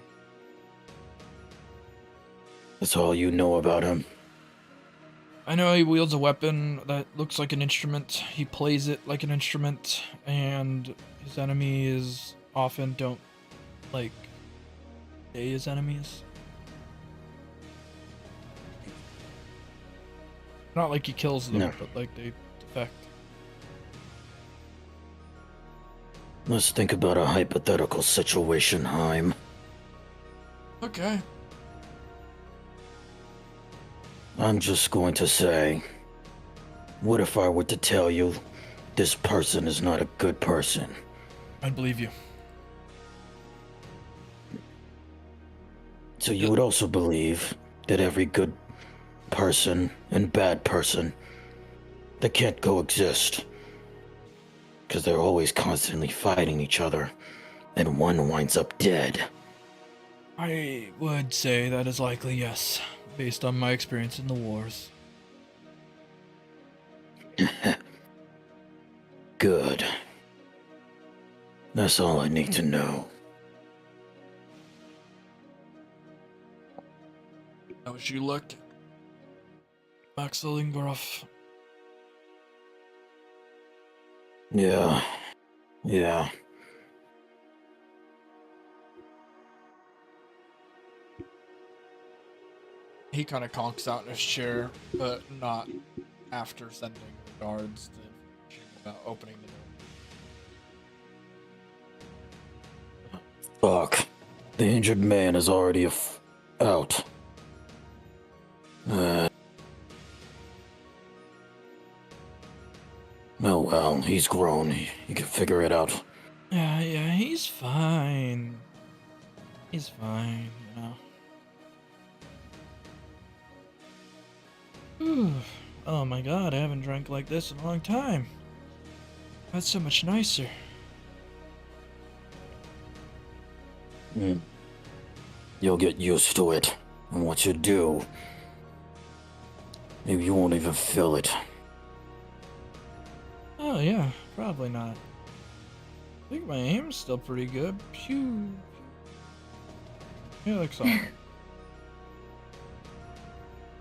That's all you know about him. I know he wields a weapon that looks like an instrument. He plays it like an instrument, and his enemies often don't, like, stay his enemies. Not like he kills them, No. but like they defect. Let's think about a hypothetical situation, Haim. Okay. I'm just going to say, what if I were to tell you this person is not a good person? I believe you. So you would also believe that every good person and bad person, they can't coexist. Because they're always constantly fighting each other, and one winds up dead. I would say that is likely, yes, based on my experience in the wars. Good. That's all I need to know. How was you looked? Maxwell Ingroff. Yeah. He kind of conks out in his chair, but not after sending the guards to opening the door. Fuck. The injured man is already out. Oh well, he's grown. He can figure it out. Yeah, he's fine. He's fine, you know. Whew. Oh my god, I haven't drank like this in a long time. That's so much nicer. You'll get used to it. And once you do, maybe you won't even feel it. Oh yeah, probably not. I think my aim's still pretty good. Pew. Yeah, looks alright.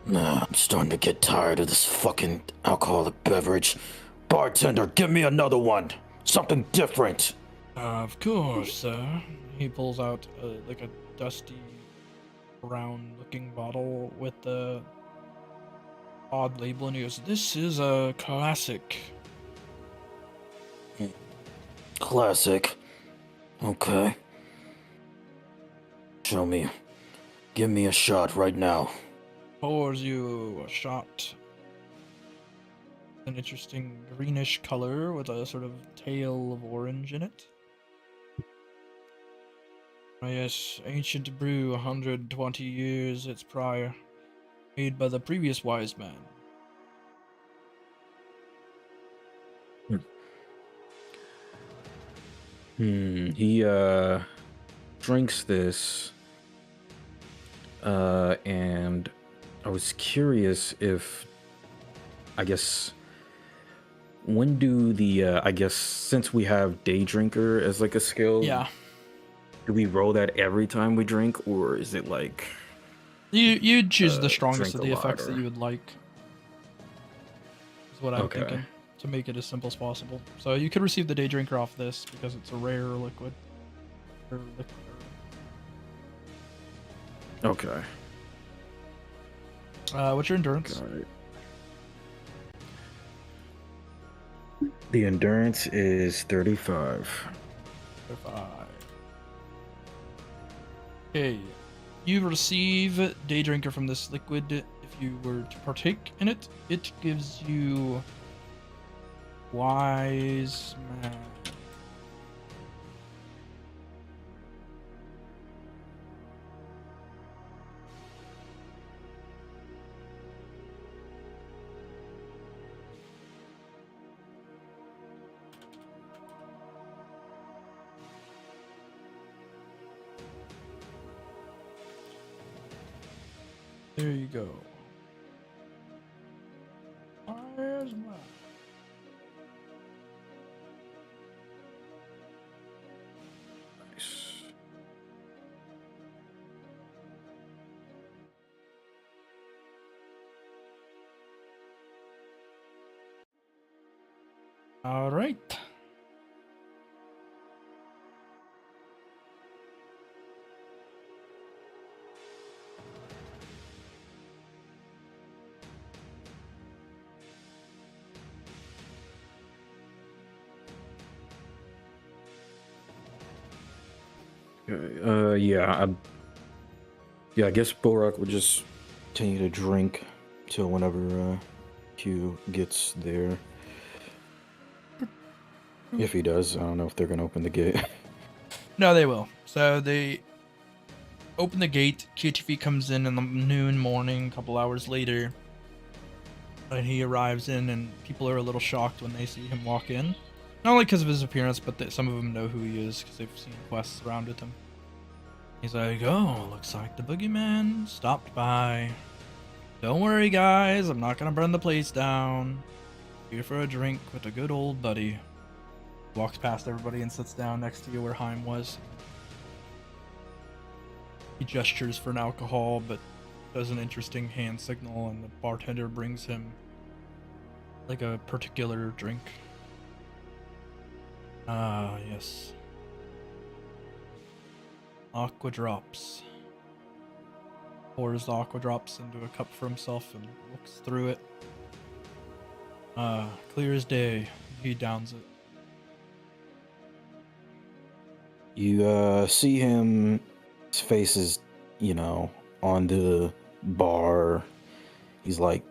I'm starting to get tired of this fucking alcoholic beverage. Bartender, give me another one. Something different. Of course, sir. He pulls out like a dusty, brown-looking bottle with the odd label, and he goes, "This is a classic." Classic. Okay. Show me. Give me a shot right now. Pours you a shot. An interesting greenish color with a sort of tail of orange in it. Oh yes, ancient brew, 120 years its prior. Made by the previous wise man. He drinks this, and I was curious if, I guess, when do the I guess since we have day drinker as like a skill, Yeah. do we roll that every time we drink, or is it like You'd choose the strongest drink of a the lot, effects that or- you would like. Is what I'm Okay. thinking. To make it as simple as possible. So you could receive the day drinker off this because it's a rare liquid. Okay. What's your endurance? Got it. The endurance is 35. 5. Okay. You receive day drinker from this liquid. If you were to partake in it, it gives you wise man. There you go. Wise man. Nice. All right. Okay, yeah, I guess Borach would just continue to drink till whenever Q gets there. If he does, I don't know if they're gonna open the gate. No, they will. So they open the gate. KTV comes in the noon morning, a couple hours later. And he arrives in, and people are a little shocked when they see him walk in. Not only because of his appearance, but that some of them know who he is because they've seen quests around with him. He's like, oh, looks like the boogeyman stopped by. Don't worry, guys. I'm not going to burn the place down. Here for a drink with a good old buddy. Walks past everybody and sits down next to you where Heim was. He gestures for an alcohol, but does an interesting hand signal, and the bartender brings him like a particular drink. Ah, yes. Aqua drops. Pours the aqua drops into a cup for himself and looks through it. Clear as day. He downs it. You see him, his face is, on the bar. He's like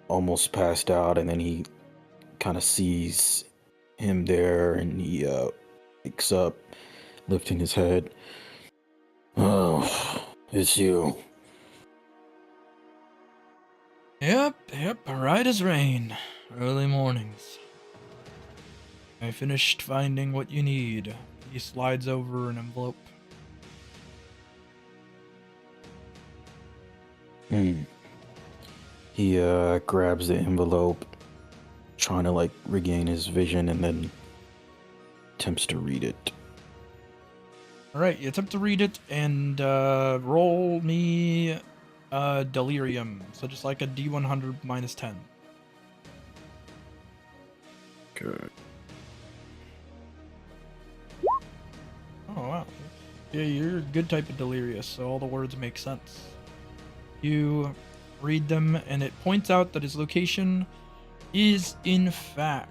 almost passed out, and then he kind of sees him there, and he wakes up, lifting his head. Oh, it's you. Yep, right as rain. Early mornings. I finished finding what you need. He slides over an envelope. He grabs the envelope, trying to regain his vision, and then attempts to read it. Alright, you attempt to read it and roll me delirium. So just like a D100 minus 10. Good. Oh wow. Yeah, you're a good type of delirious, so all the words make sense. You read them, and it points out that his location is in fact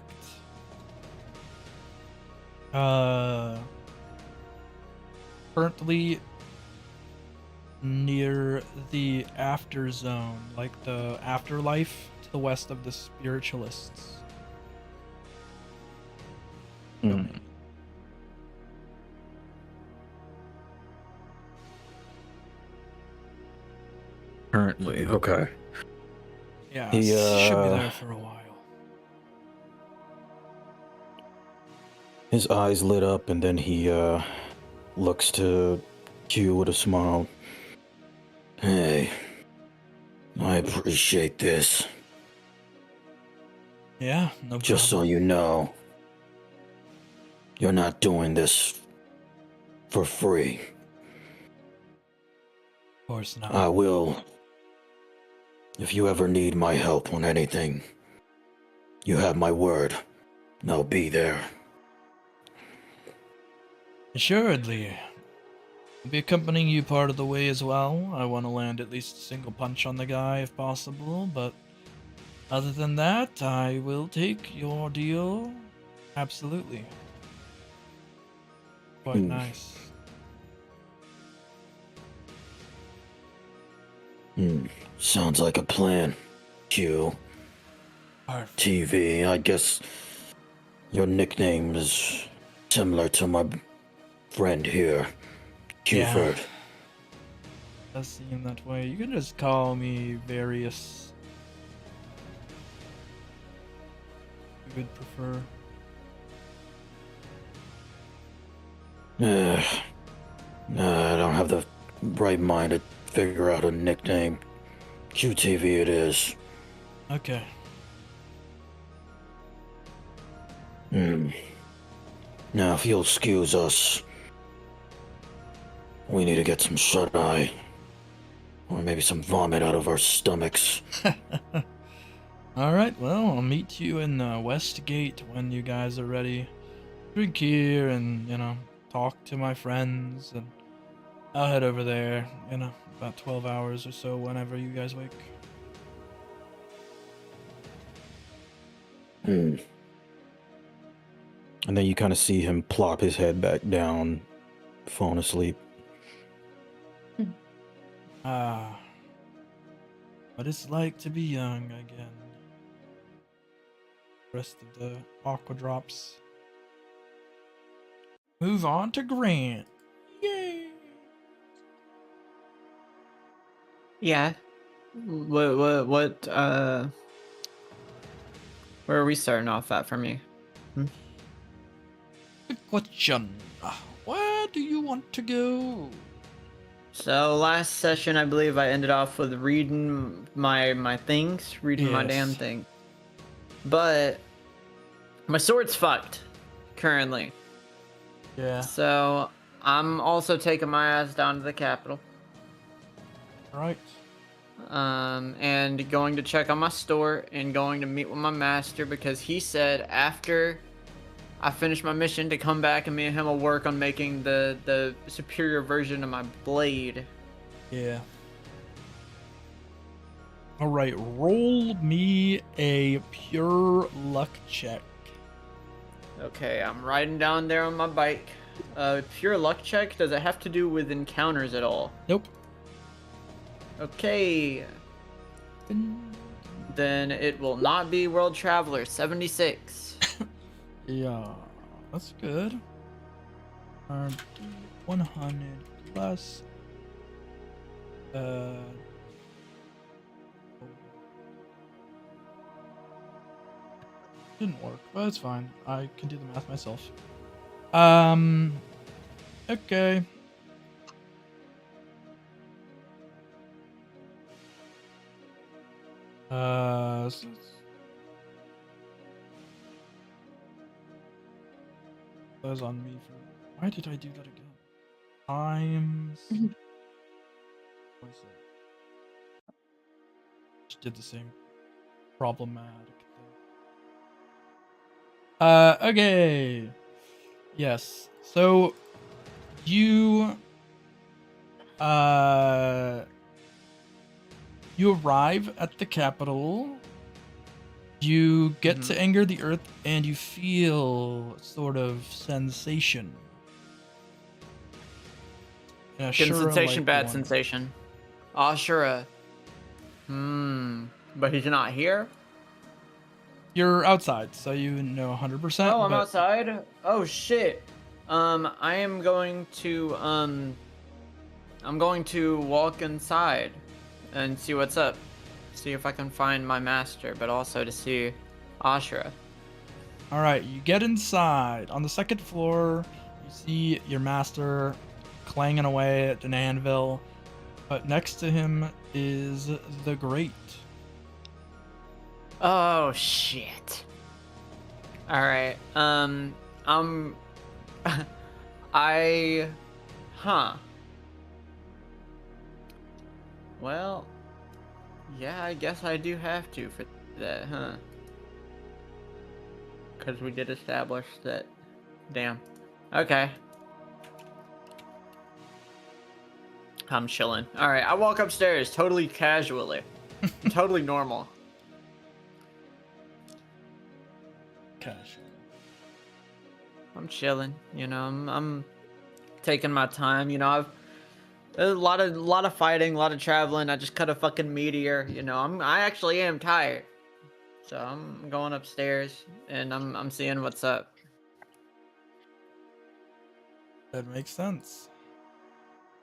currently near the after zone, like the afterlife to the west of the spiritualists. domain. Currently, okay. Yeah, He, should be there for a while. His eyes lit up, and then he looks to Q with a smile. Hey, I appreciate this. Yeah, no Just so problem. you know, you're not doing this for free. Of course not. I will. If you ever need my help on anything, you have my word. I'll be there. Assuredly. I'll be accompanying you part of the way as well. I want to land at least a single punch on the guy if possible, but other than that, I will take your deal. Absolutely. Quite nice. Sounds like a plan. Q. Perfect. TV, I guess your nickname is similar to my friend here, Qford. Does seem that way. You can just call me various. You would prefer. I don't have the right mind to figure out a nickname. QTV it is. Okay. Now, if you'll excuse us, we need to get some shut-eye. Or maybe some vomit out of our stomachs. Alright, well, I'll meet you in West Gate when you guys are ready. Drink here and, talk to my friends, and I'll head over there, about 12 hours or so whenever you guys wake. And then you kind of see him plop his head back down, falling asleep. What it's like to be young again. Rest of the aqua drops. Move on to Grant. Yay! Yeah. What, where are we starting off at from you? Good question. Where do you want to go? So last session, I believe I ended off with reading my things, reading my damn Yes. thing. But my sword's fucked currently. Yeah. So I'm also taking my ass down to the capital. Right. And going to check on my store and going to meet with my master because he said after I finish my mission to come back and me and him will work on making the superior version of my blade. Yeah. Alright, roll me a pure luck check. Okay, I'm riding down there on my bike. Pure luck check, does it have to do with encounters at all? Nope. Okay. Then it will not be World Traveler 76. Yeah, that's good. 100 plus. Didn't work, but it's fine. I can do the math myself. Okay. That was on me for. Why did I do that again? Times. What is it? Just did the same problematic thing. Okay. Yes. So you you arrive at the capital. You get to anger the earth and you feel sort of sensation. Yeah, Good sure, sensation, like bad one. sensation. Asura. But he's not here? You're outside, so you know 100%. Oh, I'm but outside? Oh, shit. I am going to, I'm going to walk inside and see what's up. See if I can find my master, but also to see Asura. All right, you get inside. On the second floor, you see your master clanging away at an anvil, but next to him is the grate. Oh, shit. Alright, huh. Well, yeah, I guess I do have to for that, huh? Because we did establish that. Damn. Okay. I'm chilling. Alright, I walk upstairs totally casually. Totally normal. Cash. I'm chilling, you know, I'm taking my time, you know, there's a lot of fighting, a lot of traveling. I just cut a fucking meteor, you know. I actually am tired. So I'm going upstairs and I'm seeing what's up. That makes sense.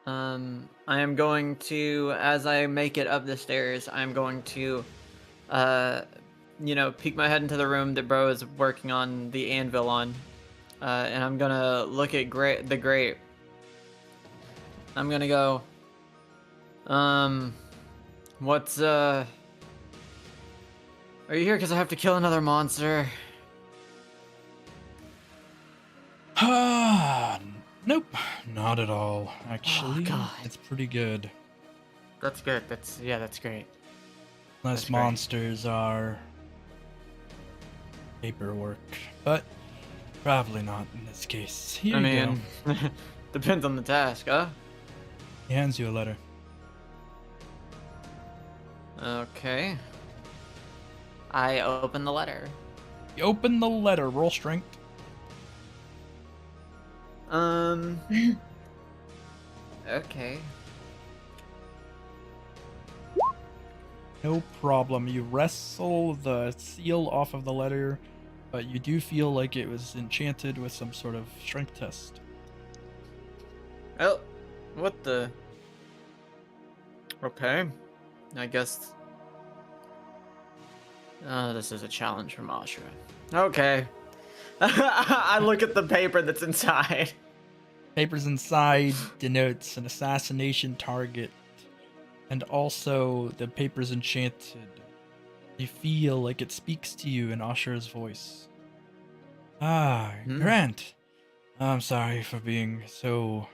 I am going to, as I make it up the stairs, I'm going to you know, peek my head into the room that bro is working on the anvil on. And I'm gonna look at the grate. I'm gonna go, what's, are you here because I have to kill another monster? Nope, not at all. Actually, God. it's pretty good. That's good. That's great. Unless That's great. monsters are paperwork, but probably not in this case. Here I you mean, go. depends on the task, huh? He hands you a letter. Okay. I open the letter. You open the letter. Roll strength. Okay. No problem. You wrestle the seal off of the letter, but you do feel like it was enchanted with some sort of strength test. Oh, what the? Okay. I guess. This is a challenge from Asura. Okay. I look at the paper that's inside. Papers inside denotes an assassination target, and also the paper's enchanted. You feel like it speaks to you in Ashura's voice. Grant. I'm sorry for being so,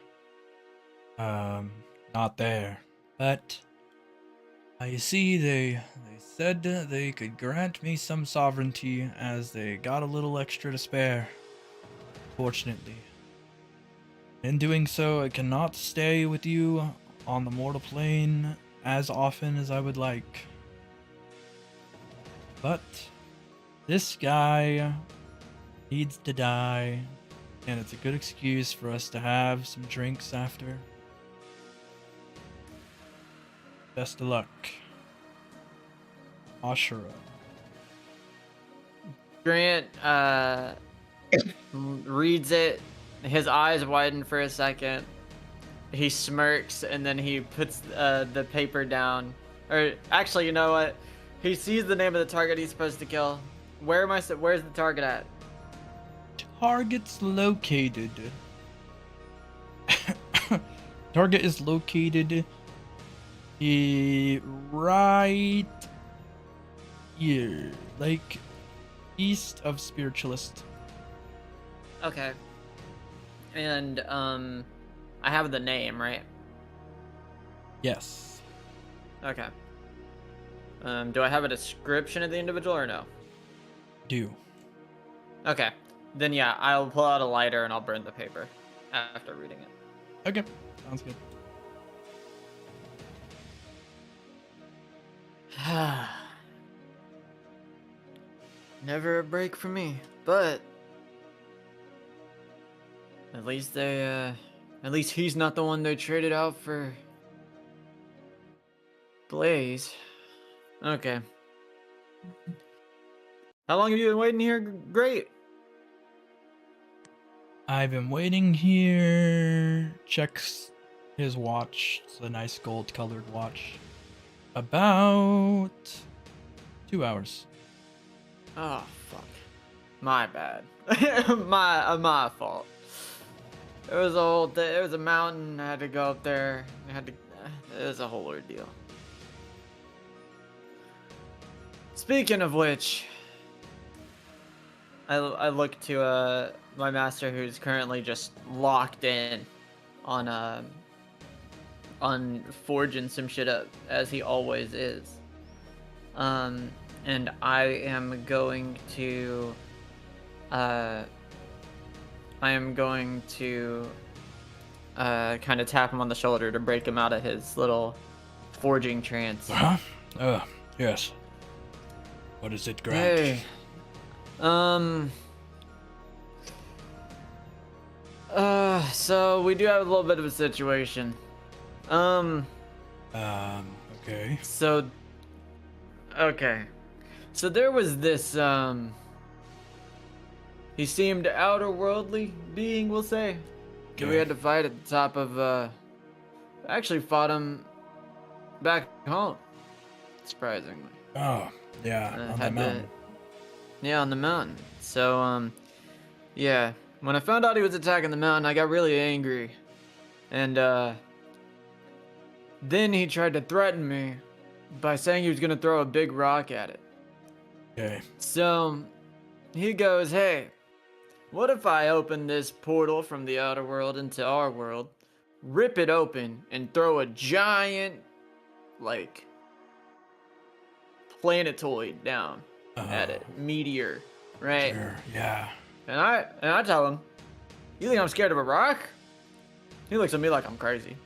not there. But, you see, they said they could grant me some sovereignty as they got a little extra to spare. Fortunately. In doing so, I cannot stay with you on the mortal plane as often as I would like. But this guy needs to die, and it's a good excuse for us to have some drinks after. Best of luck. Ashura. Grant reads it. His eyes widen for a second. He smirks and then he puts the paper down. Or actually, you know what? He sees the name of the target he's supposed to kill. Where's the target at? Target's located. Target is located right here, like east of Spiritualist. Okay. And I have the name, right? Yes. Okay. Do I have a description of the individual or no? Do. Okay. Then yeah, I'll pull out a lighter and I'll burn the paper after reading it. Okay. Sounds good. Never a break for me, but at least they At least he's not the one they traded out for Blaze. Okay. How long have you been waiting here? Great. I've been waiting here. Checks his watch. It's a nice gold-colored watch. About 2 hours. Oh, fuck. My bad. my fault. It was a whole day. It was a mountain. I had to go up there. It was a whole ordeal. Speaking of which, I look to my master, who's currently just locked in on forging some shit up, as he always is. And I am going to kind of tap him on the shoulder to break him out of his little forging trance. Huh? Yes. What is it, Grant? Hey. So we do have a little bit of a situation. Okay. So there was this, he seemed outer-worldly being, we'll say. Okay. We had to fight at the top of, I actually fought him back home, surprisingly. Oh, yeah, on the mountain. Yeah, on the mountain. So, yeah. When I found out he was attacking the mountain, I got really angry. And, then he tried to threaten me by saying he was gonna throw a big rock at it. Okay. So, he goes, hey, what if I open this portal from the outer world into our world, rip it open, and throw a giant, like, planetoid down at it, meteor, right? Sure, yeah. And I tell him, you think I'm scared of a rock? He looks at me like I'm crazy.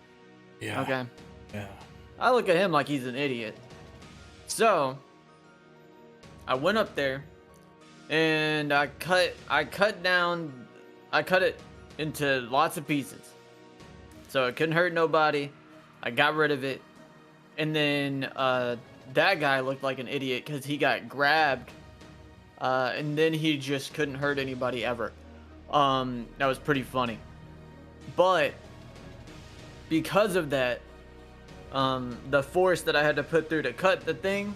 Yeah. Okay. Yeah. I look at him like he's an idiot. So, I went up there, and I cut it into lots of pieces, so it couldn't hurt nobody. I got rid of it, and then that guy looked like an idiot because he got grabbed, and then he just couldn't hurt anybody ever. That was pretty funny, but because of that, the force that I had to put through to cut the thing,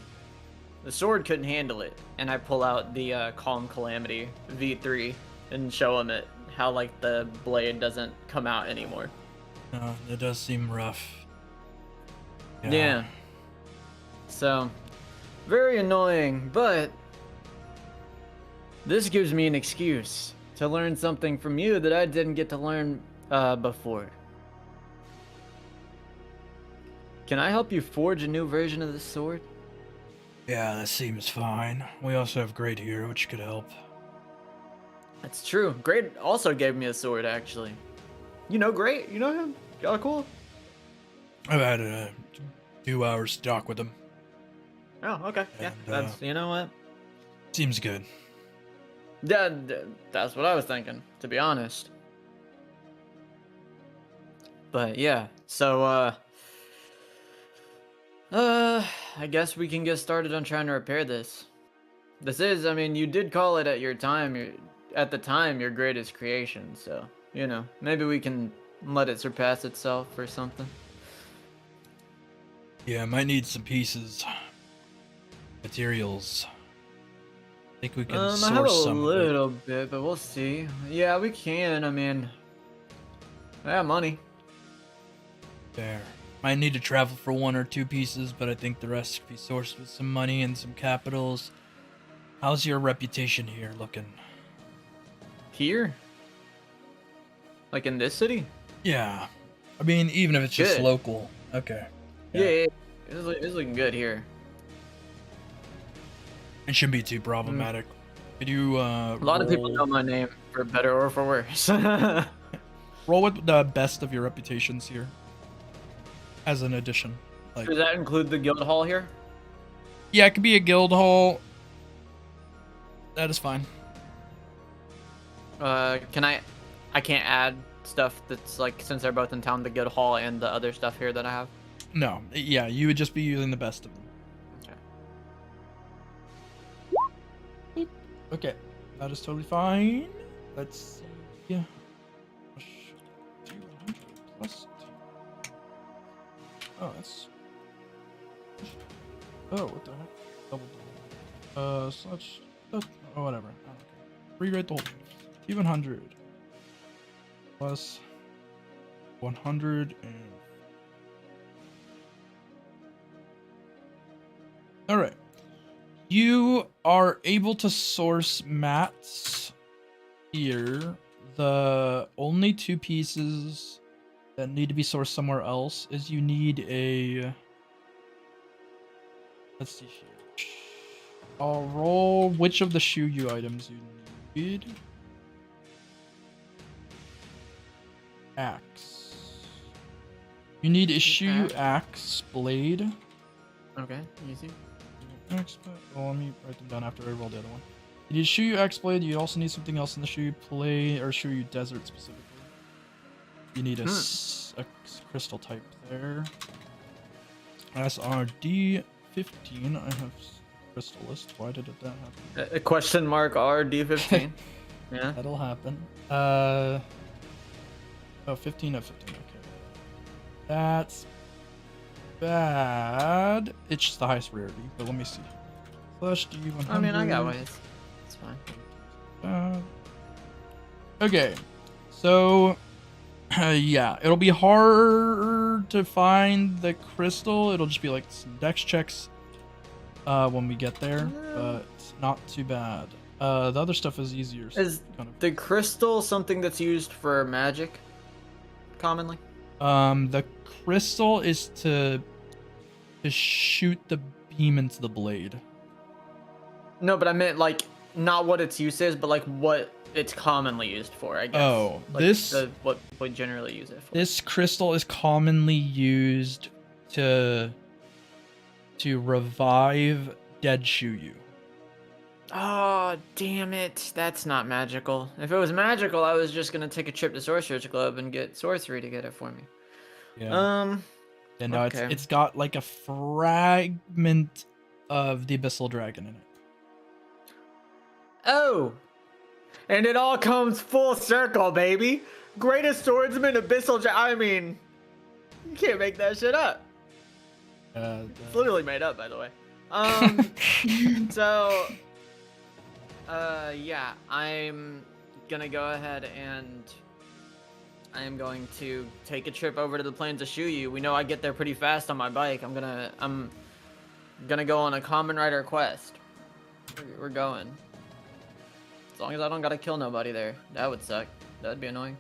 the sword couldn't handle it, and I pull out the Calm Calamity V3 and show him it, how like the blade doesn't come out anymore. No, it does seem rough. Yeah. So, very annoying, but this gives me an excuse to learn something from you that I didn't get to learn before. Can I help you forge a new version of this sword? Yeah, that seems fine. We also have Great here, which could help. That's true. Great also gave me a sword, actually. You know Great? You know him? Y'all cool? I've had 2 hours to talk with him. Oh, okay. Yeah, And, that's, you know what? Seems good. Yeah, that's what I was thinking, to be honest. But yeah, so, I guess we can get started on trying to repair this. This is, I mean, you did call it at the time, your greatest creation, so, you know, maybe we can let it surpass itself or something. Yeah, might need some pieces. Materials. I think we can I have a source some of it. little bit, but we'll see. Yeah, we can, I mean, I have money. There. Might need to travel for 1 or 2 pieces, but I think the rest could be sourced with some money and some capitals. How's your reputation here looking? Here? Like in this city? Yeah. I mean, even if it's just Good. local. Okay. Yeah. It's looking good here. It shouldn't be too problematic. Could you, A lot of people know my name, for better or for worse. roll with the best of your reputations here. As an addition. Like, Does that include the guild hall here? yeah, it could be a guild hall. That is fine. I can't add stuff that's like, since they're both in town, the good haul and the other stuff here that I have? No, yeah, you would just be using the best of them. Okay. Okay, that is totally fine. Let's see. 200 plus 2. Oh, that's. Oh, what the heck? Double. Such. Oh, whatever. I don't care. Rewrite the whole thing. 700 plus 100 and. All right. You are able to source mats here. The only 2 pieces that need to be sourced somewhere else is you need a. Let's see here. I'll roll which of the Shuyu items you need. Axe. You need a Shuyu axe blade. Okay, easy. Axe blade. Well, let me write them down after I roll the other one. You need Shuyu axe blade. You also need something else in the Shuyu play or Shuyu desert specifically. You need a crystal type there. SRD 15. I have crystallist. Why did that happen? A question mark RD15. Yeah. That'll happen. Oh, 15 of 15. Okay. That's bad. It's just the highest rarity, but let me see. Slash D100. I mean, I got ways. It's fine. Okay. So, yeah, it'll be hard to find the crystal. It'll just be like some dex checks when we get there, but not too bad. The other stuff is easier. So Is the crystal something that's used for magic commonly? The crystal is to shoot the beam into the blade. No, but I meant like not what its use is, but like what it's commonly used for, I guess. Oh, like this what we generally use it for. This crystal is commonly used to revive dead Shuyu. Oh, damn it. That's not magical. If it was magical, I was just going to take a trip to Sorcerer's Club and get sorcery to get it for me. Yeah. Yeah, no, okay. it's got like a fragment of the Abyssal Dragon in it. Oh! And it all comes full circle, baby! Greatest swordsman, Abyssal I mean, you can't make that shit up. It's literally made up, by the way. So... yeah, I'm gonna go ahead and I am going to take a trip over to the plains of Shuyu. We know I get there pretty fast on my bike. I'm gonna go on a common rider quest. We're going. As long as I don't gotta kill nobody there. That would suck. That'd be annoying.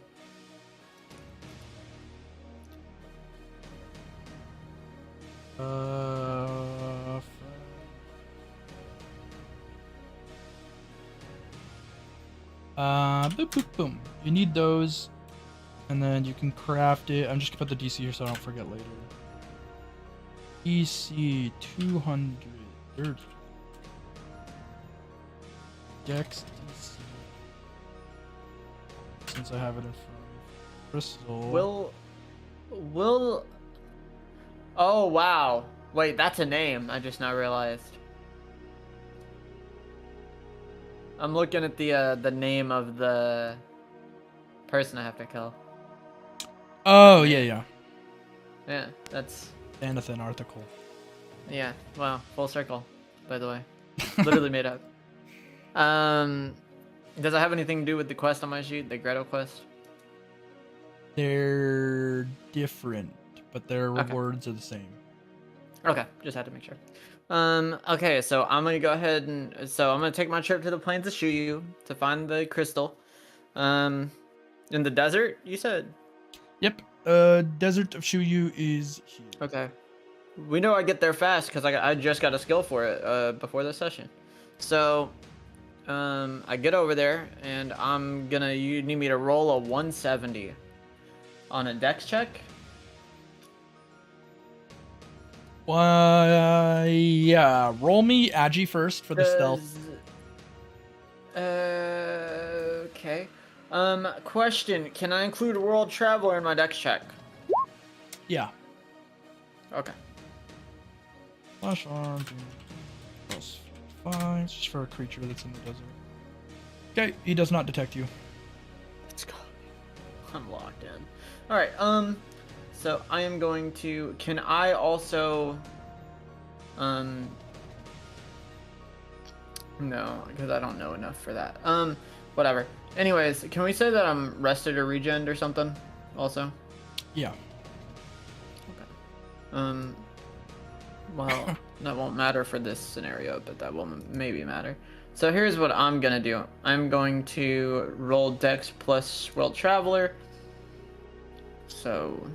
Boop, boop, boom. You need those, and then you can craft it. I'm just gonna put the DC here so I don't forget later. DC 230. Dex DC. Since I have it in front of Crystal. Will. Oh wow! Wait, that's a name. I just now realized. I'm looking at the name of the person I have to kill. Oh yeah. Yeah, that's Anathan article. yeah. Wow, full circle. By the way, literally made up. Does it have anything to do with the quest on my sheet, the Gretel quest? They're different, but their Okay. rewards are the same. Okay, just had to make sure. Okay, so I'm gonna go ahead and I'm gonna take my trip to the plains of Shuyu to find the crystal. In the desert, you said? Yep. Desert of Shuyu is here. Okay. We know I get there fast because I just got a skill for it before the session. So, I get over there and you need me to roll a 170 on a dex check. Yeah. Roll me Agi first for the stealth. Okay. Question: can I include World Traveler in my dex check? Yeah. Okay. Flash arm plus 5. It's just for a creature that's in the desert. Okay, he does not detect you. Let's go. I'm locked in. All right. So I am going to. Can I also? No, because I don't know enough for that. Whatever. Anyways, can we say that I'm rested or regened or something? Also. Yeah. Okay. Well, that won't matter for this scenario, but that will maybe matter. So here's what I'm gonna do. I'm going to roll Dex plus World Traveler. So,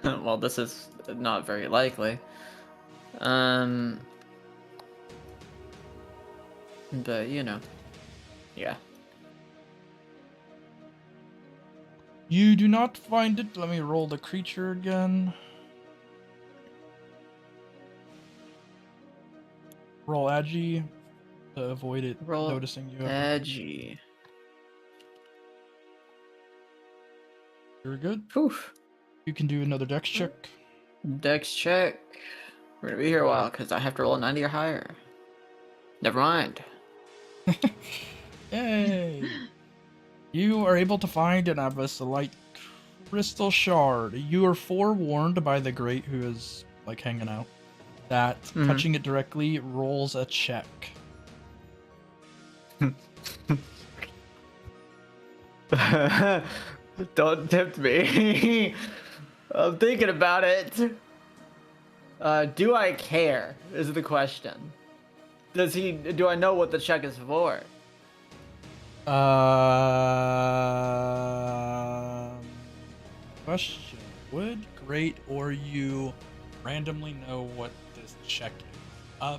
well, this is not very likely. But you know, yeah. You do not find it. Let me roll the creature again. Roll Agi to avoid it Roll noticing you. Edgy. You're good. Poof. You can do another dex check. Dex check. We're gonna be here a while because I have to roll a 90 or higher. Never mind. Yay! You are able to find an abyssite crystal shard. You are forewarned by the Great, who is like hanging out, that touching it directly rolls a check. Don't tempt me. I'm thinking about it. Do I care? Is the question. Do I know what the check is for? Question. Would Great or you randomly know what this check is?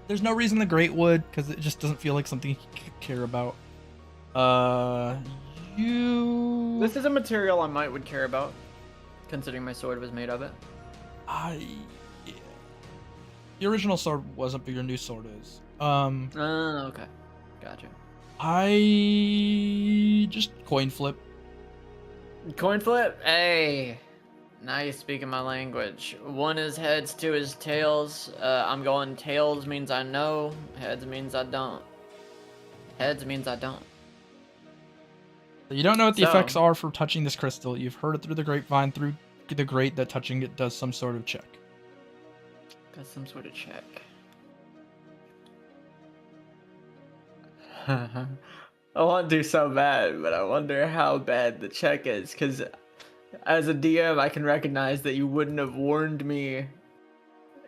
There's no reason the Great would, because it just doesn't feel like something he could care about. You... This is a material I would care about, considering my sword was made of it. Yeah. The original sword wasn't, but your new sword is. Okay. Gotcha. I just coin flip. Coin flip? Hey. Now you're speaking my language. One is heads, two is tails. I'm going tails means I know. Heads means I don't. Heads means I don't. You don't know what the effects are for touching this crystal. You've heard it through the grapevine, through the Great, that touching it does some sort of check. Got some sort of check. I want to do so bad, but I wonder how bad the check is, because as a DM, I can recognize that you wouldn't have warned me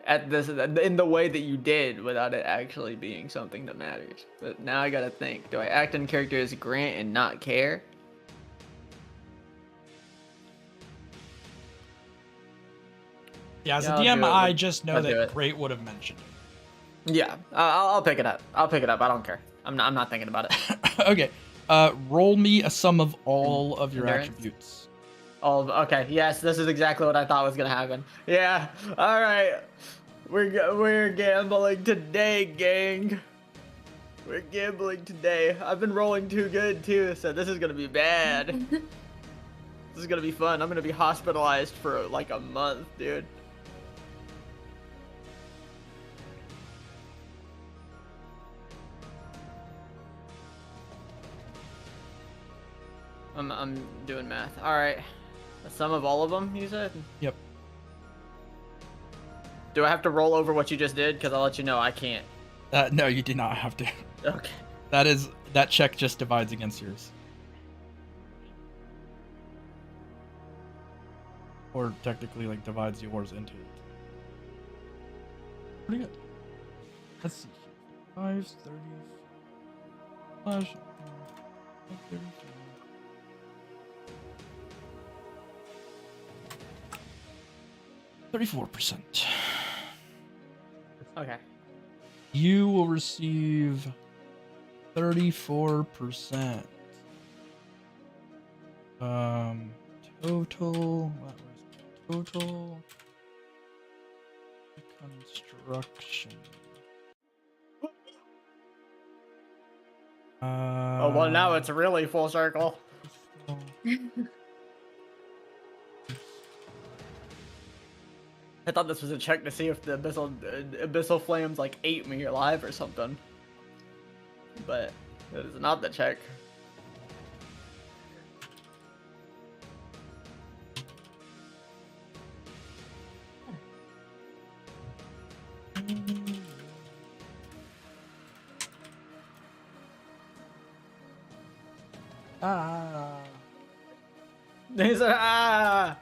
at this in the way that you did without it actually being something that matters. But now I gotta think: do I act in character as Grant and not care? Yeah, as a I'll DM, do it. I just know I'll do that it. Great would have mentioned it. Yeah, I'll pick it up. I'll pick it up. I don't care. I'm not thinking about it. Okay. Roll me a sum of all of your Endurance? attributes. Okay, yes, this is exactly what I thought was gonna happen. Yeah, all right, we're gambling today, gang. We're gambling today. I've been rolling too good too, so this is gonna be bad. This is gonna be fun. I'm gonna be hospitalized for like a month, dude. I'm doing math. All right. The sum of all of them, you said? Yep. Do I have to roll over what you just did? Because I'll let you know I can't. No, you did not have to. Okay. That check just divides against yours. Or technically, like, divides yours into it. Pretty good. Let's see. 5, 30, slash 33. 34%. Okay. You will receive 34%. Total. What was total? Construction. Oh well, now it's really full circle. I thought this was a check to see if the abyssal flames like ate me alive or something. But that is not the check. These are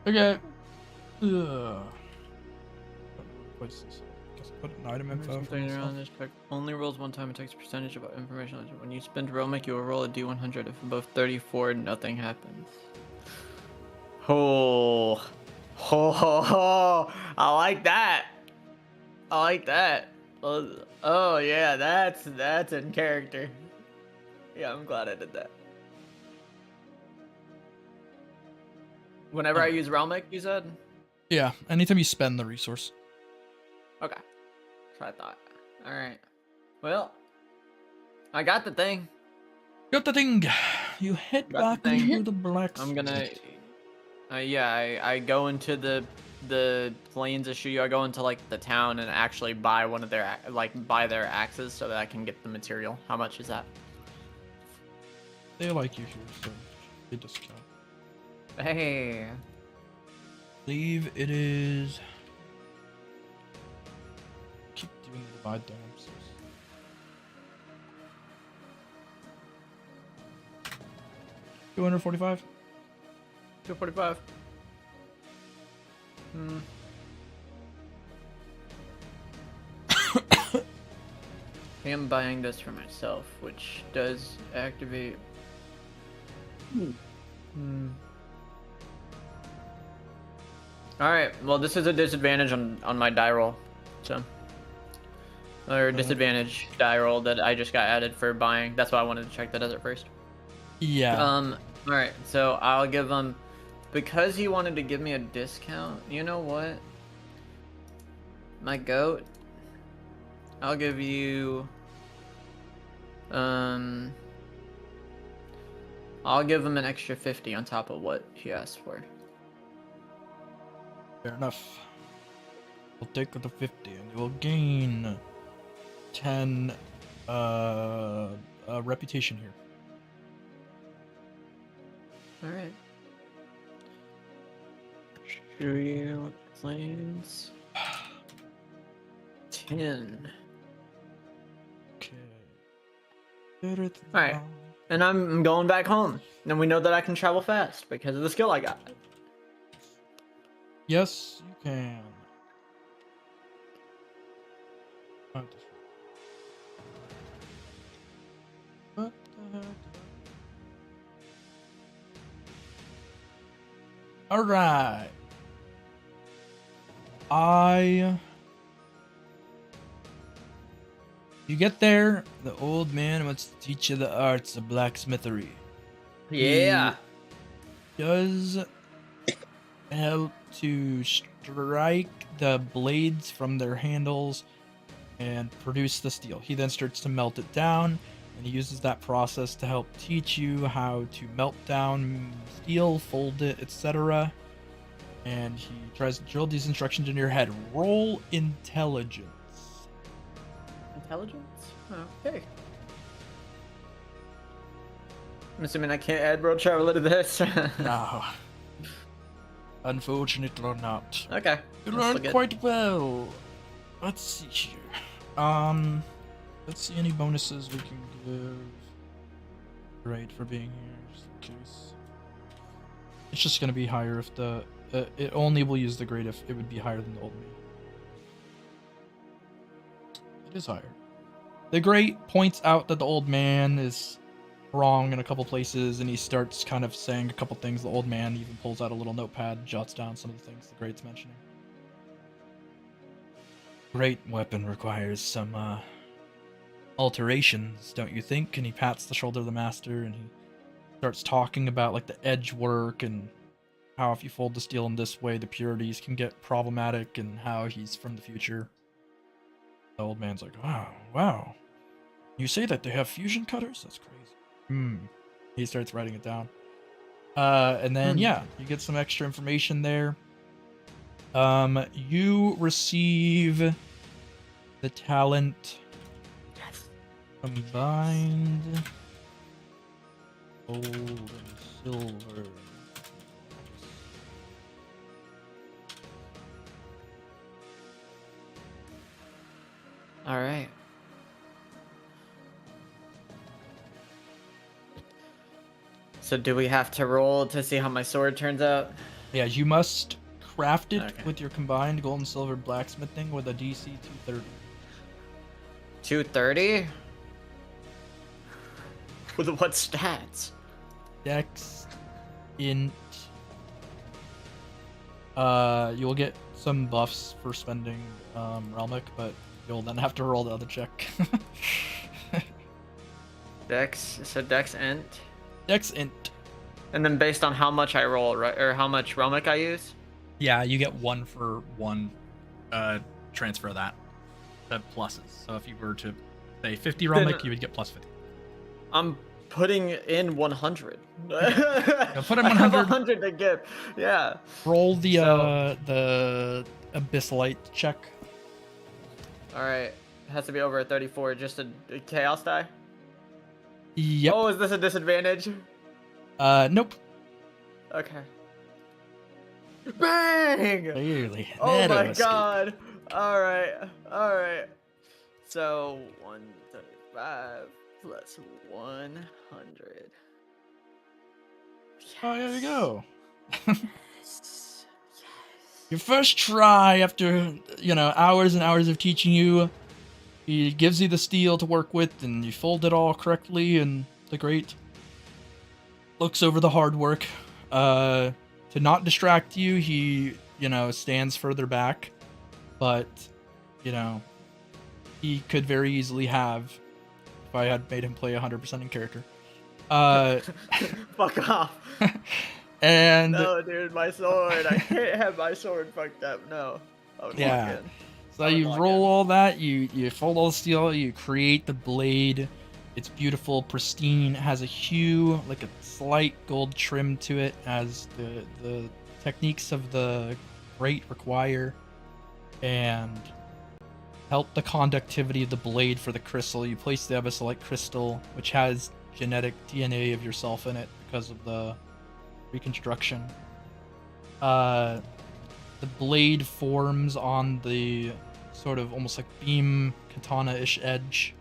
Okay. What's this? Guess put an item info. Something around this check only rolls one time and takes a percentage of information. When you spend Roleplay, you will roll a d100. If above 34, nothing happens. Oh, I like that. I like that. Oh yeah, that's in character. Yeah, I'm glad I did that. Whenever I use Realmic, you said? Yeah, anytime you spend the resource. Okay. That's what I thought. Alright. Well, I got the thing. Got the thing. You head Got the back thing. into the blacksmith. I'm gonna... I go into the plains issue. I go into, like, the town and actually buy one of their, buy their axes so that I can get the material. How much is that? They like you here, so they discount. Hey. Believe it is. Keep doing the divide dams. 245. 245. I am buying this for myself, which does activate. Alright, well this is a disadvantage on my die roll. So or disadvantage die roll that I just got added for buying. That's why I wanted to check the desert first. Yeah. Alright, so I'll give him, because he wanted to give me a discount, you know what? My goat, I'll give you I'll give him an extra 50 on top of what he asked for. Fair enough. We'll take the 50 and you will gain 10 reputation here. Alright. Show you planes. 10. Okay. Alright. And I'm going back home. And we know that I can travel fast because of the skill I got. Yes, you can. What the heck? Alright. You get there, the old man wants to teach you the arts of blacksmithery. Yeah. He does help to strike the blades from their handles and produce the steel. He then starts to melt it down, and he uses that process to help teach you how to melt down steel, fold it, etc. And he tries to drill these instructions into your head. Roll intelligence. Intelligence? Okay. I'm assuming I can't add world traveler to this. No. Unfortunately not. Okay. You That's learned still good. quite well. Let's see here. Let's see any bonuses we can give. Great for being here, just in case. It's just gonna be higher if the it only will use the great if it would be higher than the old me. It is higher. The great points out that the old man is wrong in a couple places, and he starts kind of saying a couple things. The old man even pulls out a little notepad, jots down some of the things the great's mentioning. Great weapon requires some alterations, don't you think? And he pats the shoulder of the master, and he starts talking about like the edge work and how if you fold the steel in this way, the purities can get problematic, and how he's from the future. The old man's like, wow. You say that they have fusion cutters? That's crazy. He starts writing it down. And then, yeah, you get some extra information there. You receive the talent combined gold and silver. All right. So do we have to roll to see how my sword turns out? Yeah, you must craft it Okay. with your combined gold and silver blacksmithing with a DC 230. 230? With what stats? Dex, int. You'll get some buffs for spending Realmic, but you'll then have to roll the other check. Dex, so Dex int. Dex, int. And then based on how much I roll, right, or how much Realmic I use? Yeah, you get 1 for 1 transfer of that. The pluses. So if you were to say 50 Realmic, you would get plus 50. I'm putting in 100. Put in I have 100. 100 to give. Yeah. Roll the Abyssalite check. All right. It has to be over a 34. Just a chaos die. Yep. Oh, is this a disadvantage? Nope. Okay. Bang! Clearly. Oh Narrow my escape. god. All right. So 135 plus 100. Oh, there you go. Yes. Your first try after, hours and hours of teaching you. He gives you the steel to work with, and you fold it all correctly, and the great looks over the hard work. To not distract you, he, stands further back, but, he could very easily have, if I had made him play 100% in character. Fuck off. And No, dude, my sword. I can't have my sword fucked up. No. I would Yeah. walk in. so I would you lock roll in. all that, you fold all the steel, you create the blade. It's beautiful, pristine, it has a hue, like a slight gold trim to it, as the techniques of the great require, and help the conductivity of the blade for the crystal. You place the Abyssalite crystal, which has genetic DNA of yourself in it because of the reconstruction. The blade forms on the sort of almost like beam katana-ish edge,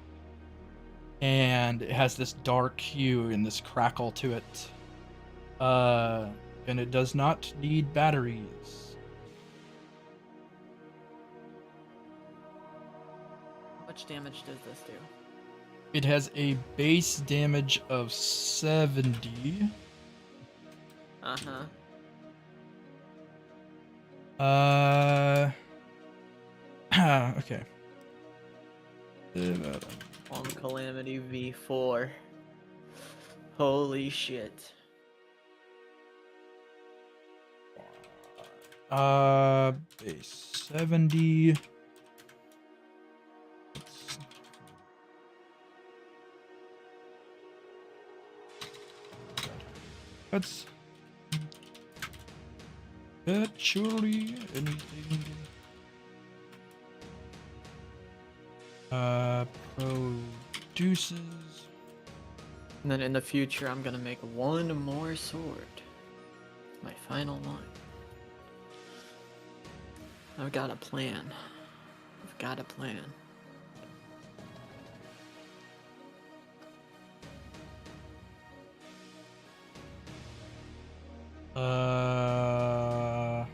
and it has this dark hue and this crackle to it. And it does not need batteries. How much damage does this do? It has a base damage of 70. Uh-huh. Okay. On Calamity V4. Holy shit. Base 70. That's actually anything. Produces. And then in the future, I'm gonna make one more sword. My final one. I've got a plan. I've got a plan. Uh.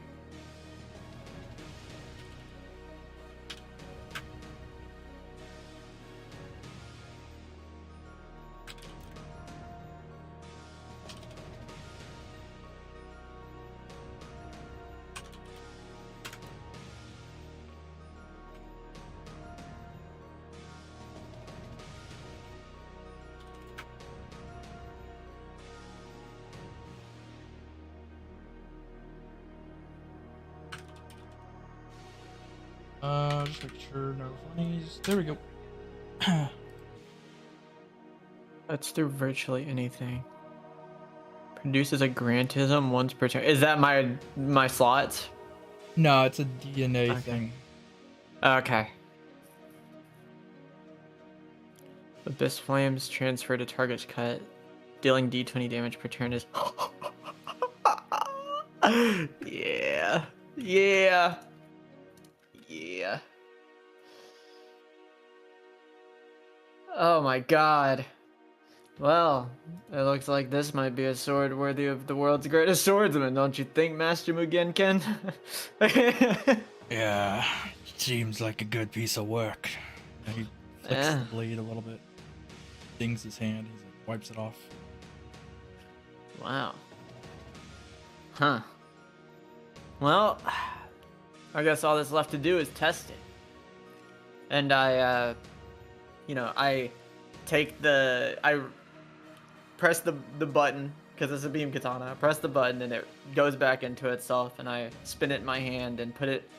Just make sure no funnies. There we go. That's through virtually anything. Produces a grantism once per turn. Is that my slots? No, it's a DNA Okay. thing. Okay. Abyss flames transfer to target's cut. Dealing d20 damage per turn is. Yeah. Yeah. Yeah. Oh my god. Well, it looks like this might be a sword worthy of the world's greatest swordsman, don't you think, Master Mugenken? Yeah, seems like a good piece of work. And he flicks Yeah. the blade a little bit, dings his hand, he wipes it off. Wow. Huh. Well, I guess all that's left to do is test it. And I press the button, because it's a beam katana. I press the button and it goes back into itself, and I spin it in my hand and put it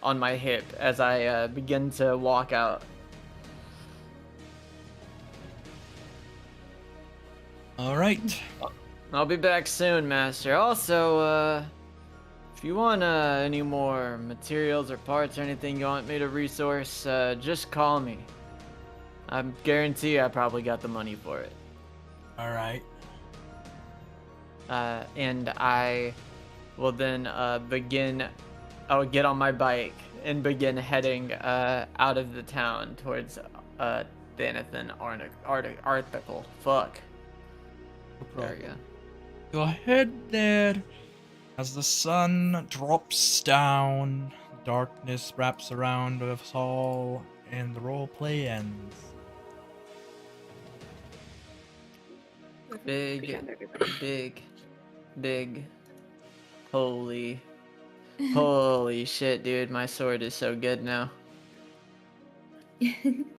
on my hip as I begin to walk out. All right. I'll be back soon, Master. Also, if you want any more materials or parts or anything you want me to resource, just call me. I guarantee I probably got the money for it. All right. And I will then I will get on my bike and begin heading out of the town towards Thanathan Article. Fuck. There we go. Go ahead there. As the sun drops down, darkness wraps around us all, and the roleplay ends. Big. Holy shit, dude. My sword is so good now.